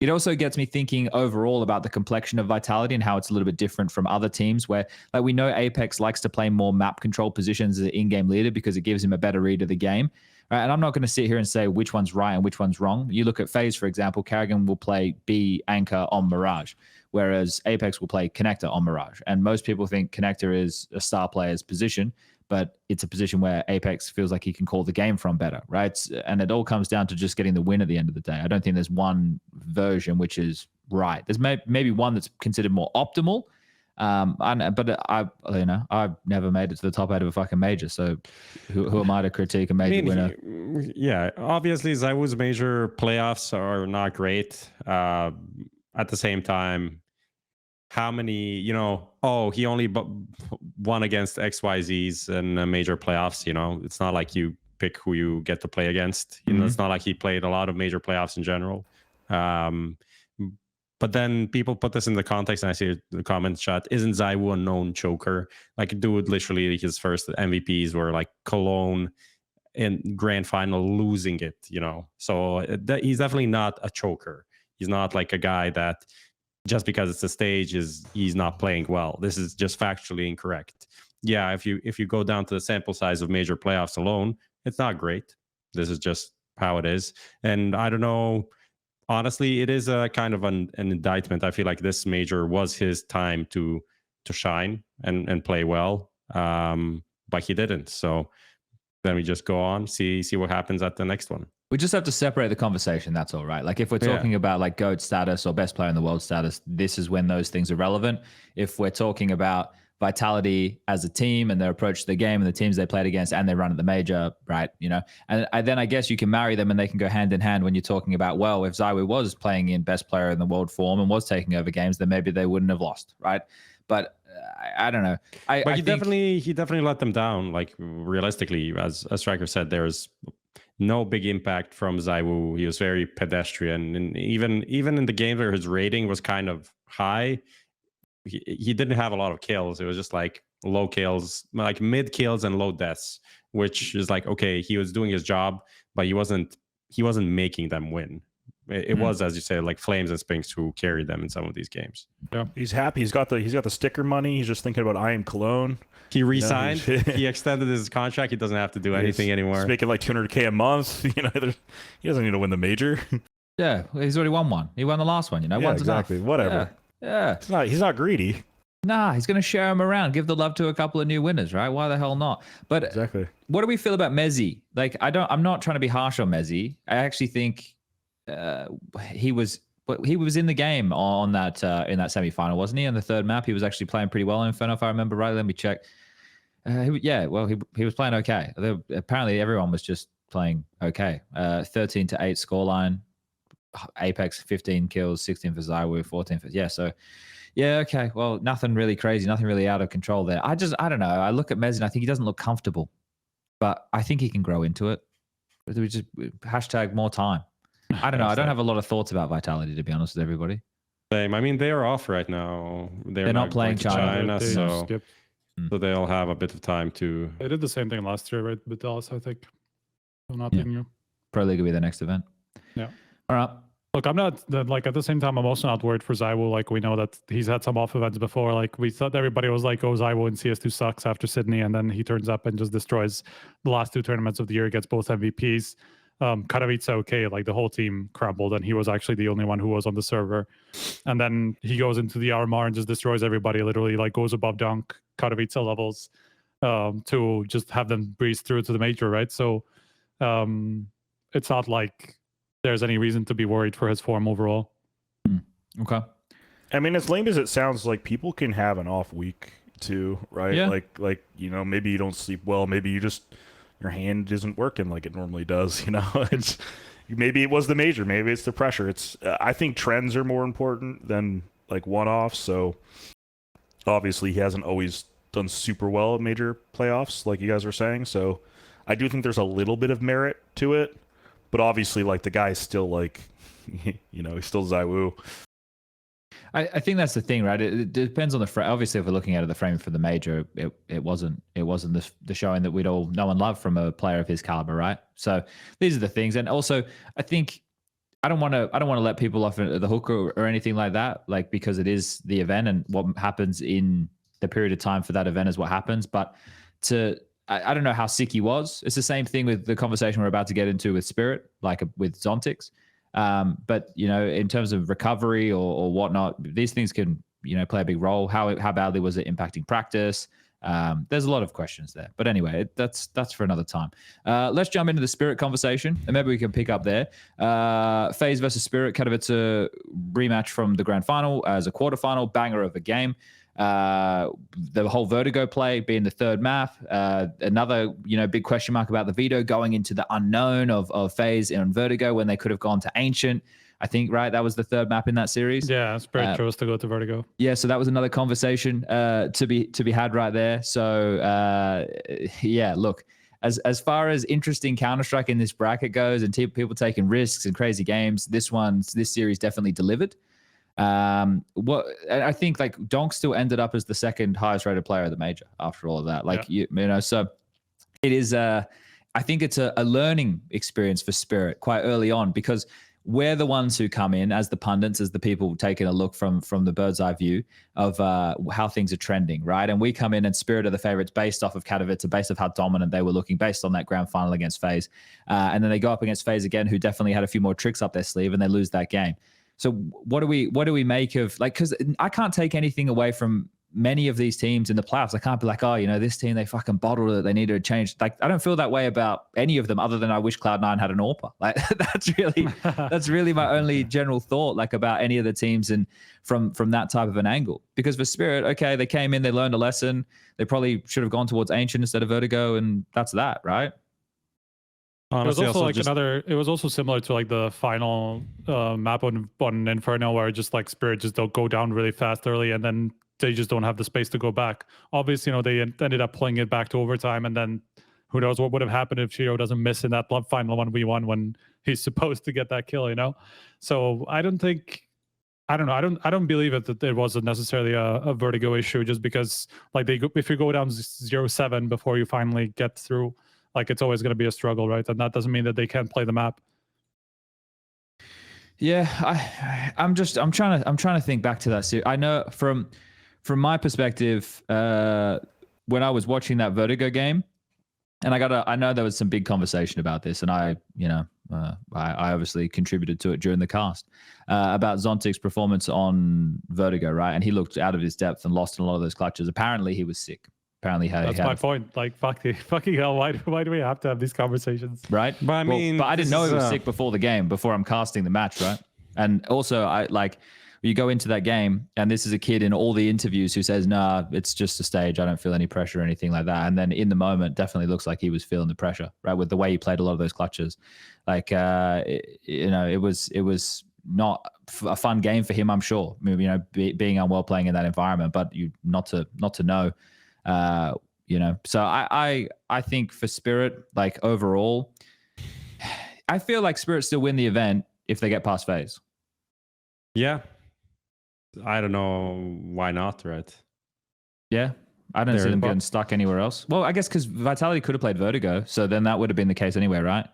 It also gets me thinking overall about the complexion of Vitality and how it's a little bit different from other teams, where like we know Apex likes to play more map control positions as an in-game leader because it gives him a better read of the game. Right, and I'm not going to sit here and say which one's right and which one's wrong. You look at FaZe, for example, karrigan will play B anchor on Mirage, whereas Apex will play connector on Mirage. And most people think connector is a star player's position, but it's a position where Apex feels like he can call the game from better, right? And it all comes down to just getting the win at the end of the day. I don't think there's one version which is right. There's maybe one that's considered more optimal, but I've never made it to the top 8 of a fucking major, so who am I to critique a major winner? Yeah, obviously ZywOo's major playoffs are not great. At the same time, how many, he only won against XYZs in major playoffs. It's not like you pick who you get to play against. It's not like he played a lot of major playoffs in general. But then people put this in the context, and I see the comment chat, isn't ZywOo a known choker? Like, dude, literally his first MVPs were like Cologne in grand final, losing it, So he's definitely not a choker. He's not like a guy that just because it's a stage he's not playing well. This is just factually incorrect. Yeah, if you go down to the sample size of major playoffs alone, it's not great. This is just how it is. And I don't know, honestly, it is a kind of an indictment. I feel like this major was his time to shine and play well, but he didn't. So then we just go on, see what happens at the next one. We just have to separate the conversation. That's all right. Like if we're talking about like GOAT status or best player in the world status, this is when those things are relevant. If we're talking about Vitality as a team and their approach to the game and the teams they played against and they run at the major, right? And then I guess you can marry them and they can go hand in hand when you're talking about, well, if ZywOo was playing in best player in the world form and was taking over games, then maybe they wouldn't have lost, right? But I don't know. But I he think, definitely let them down. Like realistically, as Striker said, there's no big impact from ZywOo. He was very pedestrian, and even in the games where his rating was kind of high, he didn't have a lot of kills. It was just like low kills, like mid kills and low deaths, which is like, okay, he was doing his job, but he wasn't making them win. It was, as you said, like Flames and Spinks who carried them in some of these games. Yeah. He's happy. He's got the sticker money. He's just thinking about I am Cologne. He re-signed. He extended his contract. He doesn't have to do anything anymore. He's making like 200K a month. You know, he doesn't need to win the major. yeah, he's already won one. He won the last one. You know, Yeah, one's exactly. enough. Whatever. Yeah. He's not greedy. Nah, he's going to share them around, give the love to a couple of new winners, right? Why the hell not? But Exactly. what do we feel about Mezzi? Like, I'm not trying to be harsh on Mezzi. I actually think he was in the game on that in that semi-final, wasn't he? On the third map, he was actually playing pretty well in Inferno, if I remember right. Let me check. He was playing okay. Apparently, everyone was just playing okay. 13-8 scoreline. Apex 15 kills, 16 for ZywOo, 14 for So. Yeah, okay. Well, nothing really crazy, nothing really out of control there. I don't know. I look at Mez and I think he doesn't look comfortable, but I think he can grow into it. We just hashtag more time. I don't know. I don't have a lot of thoughts about Vitality, to be honest with everybody. Same. I mean, they are off right now. They're not playing China, They so skipped. they'll have a bit of time to. They did the same thing last year, right? With Dallas, I think. So nothing new. Pro League will be the next event. Yeah. All right. Look, I'm not like at the same time. I'm also not worried for ZywOo. Like we know that he's had some off events before. Like we thought everybody was like, "Oh, ZywOo in CS2 sucks" after Sydney, and then he turns up and just destroys the last two tournaments of the year. Gets both MVPs. Katowice, okay, like the whole team crumbled, and he was actually the only one who was on the server. And then he goes into the RMR and just destroys everybody. Literally, like goes above Dunk Katowice levels to just have them breeze through to the major, right? So it's not like there's any reason to be worried for his form overall. Okay. I mean, as lame as it sounds, like people can have an off week too, right? Yeah. Like you know, maybe you don't sleep well, maybe you just your hand isn't working like it normally does. You know, it's maybe it was the major, maybe it's the pressure. It's I think trends are more important than like one-offs. So obviously he hasn't always done super well at major playoffs, like you guys were saying. So I do think there's a little bit of merit to it. But obviously, like, the guy's still, like, you know, he's still ZywOo. I think that's the thing, right? It depends on the frame. Obviously, if we're looking at the frame for the major, it wasn't the showing that we'd all know and love from a player of his caliber, right? So these are the things. And also, I think I don't want to let people off the hook or anything like that, like, because it is the event and what happens in the period of time for that event is what happens. But I don't know how sick he was. It's the same thing with the conversation we're about to get into with Spirit, like with Zontix. But, you know, in terms of recovery or whatnot, these things can, you know, play a big role. How badly was it impacting practice? There's a lot of questions there. But anyway, that's for another time. Let's jump into the Spirit conversation, and maybe we can pick up there. FaZe versus Spirit, kind of it's a rematch from the grand final as a quarterfinal, banger of a game. The whole Vertigo play being the third map, another, you know, big question mark about the Veto going into the unknown of FaZe in Vertigo when they could have gone to Ancient. I think, right? That was the third map in that series. Yeah, Spirit chose to go to Vertigo. Yeah, so that was another conversation to be had right there. So yeah, look, as far as interesting Counter-Strike in this bracket goes and people taking risks and crazy games, this series definitely delivered. I think like Donk still ended up as the second highest rated player of the major after all of that. Like, yeah. you know, so it is, I think it's a learning experience for Spirit quite early on, because we're the ones who come in as the pundits, as the people taking a look from the bird's eye view of how things are trending, right? And we come in and Spirit are the favorites based off of Katowice, based off how dominant they were looking, based on that grand final against FaZe. And then they go up against FaZe again, who definitely had a few more tricks up their sleeve, and they lose that game. So what do we make of, like, because I can't take anything away from many of these teams in the playoffs. I can't be like, oh, you know, this team, they fucking bottled it, they needed to change. Like, I don't feel that way about any of them, other than I wish Cloud9 had an AWPer. Like, that's really my only general thought, like, about any of the teams and from that type of an angle. Because for Spirit, okay, they came in, they learned a lesson. They probably should have gone towards Ancient instead of Vertigo, and that's that, right? Honestly, it was also it was also similar to like the final map on Inferno, where just like Spirit just don't go down really fast early, and then they just don't have the space to go back. Obviously, they ended up playing it back to overtime, and then who knows what would have happened if Shiro doesn't miss in that final 1v1 when he's supposed to get that kill, So I don't know. I don't believe that it wasn't necessarily a Vertigo issue, just because if you go down 0-7 before you finally get through, it's always going to be a struggle, right? And that doesn't mean that they can't play the map. Yeah, I'm trying to think back to that. I know from my perspective, when I was watching that Vertigo game, and I know there was some big conversation about this, and I obviously contributed to it during the cast about Zontic's performance on Vertigo, right? And he looked out of his depth and lost in a lot of those clutches. Apparently, he was sick. Apparently, that's my point. Fucking hell, why do we have to have these conversations? Right? But I didn't know he was sick before the game, before I'm casting the match, right? And also, you go into that game, and this is a kid in all the interviews who says, "Nah, it's just a stage. I don't feel any pressure or anything like that." And then in the moment, definitely looks like he was feeling the pressure, right? With the way he played a lot of those clutches, it was not a fun game for him, I'm sure. Being unwell playing in that environment, but not to know, So I think for Spirit, overall, I feel like Spirit still win the event if they get past FaZe. Yeah. I don't know why not, right? Yeah. I don't see them getting stuck anywhere else. Well, I guess because Vitality could have played Vertigo, so then that would have been the case anyway, right?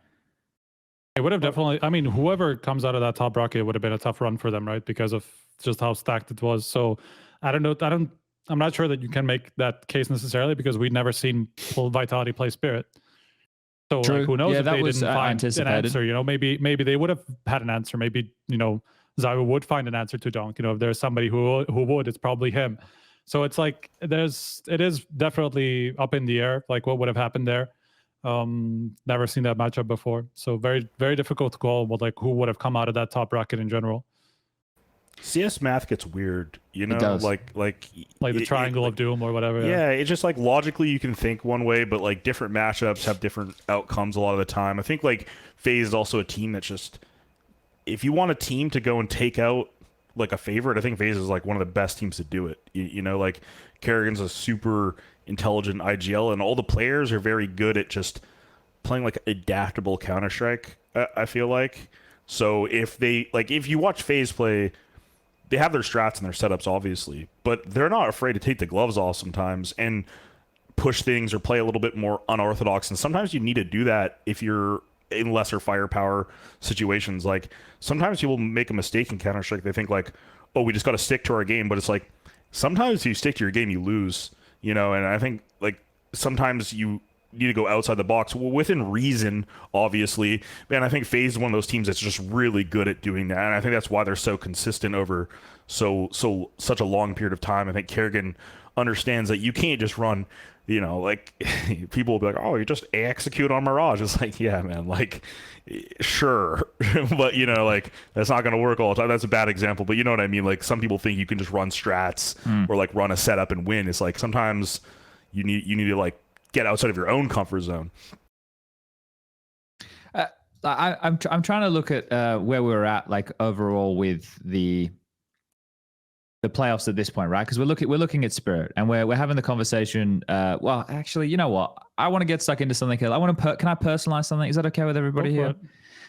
It would have definitely. I mean, whoever comes out of that top bracket would have been a tough run for them, right? Because of just how stacked it was. So I don't know. I'm not sure that you can make that case necessarily, because we'd never seen full Vitality play Spirit. So who knows if they didn't find an answer? Maybe they would have had an answer. Maybe ZywOo would find an answer to Donk. If there's somebody who would, it's probably him. So it's it is definitely up in the air, what would have happened there. Never seen that matchup before. So very, very difficult to call, but who would have come out of that top bracket in general. CS math gets weird, It does. like the triangle of doom or whatever. Yeah, it's just logically you can think one way, but different matchups have different outcomes a lot of the time. I think FaZe is also a team that's just, if you want a team to go and take out a favorite, I think FaZe is one of the best teams to do it. karrigan's a super intelligent IGL, and all the players are very good at just playing adaptable Counter-Strike, I feel like. So if you watch FaZe play, they have their strats and their setups, obviously, but they're not afraid to take the gloves off sometimes and push things or play a little bit more unorthodox. And sometimes you need to do that if you're in lesser firepower situations. Sometimes you will make a mistake in Counter-Strike. They think oh, we just got to stick to our game, but it's sometimes if you stick to your game, you lose, and I think sometimes you need to go outside the box within reason, obviously. And I think FaZe is one of those teams that's just really good at doing that. And I think that's why they're so consistent over such a long period of time. I think karrigan understands that you can't just run, people will be like, oh, you just execute on Mirage. It's yeah, man, sure. But, that's not going to work all the time. That's a bad example, but you know what I mean? Some people think you can just run strats or run a setup and win. It's sometimes you need to get outside of your own comfort zone. I'm trying to look at where we're at overall with the playoffs at this point, right? Because we're looking at Spirit, and we're having the conversation. Well, actually, you know what? I want to get stuck into something else. Can I personalize something? Is that okay with everybody here?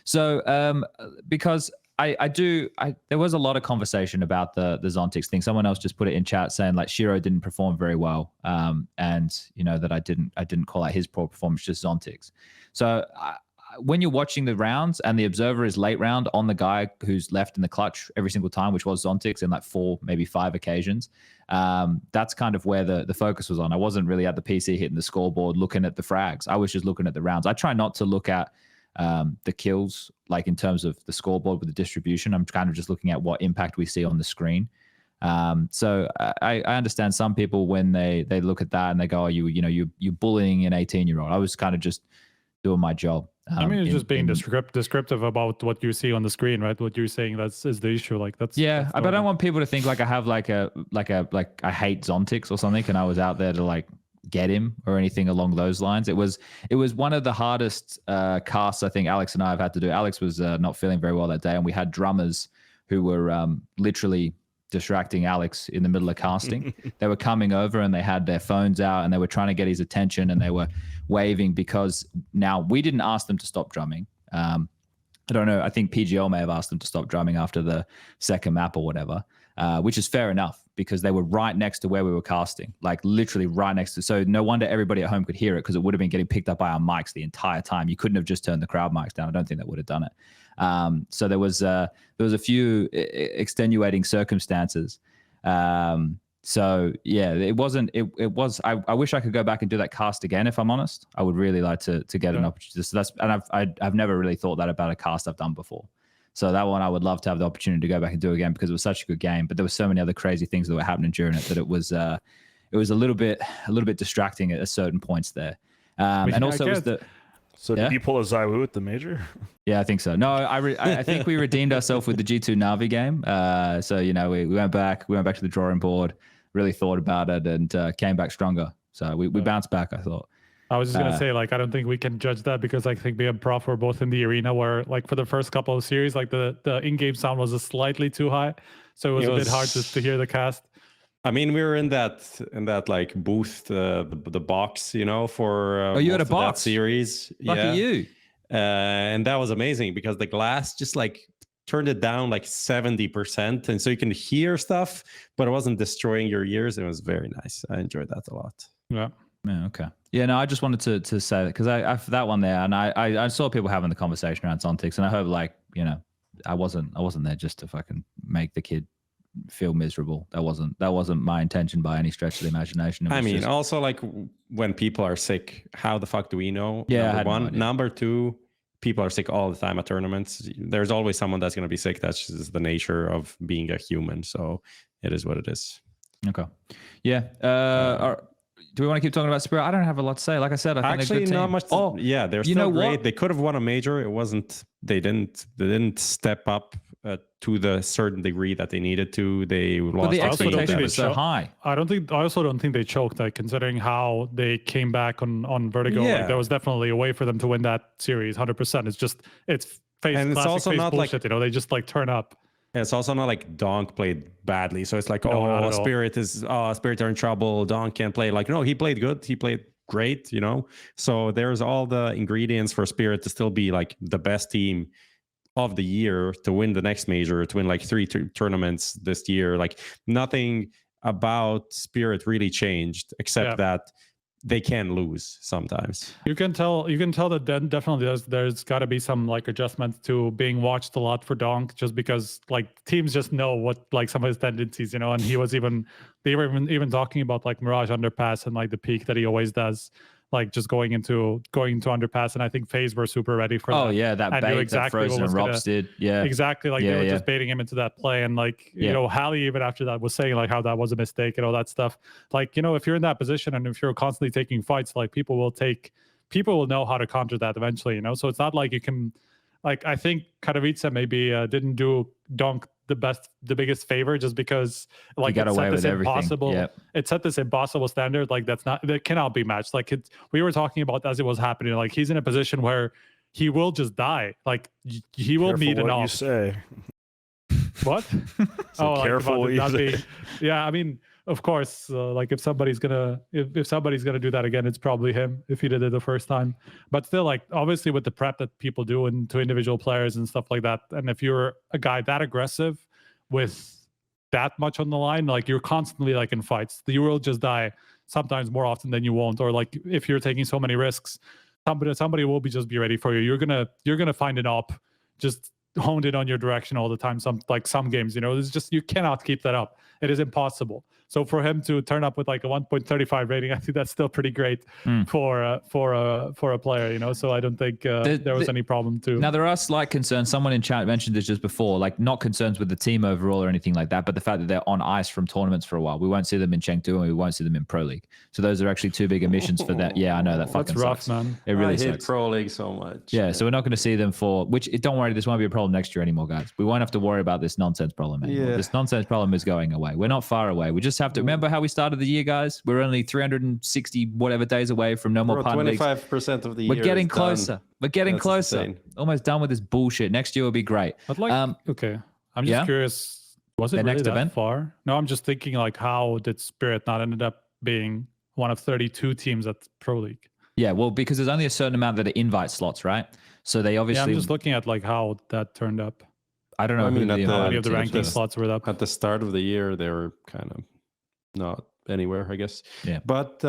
So, because there was a lot of conversation about the Zontic's thing. Someone else just put it in chat saying Shiro didn't perform very well, and that I didn't call out his poor performance, just Zontic's. So when you're watching the rounds and the observer is late round on the guy who's left in the clutch every single time, which was Zontic's in 4, maybe 5 occasions, that's kind of where the focus was on. I wasn't really at the PC hitting the scoreboard looking at the frags. I was just looking at the rounds. I try not to look at the kills in terms of the scoreboard with the distribution. I'm kind of just looking at what impact we see on the screen. So I understand some people when they look at that and they go, oh, you're bullying an 18-year-old. I was kind of just doing my job. It's just being descriptive about what you see on the screen, right? What you're saying is the issue. That's but I don't want people to think I have I hate Zontic's or something, and I was out there to get him or anything along those lines. It was one of the hardest casts I think Alex and I have had to do. Alex was not feeling very well that day, and we had drummers who were literally distracting Alex in the middle of casting. They were coming over and they had their phones out and they were trying to get his attention and they were waving because now we didn't ask them to stop drumming. I don't know. I think PGL may have asked them to stop drumming after the second map or whatever, which is fair enough because they were right next to where we were casting, like literally right next to. So no wonder everybody at home could hear it because it would have been getting picked up by our mics the entire time. You couldn't have just turned the crowd mics down. I don't think that would have done it. So there was a few extenuating circumstances. So yeah, it wasn't. It was. I wish I could go back and do that cast again. If I'm honest, I would really like to get an opportunity. So that's, and I've never really thought that about a cast I've done before. So that one I would love to have the opportunity to go back and do again because it was such a good game. But there were so many other crazy things that were happening during it that it was a little bit distracting at certain points there. And also it was the. So did you pull a ZywOo at the major? Yeah, I think so. No, I think we redeemed ourselves with the G2 NAVI game. So we went back to the drawing board, really thought about it, and came back stronger. So we bounced back, I thought. I was just gonna say, like, I don't think we can judge that because I think me and Prof were both in the arena where, like, for the first couple of series, like the in-game sound was slightly too high, so it was a bit hard to hear the cast. I mean, we were in that like booth, the box, for you had a that box series. Lucky you. And that was amazing because the glass just like turned it down like 70%, and so you can hear stuff, but it wasn't destroying your ears. It was very nice. I enjoyed that a lot. Yeah. Yeah, okay. Yeah, no, I just wanted to say that because I for that one there, and I saw people having the conversation around Sontics, and I hope I wasn't there just to fucking make the kid feel miserable. That wasn't my intention by any stretch of the imagination. I mean, also like when people are sick, how the fuck do we know? Yeah, number one. Number two, people are sick all the time at tournaments. There's always someone that's going to be sick. That's just the nature of being a human. So it is what it is. Okay. Yeah. Do we want to keep talking about Spirit? I don't have a lot to say. Like I said, I think actually they're a good not team. much. Yeah, they're still great. They could have won a major. It wasn't. They didn't step up to the certain degree that they needed to. They lost. But the expectation was so high. I also don't think they choked. Like considering how they came back on Vertigo, like, there was definitely a way for them to win that series. 100%. It's FaZe. And it's also not bullshit, like they just like turn up. It's also not like Donk played badly. So it's like, Spirit are in trouble. Donk can't play. Like, no, he played good. He played great, So there's all the ingredients for Spirit to still be like the best team of the year, to win the next major, to win like 3 tournaments this year. Like nothing about Spirit really changed except that they can lose sometimes. You can tell that then definitely there's got to be some like adjustments to being watched a lot for Donk, just because like teams just know what like some of his tendencies, and they were even talking about like Mirage Underpass and like the peak that he always does, like just going into Underpass, and I think FaZe were super ready for that. Oh yeah, that bait exactly that Frozen and Rops did. Yeah, exactly. Like they were just baiting him into that play, and like Hallie even after that was saying like how that was a mistake and all that stuff. Like if you're in that position and if you're constantly taking fights, like people will know how to counter that eventually. So it's not like you can. Like I think Katowice maybe didn't do Donk the biggest favor, just because like it set this impossible it set this impossible standard like that cannot be matched. Like we were talking about as it was happening, like he's in a position where he will just die. Like he will meet an off. You say what? Careful what you say. Yeah, I mean, of course, like if somebody's gonna do that again, it's probably him if he did it the first time. But still, like obviously with the prep that people do into individual players and stuff like that, and if you're a guy that aggressive with that much on the line, like you're constantly like in fights, you will just die sometimes more often than you won't. Or like if you're taking so many risks, somebody will be ready for you. You're gonna find an op just honed in on your direction all the time. Some games, it's just you cannot keep that up. It is impossible. So for him to turn up with like a 1.35 rating, I think that's still pretty great for a player, So I don't think there was any problem too. Now there are slight concerns. Someone in chat mentioned this just before, like not concerns with the team overall or anything like that, but the fact that they're on ice from tournaments for a while. We won't see them in Chengdu and we won't see them in Pro League. So those are actually 2 big omissions for that. Yeah, I know that fucking rough, sucks. Man. It really I hate sucks. Pro League so much. Yeah, so we're not going to see them don't worry, this won't be a problem next year anymore, guys. We won't have to worry about this nonsense problem anymore. This nonsense problem is going away. We're not far away. We just have to remember how we started the year, guys. We're only 360 whatever days away from no more pun leagues. 25% of the year. We're getting closer. Done. We're getting That's closer. insane. Almost done with this bullshit. Next year will be great. But like, okay, I'm just curious. Was it Their really next that event? far? No, I'm just thinking like, how did Spirit not ended up being one of 32 teams at Pro League? Yeah, well, because there's only a certain amount that are invite slots, right? So they Yeah, obviously. I'm just looking at like how that turned up. I don't know I who mean, the at the- How invited many of the teams ranking were. slots were up? At the start of the year, they were kind of not anywhere, I guess. Yeah. But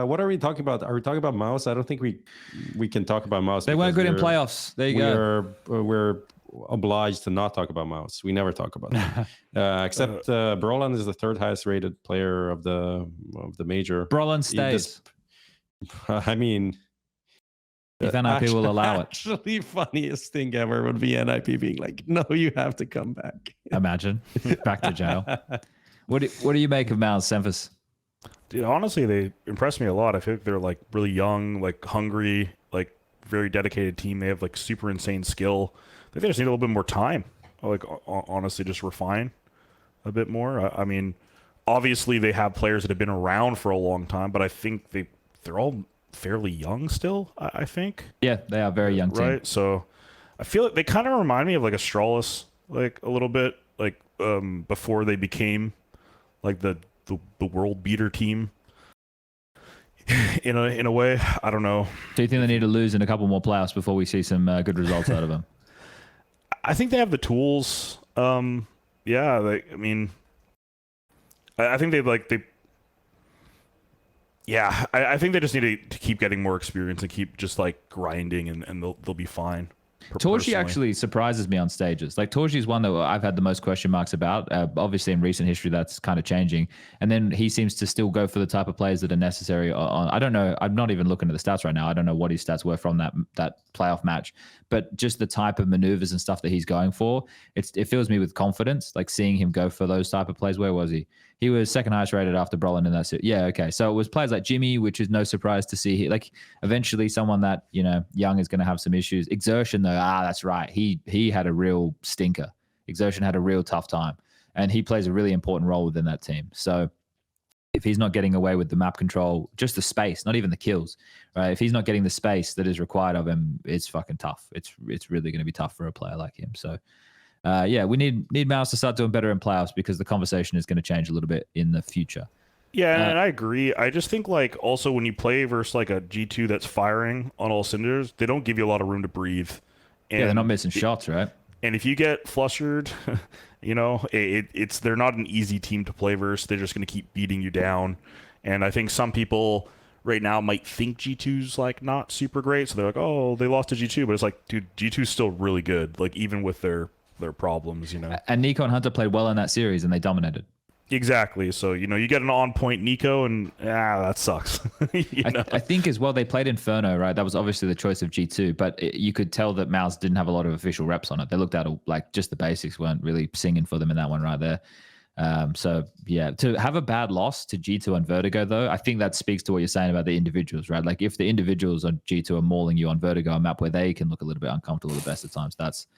what are we talking about? Are we talking about MOUZ? I don't think we can talk about MOUZ. They weren't good in playoffs. There you go. We're obliged to not talk about MOUZ. We never talk about them. Except Brolan is the third highest rated player of the major. Brolan stays. I mean, If NIP will allow it. Actually, funniest thing ever would be NIP being like, "No, you have to come back." Imagine. Back to jail. What do you make of MOUZ, SEMPHIS? Dude, honestly, they impressed me a lot. I feel like they're like really young, like hungry, like very dedicated team. They have like super insane skill. I think they just need a little bit more time. Like honestly, just refine a bit more. I mean, obviously they have players that have been around for a long time, but I think they're all fairly young still. I think. Yeah, they are a very young team. Right. So I feel like they kind of remind me of like Astralis, like a little bit, like before they became like the world beater team. In a way, I don't know. Do you think they need to lose in a couple more playoffs before we see some good results out of them? I think they have the tools. Yeah, I mean, I think I think they just need to keep getting more experience and keep just like grinding, and they'll be fine. Torji actually surprises me on stages. Like Torji is one that I've had the most question marks about. Obviously, in recent history, that's kind of changing. And then he seems to still go for the type of plays that are necessary. I don't know. I'm not even looking at the stats right now. I don't know what his stats were from that playoff match. But just the type of maneuvers and stuff that he's going for, it fills me with confidence. Like seeing him go for those type of plays. Where was he? He was second highest rated after Brolan in that suit. Yeah, okay. So it was players like Jimmy, which is no surprise to see. Like eventually someone that, young is going to have some issues. Exertion though, that's right. He had a real stinker. Exertion had a real tough time. And he plays a really important role within that team. So if he's not getting away with the map control, just the space, not even the kills, right? If he's not getting the space that is required of him, it's fucking tough. It's really going to be tough for a player like him. So we need MOUZ to start doing better in playoffs because the conversation is going to change a little bit in the future. Yeah, and I agree. I just think like also when you play versus like a G2 that's firing on all cylinders, they don't give you a lot of room to breathe. And they're not missing shots, right? And if you get flustered, they're not an easy team to play versus. They're just going to keep beating you down. And I think some people right now might think G2's like not super great, so they're like, oh, they lost to G2, but it's like, dude, G2's still really good. Like even with their problems, And NiKo and Hunter played well in that series, and they dominated. Exactly. So, you get an on-point NiKo, and that sucks. I think as well, they played Inferno, right? That was obviously the choice of G2, but you could tell that MOUZ didn't have a lot of official reps on it. They looked at like just the basics weren't really singing for them in that one right there. To have a bad loss to G2 and Vertigo, though, I think that speaks to what you're saying about the individuals, right? Like if the individuals on G2 are mauling you on Vertigo, a map where they can look a little bit uncomfortable at the best of times, that's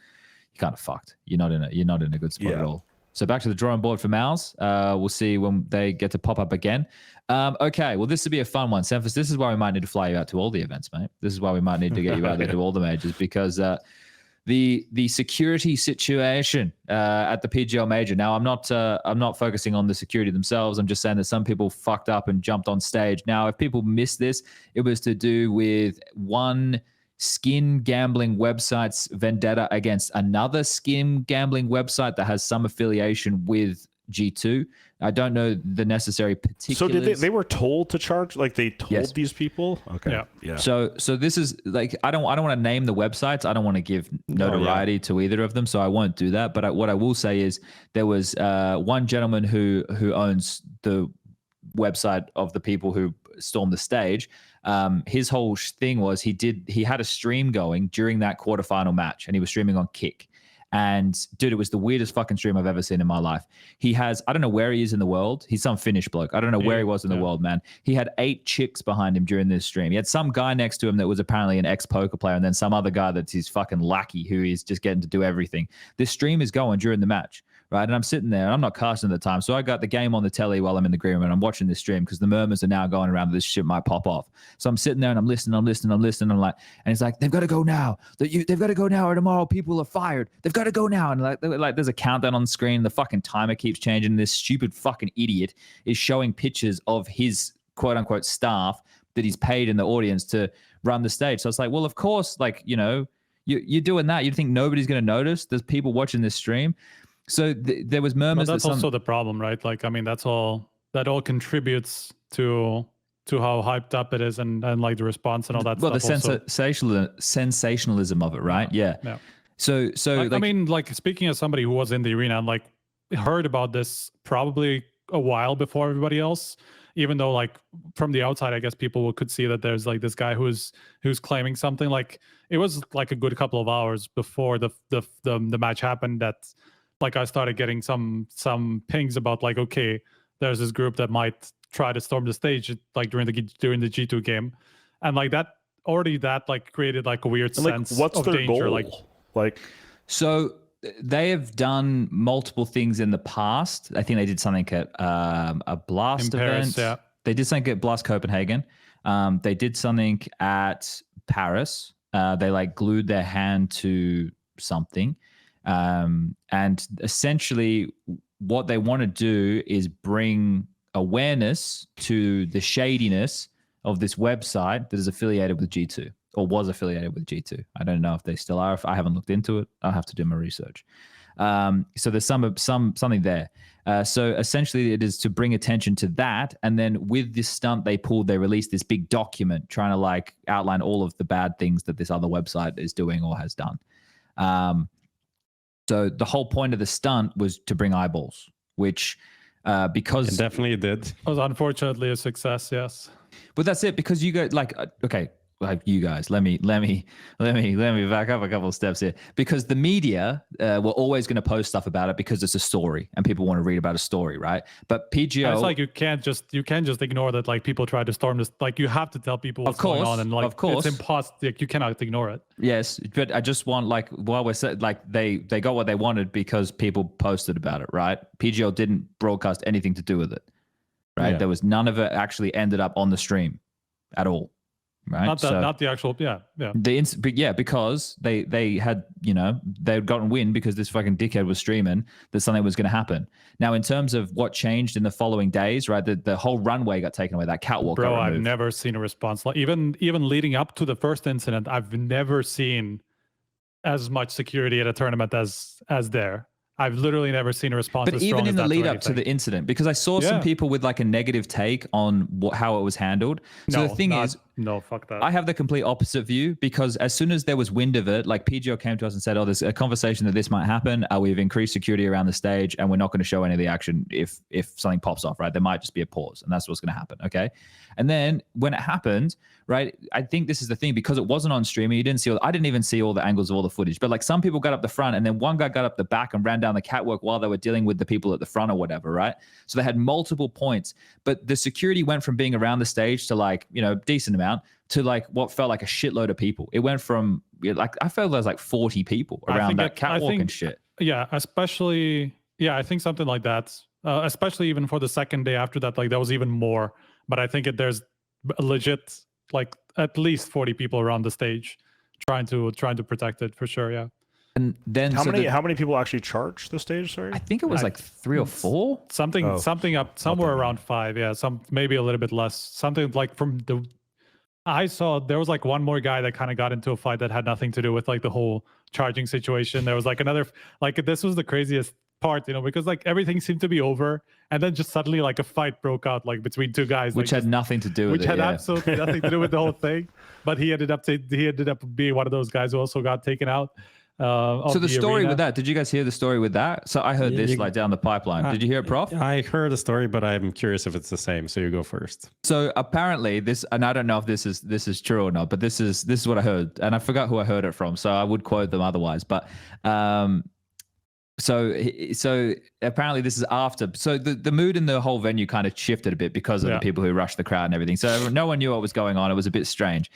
kind of fucked. You're not in a good spot at all. So back to the drawing board for MOUZ. We'll see when they get to pop up again. Okay, well, this would be a fun one. SEMPHIS, this is why we might need to fly you out to all the events, mate. This is why we might need to get you out there to all the majors, because the security situation at the PGL Major. Now, I'm not focusing on the security themselves. I'm just saying that some people fucked up and jumped on stage. Now, if people missed this, it was to do with one skin gambling website's vendetta against another skin gambling website that has some affiliation with G2. I don't know the necessary particulars. So did they were told to charge? Like they told Yes. these people? Okay. Yeah. So this is like I don't want to name the websites. I don't want to give notoriety to either of them, so I won't do that. But what I will say is there was one gentleman who owns the website of the people who stormed the stage. His whole thing was he had a stream going during that quarterfinal match, and he was streaming on Kick. And dude, it was the weirdest fucking stream I've ever seen in my life. He has, I don't know where he is in the world. He's some Finnish bloke. I don't know where he was in the world, man. He had 8 chicks behind him during this stream. He had some guy next to him that was apparently an ex-poker player, and then some other guy that's his fucking lackey who is just getting to do everything. This stream is going during the match, right? And I'm sitting there, and I'm not casting at the time, so I got the game on the telly while I'm in the green room, and I'm watching this stream because the murmurs are now going around that this shit might pop off. So I'm sitting there and I'm listening. I'm like, and it's like, they've got to go now. They've got to go now, or tomorrow people are fired. They've got to go now, and like there's a countdown on the screen. The fucking timer keeps changing. This stupid fucking idiot is showing pictures of his quote unquote staff that he's paid in the audience to run the stage. So it's like, well, of course, like, you know, you're doing that. You think nobody's going to notice? There's people watching this stream. So there was murmurs. Well, that's also the problem, right? Like, I mean, that all contributes to how hyped up it is and like the response and all that well, stuff. The sensationalism of it, right? Yeah. So like, I mean, like, speaking as somebody who was in the arena and like heard about this probably a while before everybody else, even though like from the outside, I guess people could see that there's like this guy who's claiming something. Like, it was like a good couple of hours before the match happened that like I started getting some pings about like, okay, there's this group that might try to storm the stage like during the G2 game, and like that like created like a weird sense what's of their danger. goal? Like so they have done multiple things in the past. I think they did something at a Blast Paris, event. yeah. They did something at Blast Copenhagen. They did something at Paris. They like glued their hand to something. And essentially what they want to do is bring awareness to the shadiness of this website that is affiliated with G2 or was affiliated with G2. I don't know if they still are. If I haven't looked into it, I'll have to do my research. So there's something there. So essentially it is to bring attention to that. And then with this stunt they released this big document trying to like outline all of the bad things that this other website is doing or has done. So the whole point of the stunt was to bring eyeballs, which because it definitely did. Was unfortunately a success, yes. But that's it, because you go like, okay, like you guys, let me back up a couple of steps here, because the media were always going to post stuff about it because it's a story and people want to read about a story, right? But PGL, it's like you can't just ignore that. Like, people try to storm this. Like, you have to tell people what's going on, and like, of course, it's impossible. Like, you cannot ignore it. Yes, but I just want, like, while we're saying, like, they got what they wanted because people posted about it, right? PGL didn't broadcast anything to do with it, right? Yeah. There was none of it actually ended up on the stream at all. Right. Not the actual, yeah. Because they had, you know, they'd gotten wind because this fucking dickhead was streaming that something was going to happen. Now, in terms of what changed in the following days, right, the whole runway got taken away, that catwalk. Bro, I've never seen a response. Like, even leading up to the first incident, I've never seen as much security at a tournament as there. I've literally never seen a response. But even in the lead up to the incident, because I saw some people with like a negative take on how it was handled. So the thing is, no, fuck that. I have the complete opposite view, because as soon as there was wind of it, like PGL came to us and said, oh, there's a conversation that this might happen. We've increased security around the stage and we're not going to show any of the action if something pops off, right? There might just be a pause, and that's what's going to happen, okay? And then when it happened, right, I think this is the thing, because it wasn't on stream, I didn't even see all the angles of all the footage, but like some people got up the front and then one guy got up the back and ran down the catwalk while they were dealing with the people at the front or whatever, right? So they had multiple points, but the security went from being around the stage to like, you know, decent amount to like what felt like a shitload of people. It went from like, I felt there was like 40 people around that catwalk and shit. Yeah, especially, I think something like that, especially even for the second day after that, like there was even more. But I think there's a legit, like at least 40 people around the stage trying to protect it for sure. Yeah. And then how many people actually charged the stage? Sorry, I think it was like 3 or 4. Something up somewhere around 5. Yeah, maybe a little bit less. Something like I saw there was like one more guy that kind of got into a fight that had nothing to do with like the whole charging situation. There was like another, like, this was the craziest part, you know, because like everything seemed to be over, and then just suddenly like a fight broke out like between two guys, which had nothing to do with it. Which had absolutely nothing to do with the whole thing. But he ended up being one of those guys who also got taken out. So the story with that, did you guys hear the story with that? So I heard this like down the pipeline. Did you hear it, Prof? I heard a story, but I'm curious if it's the same. So you go first. So apparently this, and I don't know if this is true or not, but this is what I heard, and I forgot who I heard it from, so I would quote them otherwise. But So apparently this is after. So the mood in the whole venue kind of shifted a bit because of the people who rushed the crowd and everything. So no one knew what was going on. It was a bit strange.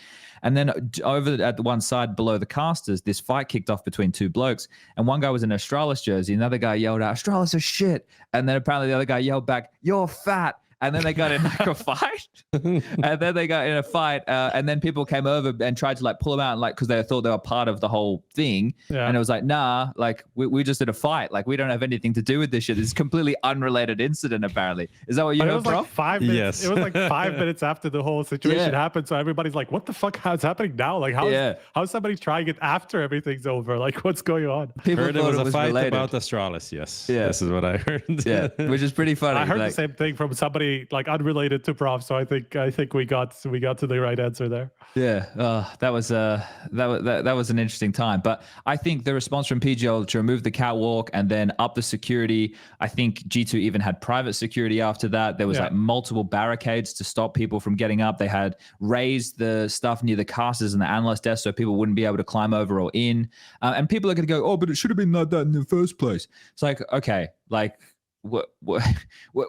And then over at the one side below the casters, this fight kicked off between two blokes. And one guy was in an Astralis jersey. Another guy yelled out, "Astralis is shit." And then apparently the other guy yelled back, "You're fat." And then they got in like a fight. And then they got in a fight. And then people came over and tried to like pull them out, and like, because they thought they were part of the whole thing. Yeah. And it was like, nah, like we just did a fight. Like we don't have anything to do with this shit. It's a completely unrelated incident, apparently. Is that what you heard, It was like 5 minutes. Yes. It was like 5 minutes after the whole situation happened. So everybody's like, what the fuck? How's happening now? Like, how's somebody trying it after everything's over? Like, what's going on? People heard thought it was a fight related. about Astralis. Yes. Yeah. This is what I heard. Yeah. Which is pretty funny. I heard like, the same thing from somebody like unrelated to Prof. So I think we got to the right answer there. Yeah, that was an interesting time. But I think the response from PGL to remove the catwalk and then up the security. I think G2 even had private security after that. There was like multiple barricades to stop people from getting up. They had raised the stuff near the casters and the analyst desk so people wouldn't be able to climb over or in. And people are going to go, "Oh, but it should have been like that in the first place." It's like, okay, like.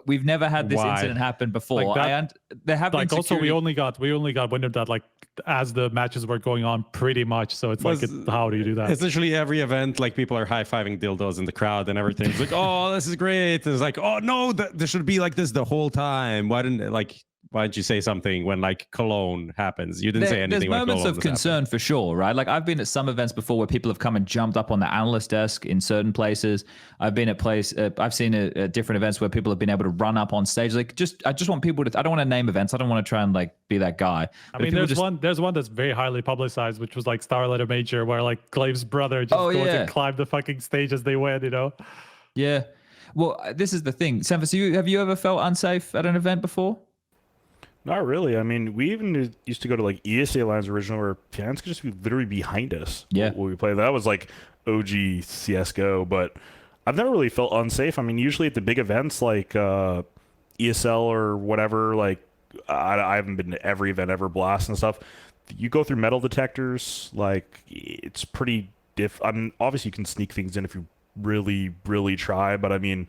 We've never had this incident happen before. Like there have like been also security. we only got wind of that like as the matches were going on pretty much. So it's how do you do that? Essentially every event, like people are high-fiving dildos in the crowd and everything. It's like, oh, this is great. It's like, oh no, there should be like this the whole time. Why didn't you say something when like Cologne happens? You didn't say anything. There's moments of concern for sure, right? Like I've been at some events before where people have come and jumped up on the analyst desk in certain places. I've been at I've seen at different events where people have been able to run up on stage. Like I just want people to. I don't want to name events. I don't want to try and like be that guy. I mean, there's one that's very highly publicized, which was like Starlighter Major, where like Glave's brother just goes and climbed the fucking stage as they went. You know? Yeah. Well, this is the thing, SEMPHIS. Have you ever felt unsafe at an event before? Not really. I mean, we even used to go to like ESA Lines original where fans could just be literally behind us. Yeah. When we played. That was like OG CSGO, but I've never really felt unsafe. I mean, usually at the big events like ESL or whatever, like I haven't been to every event ever, Blast and stuff. You go through metal detectors, like it's pretty I mean, obviously you can sneak things in if you really, really try, but I mean,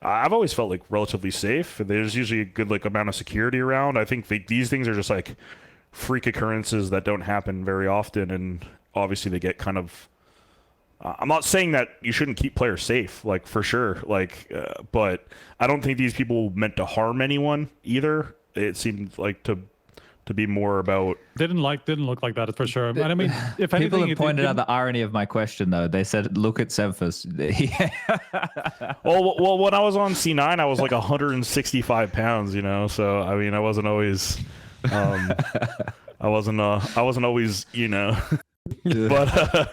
I've always felt like relatively safe. There's usually a good like amount of security around. I think these things are just like freak occurrences that don't happen very often, and obviously they get kind of. I'm not saying that you shouldn't keep players safe, like for sure, like, but I don't think these people meant to harm anyone either. It seemed like to be more about. Didn't look like that for sure. And I mean, if anything, people have pointed out the irony of my question though. They said, "Look at SEMPHIS." well, when I was on C9, I was like 165 pounds, you know. So I mean, I wasn't always, I wasn't always, you know. but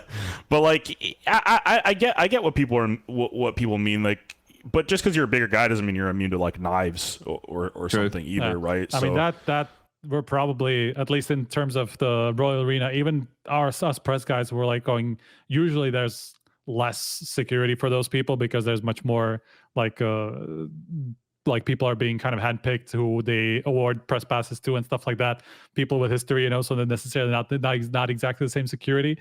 like, I get what people are, what people mean, like. But just because you're a bigger guy doesn't mean you're immune to like knives or something either, right? I mean that. We're probably, at least in terms of the Royal Arena, even us press guys were like going, usually there's less security for those people because there's much more like people are being kind of handpicked who they award press passes to and stuff like that. People with history, you know, so they're necessarily not exactly the same security.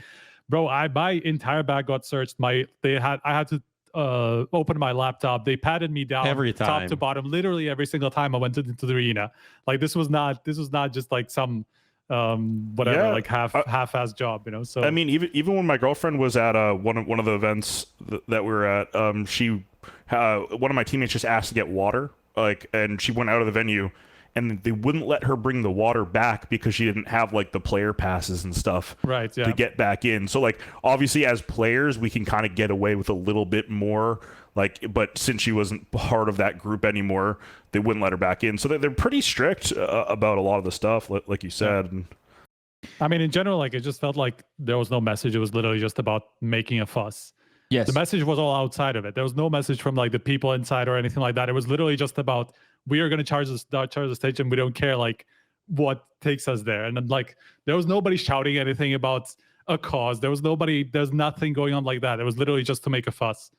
Bro, my entire bag got searched. I had to open my laptop. They patted me down every time, top to bottom, literally every single time I went into the arena. Like this was not just like some like half-ass job, you know. So I mean, even when my girlfriend was at one of the events that we were at, one of my teammates just asked to get water, like, and she went out of the venue. And they wouldn't let her bring the water back because she didn't have like the player passes and stuff to get back in. So like obviously as players we can kind of get away with a little bit more, like, but since she wasn't part of that group anymore, they wouldn't let her back in. So they're pretty strict about a lot of the stuff, like you said. Yeah. I mean, in general, like it just felt like there was no message. It was literally just about making a fuss. Yes. The message was all outside of it. There was no message from like the people inside or anything like that. It was literally just about, we are going to charge the stage and we don't care like what takes us there. And then like there was nobody shouting anything about a cause. There's nothing going on like that. It was literally just to make a fuss.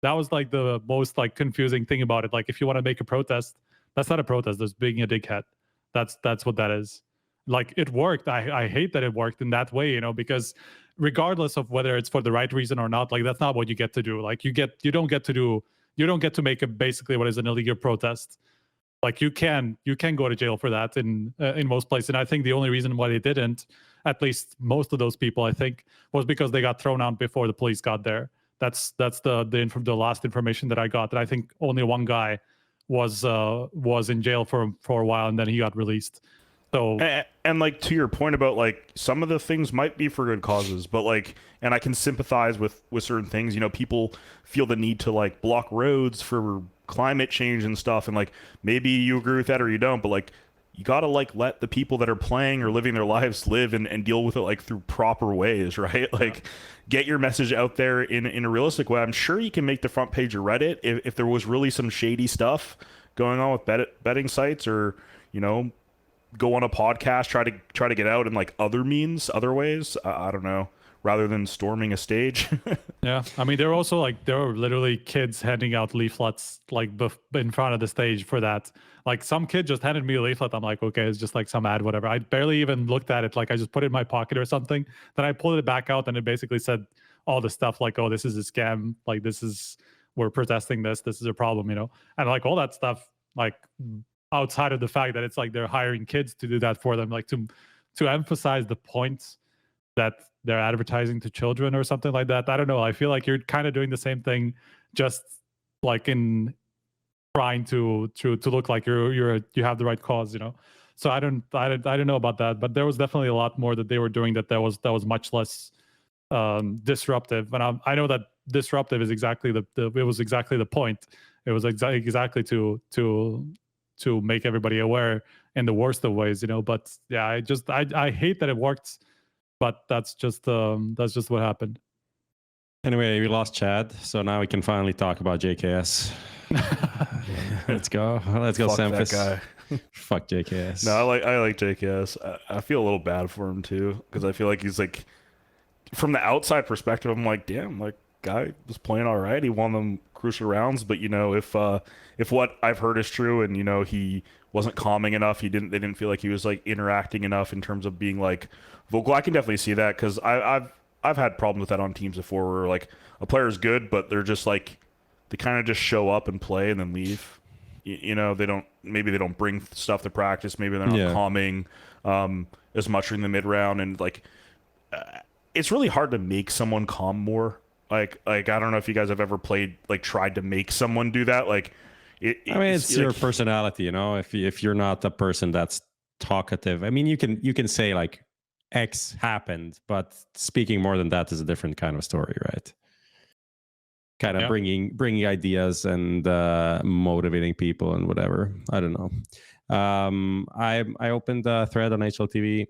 That was like the most like confusing thing about it. Like if you want to make a protest, that's not a protest. That's being a dickhead. That's what that is. Like it worked. I hate that it worked in that way, you know, because regardless of whether it's for the right reason or not, like that's not what you get to do. Like you don't get to make a basically what is an illegal protest. Like you can go to jail for that in most places. And I think the only reason why they didn't, at least most of those people, I think, was because they got thrown out before the police got there. That's the last information that I got. That I think only one guy was in jail for a while, and then he got released. So and like to your point about like some of the things might be for good causes, but like, and I can sympathize with certain things. You know, people feel the need to like block roads for climate change and stuff, and like maybe you agree with that or you don't, but like you gotta like let the people that are playing or living their lives live and deal with it like through proper ways, right? Like get your message out there in a realistic way. I'm sure you can make the front page of Reddit if there was really some shady stuff going on with betting sites, or you know, go on a podcast, try to get out in like other ways. I don't know, rather than storming a stage. Yeah, I mean, there were literally kids handing out leaflets like in front of the stage for that. Like some kid just handed me a leaflet. I'm like, okay, it's just like some ad, whatever. I barely even looked at it. Like I just put it in my pocket or something. Then I pulled it back out, and it basically said all the stuff like, oh, this is a scam. Like we're protesting this. This is a problem, you know, and like all that stuff. Like outside of the fact that it's like they're hiring kids to do that for them, like to emphasize the point that they're advertising to children or something like that. I don't know. I feel like you're kind of doing the same thing, just like in trying to look like you have the right cause, you know. So I don't know about that, but there was definitely a lot more that they were doing that was much less disruptive. And I know that disruptive is exactly it was exactly the point. It was exactly to make everybody aware in the worst of ways, you know. But yeah, I hate that it worked. But that's just what happened. Anyway, we lost Chad, so now we can finally talk about JKS. Let's go, SEMPHIS. That guy. Fuck JKS. No, I like JKS. I feel a little bad for him too, because I feel like he's like, from the outside perspective, I'm like, damn, like guy was playing all right. He won them crucial rounds, but you know, if what I've heard is true, and you know he wasn't calming enough, they didn't feel like he was like interacting enough in terms of being like vocal. I can definitely see that, because I've had problems with that on teams before, where like a player is good, but they're just like, they kind of just show up and play and then leave. You know, they don't bring stuff to practice. Maybe they're not calming as much in the mid round, and like it's really hard to make someone calm more. Like I don't know if you guys have ever tried to make someone do that. Like it's your personality, you know. If you're not the person that's talkative, I mean, you can say like X happened, but speaking more than that is a different kind of story, right? Kind of bringing ideas and motivating people and whatever. I don't know. I opened a thread on HLTV.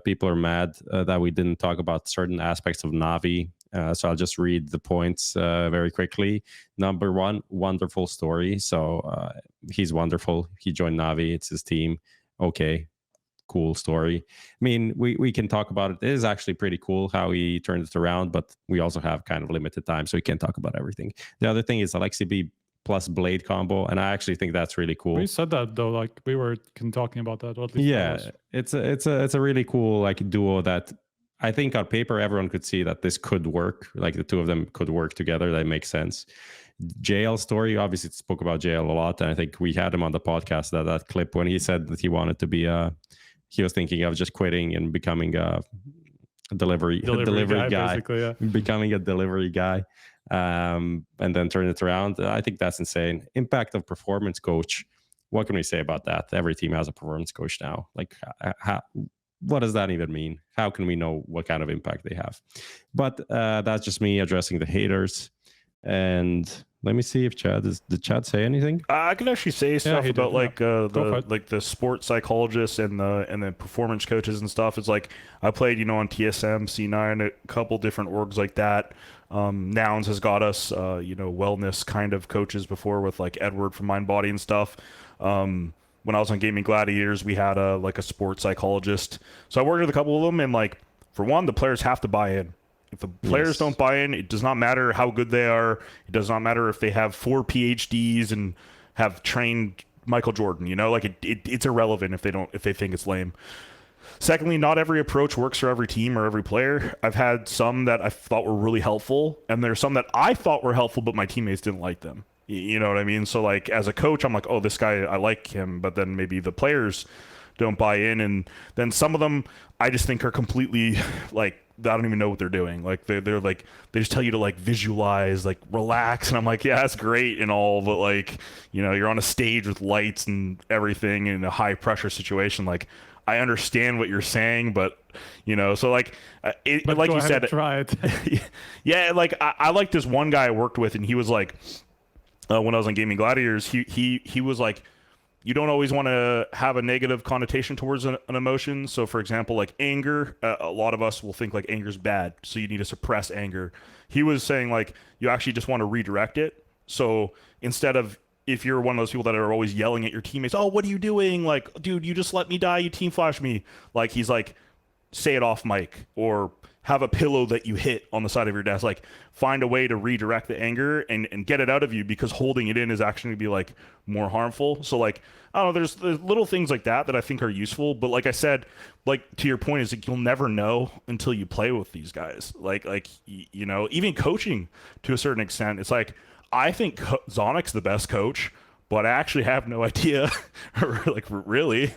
People are mad that we didn't talk about certain aspects of NAVI. So I'll just read the points very quickly. Number one, wonderful story. So he's wonderful. He joined NAVI. It's his team. Okay, cool story. I mean, we can talk about it. It is actually pretty cool how he turned it around, but we also have kind of limited time, so we can't talk about everything. The other thing is Alexi B plus Blade combo, and I actually think that's really cool. We said that though, like we were talking about that. Or at least it's a really cool like duo that I think on paper everyone could see that this could work. Like the two of them could work together. That makes sense. JL story, obviously spoke about JL a lot, and I think we had him on the podcast, that clip when he said that he wanted to be he was thinking of just quitting and becoming a delivery guy, becoming a delivery guy, and then turn it around. I think that's insane. Impact of performance coach. What can we say about that? Every team has a performance coach now. Like, what does that even mean? How can we know what kind of impact they have? But that's just me addressing the haters. And let me see if did Chad say anything? I can actually say stuff about the sports psychologists and the performance coaches and stuff. It's like I played, on TSM, C9, a couple different orgs like that. Nouns has got us, wellness kind of coaches before with like Edward from Mind Body and stuff. When I was on Gaming Gladiators, we had a sports psychologist. So I worked with a couple of them, and like for one, the players have to buy in. If the players don't buy in, it does not matter how good they are. It does not matter if they have 4 PhDs and have trained Michael Jordan. Like it's irrelevant if they think it's lame. Secondly, not every approach works for every team or every player. I've had some that I thought were really helpful, and there's some that I thought were helpful, but my teammates didn't like them. You know what I mean? So like as a coach, I'm like, oh, this guy, I like him, but then maybe the players don't buy in, and then some of them I just think are completely like, I don't even know what they're doing. Like they're like, they just tell you to like visualize, like relax, and I'm like, yeah, that's great and all, but like, you know, you're on a stage with lights and everything in a high pressure situation. Like, I understand what you're saying, but you know, so like, But like go you ahead said, and try it. yeah, like I like this one guy I worked with, and he was like, when I was on Gaming Gladiators, he was like, you don't always want to have a negative connotation towards an emotion. So for example, like anger, a lot of us will think like anger is bad, so you need to suppress anger. He was saying like, you actually just want to redirect it. So instead of, if you're one of those people that are always yelling at your teammates, oh, what are you doing? Like, dude, you just let me die, you team flash me. Like, he's like, say it off mic, or have a pillow that you hit on the side of your desk. Like, find a way to redirect the anger and get it out of you, because holding it in is actually going to be like more harmful. So like, I don't know, there's little things like that I think are useful. But like I said, like to your point, is like, you'll never know until you play with these guys. Like you know, even coaching to a certain extent, it's like, I think Zonic's the best coach, but I actually have no idea, like really.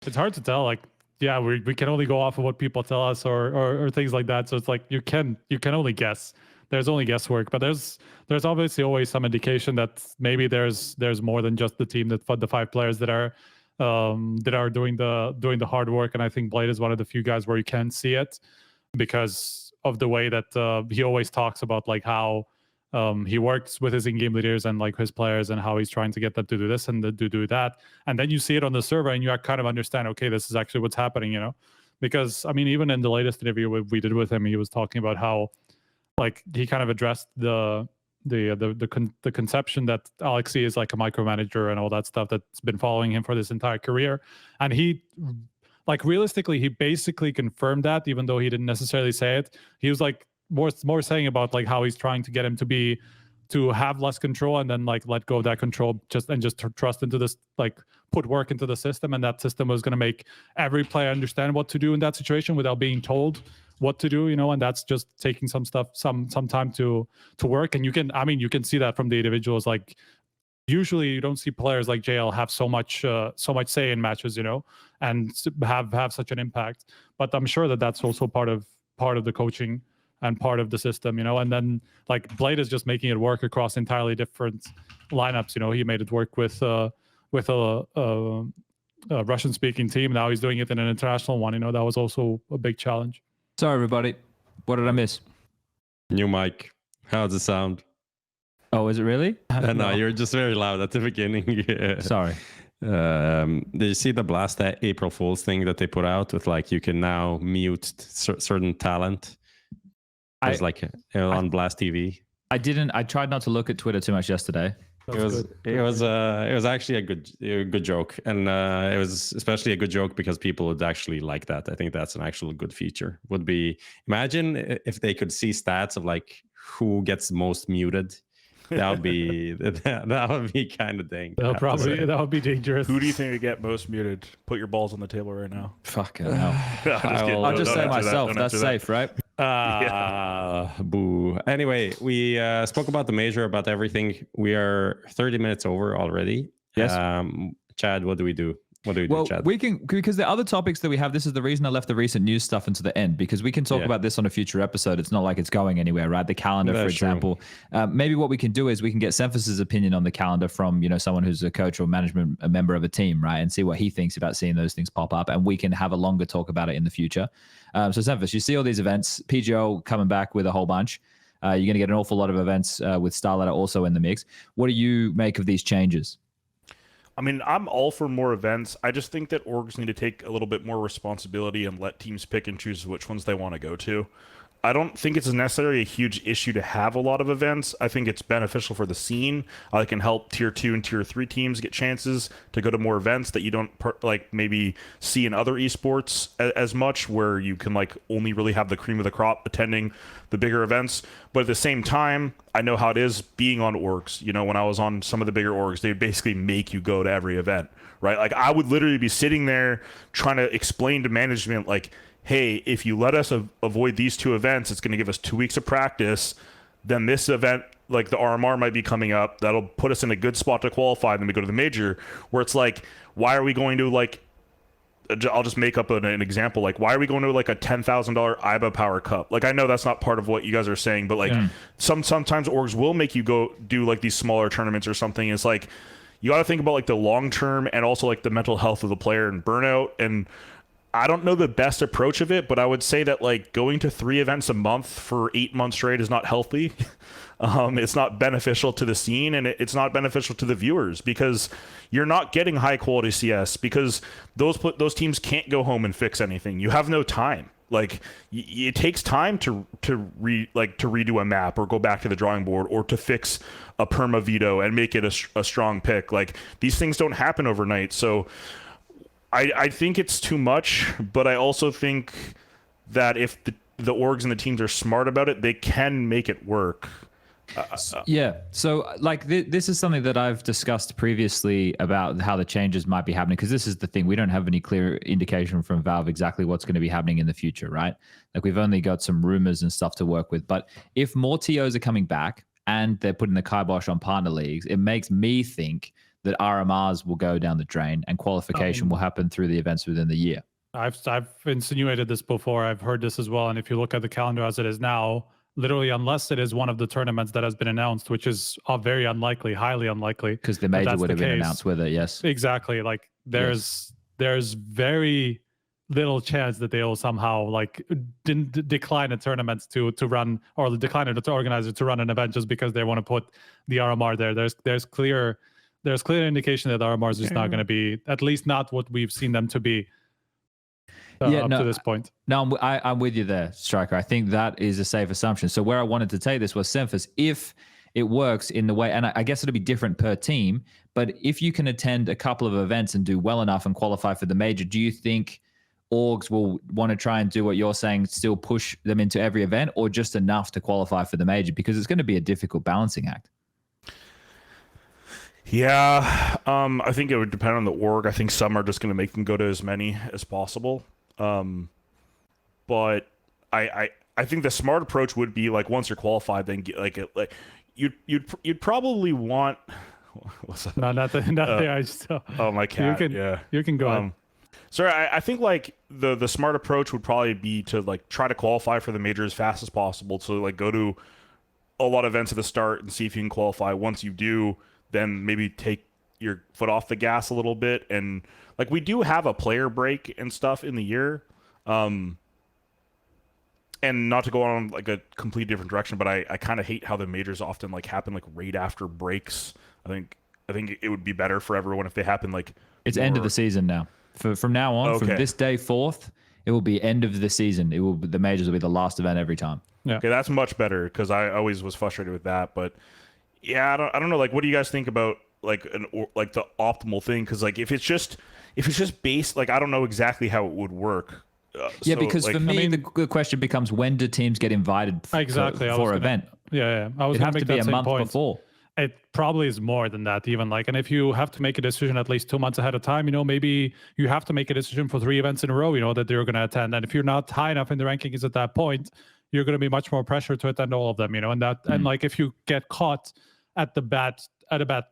It's hard to tell. Like, yeah, we can only go off of what people tell us or things like that. So it's like you can only guess. There's only guesswork, but there's obviously always some indication that maybe there's more than just the team, that the 5 players that are doing the hard work. And I think Blade is one of the few guys where you can see it, because of the way that he always talks about like how he works with his in-game leaders and like his players, and how he's trying to get them to do this and to do that. And then you see it on the server, and you kind of understand, okay, this is actually what's happening, you know? Because I mean, even in the latest interview we did with him, he was talking about how like he kind of addressed the conception that Alexi is like a micromanager and all that stuff that's been following him for this entire career. And he, like, realistically, he basically confirmed that, even though he didn't necessarily say it. He was like more saying about like how he's trying to get him to have less control, and then like let go of that control, just trust into this, like put work into the system, and that system was going to make every player understand what to do in that situation without being told what to do, you know. And that's just taking some time to work. And you can see that from the individuals. Like, usually you don't see players like JL have so much say in matches, you know, and have such an impact. But I'm sure that that's also part of the coaching and part of the system, you know. And then like Blade is just making it work across entirely different lineups. You know, he made it work with a Russian-speaking team. Now he's doing it in an international one. You know, that was also a big challenge. Sorry, everybody. What did I miss? New mic. How's it sound? Oh, is it really? No, you're just very loud at the beginning. Yeah. Sorry. Did you see the Blast April Fool's thing that they put out with like, you can now mute certain talent? It was like on Blast TV. I didn't. I tried not to look at Twitter too much yesterday. It was actually a good joke, and it was especially a good joke because people would actually like that. I think that's an actual good feature. Would be, imagine if they could see stats of like who gets most muted. That would be kind of dang. That would be dangerous. Who do you think would get most muted? Put your balls on the table right now. Fucking hell. I'll just say myself. That's safe, right? Boo. Anyway, we spoke about the major, about everything. We are 30 minutes over already. Yes. Chad, what do we do? What do we do, Chad? We can, because the other topics that we have, this is the reason I left the recent news stuff into the end, because we can talk about this on a future episode. It's not like it's going anywhere, right? The calendar, for example. Maybe what we can do is we can get SEMPHIS's opinion on the calendar from, you know, someone who's a coach or management, a member of a team, right? And see what he thinks about seeing those things pop up. And we can have a longer talk about it in the future. So SEMPHIS, you see all these events, PGL coming back with a whole bunch. You're going to get an awful lot of events with Starladder also in the mix. What do you make of these changes? I mean, I'm all for more events. I just think that orgs need to take a little bit more responsibility and let teams pick and choose which ones they want to go to. I don't think it's necessarily a huge issue to have a lot of events. I think it's beneficial for the scene. It can help tier 2 and tier 3 teams get chances to go to more events that you don't like maybe see in other esports as much, where you can like only really have the cream of the crop attending the bigger events. But at the same time, I know how it is being on orgs. You know, when I was on some of the bigger orgs, they basically make you go to every event, right? Like I would literally be sitting there trying to explain to management, like, hey, if you let us avoid these 2 events, it's going to give us 2 weeks of practice. Then this event, like the RMR might be coming up. That'll put us in a good spot to qualify. Then we go to the major, where it's like, why are we going to like, I'll just make up an example. Like, why are we going to like a $10,000 IBA Power Cup? Like, I know that's not part of what you guys are saying, but like sometimes orgs will make you go do like these smaller tournaments or something. It's like, you got to think about like the long term and also like the mental health of the player and burnout. And I don't know the best approach of it, but I would say that like going to 3 events a month for 8 months straight is not healthy. It's not beneficial to the scene, and it's not beneficial to the viewers, because you're not getting high quality CS, because those teams can't go home and fix anything. You have no time. Like it takes time to redo a map or go back to the drawing board or to fix a perma veto and make it a strong pick. Like these things don't happen overnight. So I think it's too much, but I also think that if the orgs and the teams are smart about it, they can make it work. Yeah. So like this is something that I've discussed previously about how the changes might be happening, because this is the thing. We don't have any clear indication from Valve exactly what's going to be happening in the future, right? Like we've only got some rumors and stuff to work with. But if more TOs are coming back and they're putting the kibosh on partner leagues, it makes me think that RMRs will go down the drain and qualification will happen through the events within the year. I've insinuated this before. I've heard this as well. And if you look at the calendar as it is now, literally, unless it is one of the tournaments that has been announced, which is very unlikely, highly unlikely, because the major would have been announced with it. Yes, exactly. Like there's very little chance that they'll somehow like decline a tournament to run, or decline it to organize it to run an event just because they want to put the RMR there. There's clear indication that the RMR is just not going to be, at least not what we've seen them to be up to this point. No, I'm with you there, Striker. I think that is a safe assumption. So where I wanted to take this was SEMPHIS. If it works in the way, and I guess it'll be different per team, but if you can attend a couple of events and do well enough and qualify for the major, do you think orgs will want to try and do what you're saying, still push them into every event, or just enough to qualify for the major? Because it's going to be a difficult balancing act. Yeah, I think it would depend on the org. I think some are just going to make them go to as many as possible. But I think the smart approach would be like, once you're qualified, then get like you'd probably want. What's that? No, nothing. I just, oh, my cat. You can go ahead. Sorry, I think like the smart approach would probably be to like try to qualify for the major as fast as possible. So like go to a lot of events at the start and see if you can qualify. Once you do, then maybe take your foot off the gas a little bit. And like we do have a player break and stuff in the year. And not to go on like a complete different direction, but I kind of hate how the majors often like happen like right after breaks. I think it would be better for everyone if they happen like it's end of the season now. From now on, okay. From this day forth, it will be end of the season. The majors will be the last event every time. Yeah. Okay, that's much better, because I always was frustrated with that. But yeah, I don't know. Like, what do you guys think about like the optimal thing? Because like if it's just based, like I don't know exactly how it would work. Yeah, because like, for me, the question becomes, when do teams get invited for an event? Yeah. I was it has to be a month before. It probably is more than that even. Like, and if you have to make a decision at least 2 months ahead of time, maybe you have to make a decision for 3 events in a row, that you're going to attend. And if you're not high enough in the rankings at that point, you're going to be much more pressure to attend all of them, and like if you get caught at a bad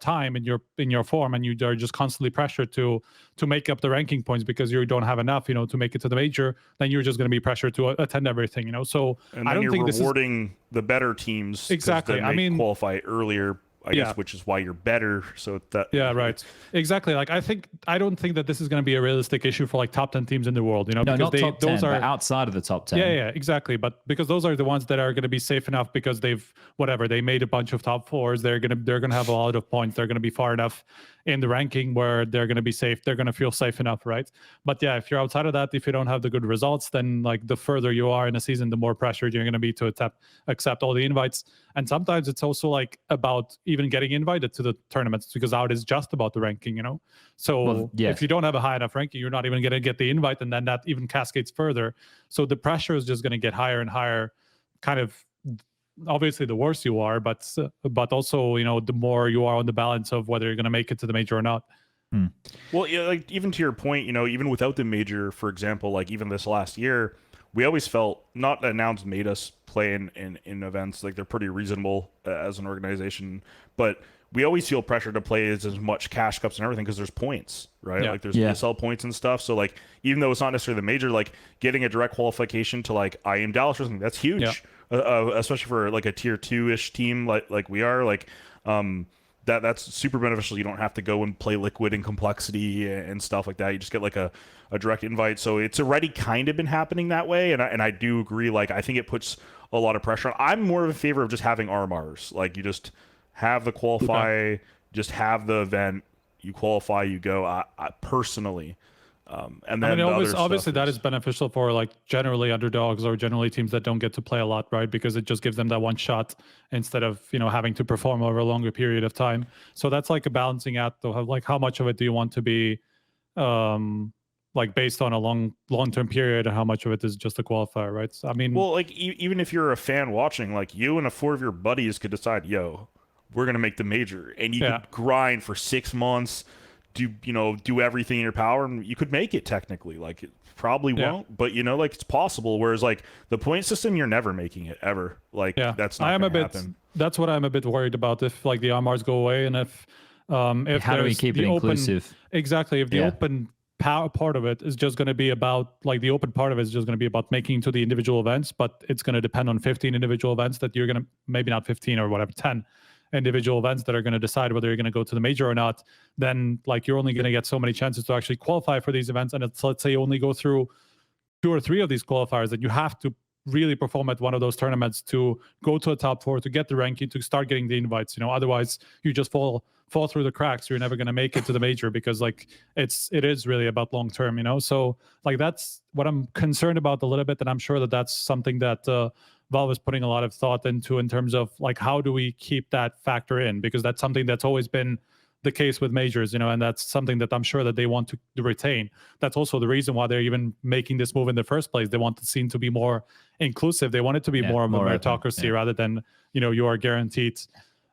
time in your form, and you are just constantly pressured to make up the ranking points because you don't have enough, to make it to the major, then you're just going to be pressured to attend everything, So and then I don't think rewarding the better teams. Exactly. They qualify earlier. I guess, which is why you're better. So that. Yeah, right. Exactly. Like I don't think that this is going to be a realistic issue for like top 10 teams in the world. No, because not top 10, but outside of the top 10. Yeah, exactly. But because those are the ones that are going to be safe enough, because they made a bunch of top 4s. They're gonna have a lot of points. They're going to be far enough in the ranking where they're going to be safe, they're going to feel safe enough, right? But yeah, if you're outside of that, if you don't have the good results, then like the further you are in a season, the more pressured you're going to be to accept all the invites. And sometimes it's also like about even getting invited to the tournaments, because now it is just about the ranking, you know? So if you don't have a high enough ranking, you're not even going to get the invite, and then that even cascades further. So the pressure is just going to get higher and higher, kind of. Obviously the worse you are, but also, you know, the more you are on the balance of whether you're going to make it to the major or not. Well, yeah, like even to your point, you know, even without the major, for example, like even this last year, we always felt, not that Nouns made us play in events, like they're pretty reasonable as an organization, but we always feel pressure to play as much cash cups and everything because there's points, right? Like there's PSL points and stuff. So like, even though it's not necessarily the major, like getting a direct qualification to like IEM Dallas or something, that's huge. Yeah. Especially for like a tier 2-ish team like we are, like that's super beneficial. You don't have to go and play Liquid and Complexity and stuff like that. You just get like a direct invite. So it's already kind of been happening that way, and I do agree. Like I think it puts a lot of pressure on. I'm more in favor of just having RMRs. Like you just have the qualify, just have the event, you qualify, you go. I personally. And then obviously that is beneficial for like generally underdogs or generally teams that don't get to play a lot, right? Because it just gives them that one shot instead of, you know, having to perform over a longer period of time. So that's like a balancing act of like how much of it do you want to be like based on a long-term period, and how much of it is just a qualifier, right? So, I mean, well, like even if you're a fan watching, like you and 4 of your buddies could decide, yo, we're gonna make the major, and you could grind for 6 months. Do everything in your power, and you could make it technically. Like it probably won't, but you know, like it's possible. Whereas like the point system, you're never making it ever. Like that's not gonna happen. That's what I'm a bit worried about. If like the RMRs go away, and if how do we keep it inclusive? Exactly. If the open part of it is just going to be about like the open part of it is just going to be about making it to the individual events, but it's going to depend on 15 individual events that you're going to, maybe not 15 or whatever, 10 individual events that are going to decide whether you're going to go to the major or not, then like you're only going to get so many chances to actually qualify for these events. And it's, let's say you only go through 2 or 3 of these qualifiers, that you have to really perform at one of those tournaments to go to a top 4, to get the ranking, to start getting the invites, you know, otherwise you just fall through the cracks. You're never going to make it to the major, because like it is really about long term, you know. So like that's what I'm concerned about a little bit, and I'm sure that that's something that Valve is putting a lot of thought into in terms of like how do we keep that factor in, because that's something that's always been the case with majors, you know, and that's something that I'm sure that they want to retain. That's also the reason why they're even making this move in the first place. They want the scene to be more inclusive. They want it to be more of a meritocracy rather than, you know, you are guaranteed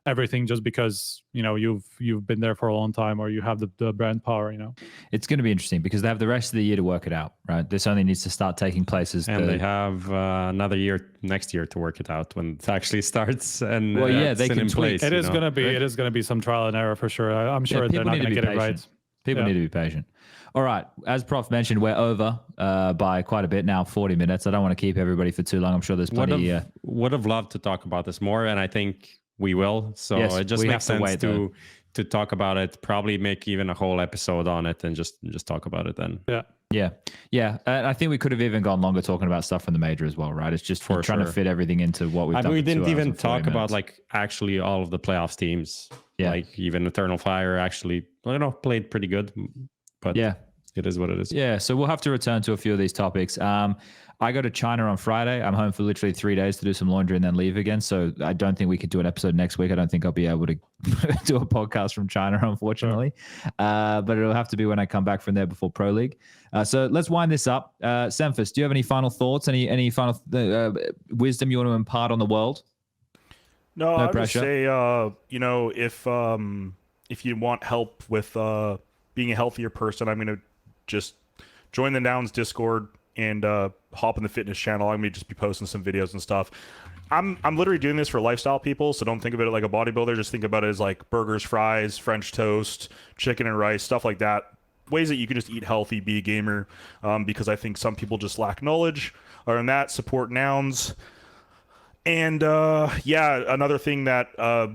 everything just because, you know, you've been there for a long time, or you have the brand power, you know. It's going to be interesting because they have the rest of the year to work it out, right? This only needs to start taking place as they have another year next year to work it out when it actually starts. And well, yeah, they can in place. It is going to be it is going to be some trial and error for sure. I'm sure they're not going to get it right. People need to be patient. All right, as Prof mentioned, we're over by quite a bit now, 40 minutes. I don't want to keep everybody for too long. I'm sure there's plenty. Would have loved to talk about this more, and I think we will. So it just makes sense to talk about it. Probably make even a whole episode on it and just talk about it then. Yeah. And I think we could have even gone longer talking about stuff from the major as well, right? It's just trying to fit everything into what we've done. We didn't even talk about like actually all of the playoffs teams. Yeah. Like even Eternal Fire actually, you know, played pretty good. But it is what it is. Yeah. So we'll have to return to a few of these topics. I go to China on Friday. I'm home for literally 3 days to do some laundry and then leave again. So I don't think we could do an episode next week. I don't think I'll be able to do a podcast from China, unfortunately. But it'll have to be when I come back from there before Pro League. So let's wind this up. SEMPHIS, do you have any final thoughts? Any final wisdom you want to impart on the world? No I would say, you know, if you want help with being a healthier person, I'm going to just join the Nouns Discord and hop in the fitness channel. I'm gonna just be posting some videos and stuff. I'm literally doing this for lifestyle people, so don't think about it like a bodybuilder. Just think about it as like burgers, fries, French toast, chicken and rice, stuff like that. Ways that you can just eat healthy, be a gamer, because I think some people just lack knowledge. Other than that, support Nouns. And another thing that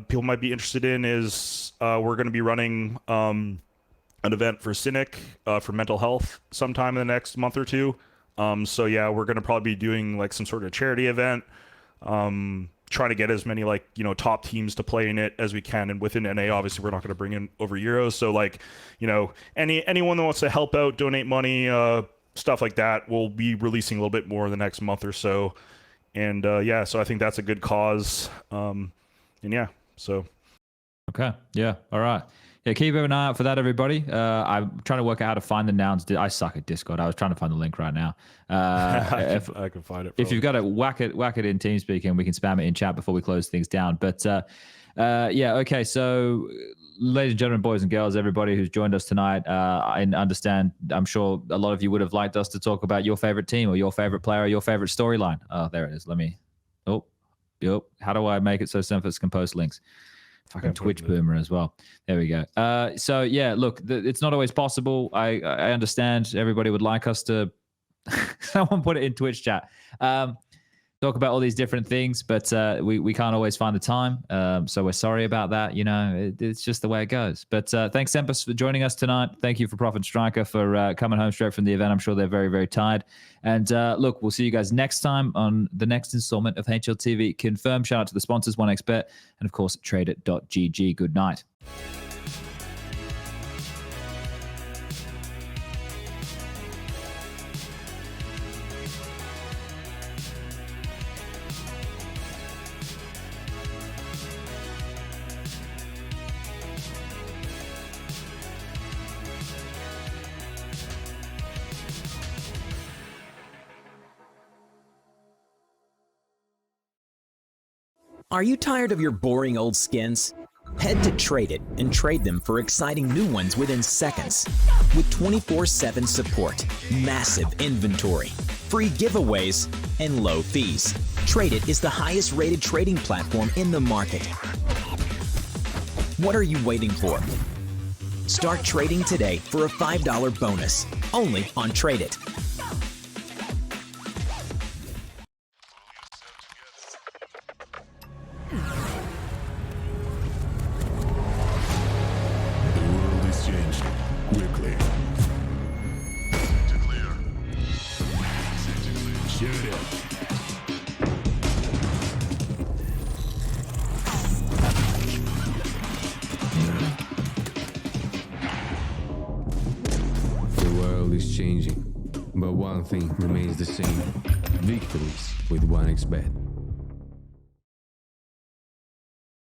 people might be interested in is we're going to be running an event for Cynic for mental health sometime in the next month or 2. So yeah, we're going to probably be doing like some sort of charity event. try to get as many like, you know, top teams to play in it as we can. And within NA, obviously we're not going to bring in over Euros. So like, you know, anyone that wants to help out, donate money, stuff like that, we'll be releasing a little bit more in the next month or so. And yeah, so I think that's a good cause. And yeah, so. Okay. Yeah. All right. Yeah, keep an eye out for that, everybody. I'm trying to work out how to find the nouns. I suck at Discord. I was trying to find the link right now. I can find it. If you've got it, whack it in TeamSpeak, and we can spam it in chat before we close things down. But yeah, okay. So, ladies and gentlemen, boys and girls, everybody who's joined us tonight, I understand. I'm sure a lot of you would have liked us to talk about your favorite team or your favorite player or your favorite storyline. Oh, there it is. Let me. Oh, yep. How do I make it so SEMPHIS can post links? Fucking Twitch boomer as well. There we go. So yeah, look, it's not always possible. I understand everybody would like us to. Someone put it in Twitch chat. Talk about all these different things, but we can't always find the time. So we're sorry about that. You know, it's just the way it goes. But thanks, SEMPHIS, for joining us tonight. Thank you for Prof and Striker for coming home straight from the event. I'm sure they're very, very tired. And look, we'll see you guys next time on the next installment of HLTV Confirmed. Shout out to the sponsors, 1xBet, and of course, TradeIt.gg. Good night. Are you tired of your boring old skins? Head to Trade It and trade them for exciting new ones within seconds. With 24/7 support, massive inventory, free giveaways, and low fees, Trade It is the highest rated trading platform in the market. What are you waiting for? Start trading today for a $5 bonus, only on Trade It. Changing, but one thing remains the same: victories with 1xBet.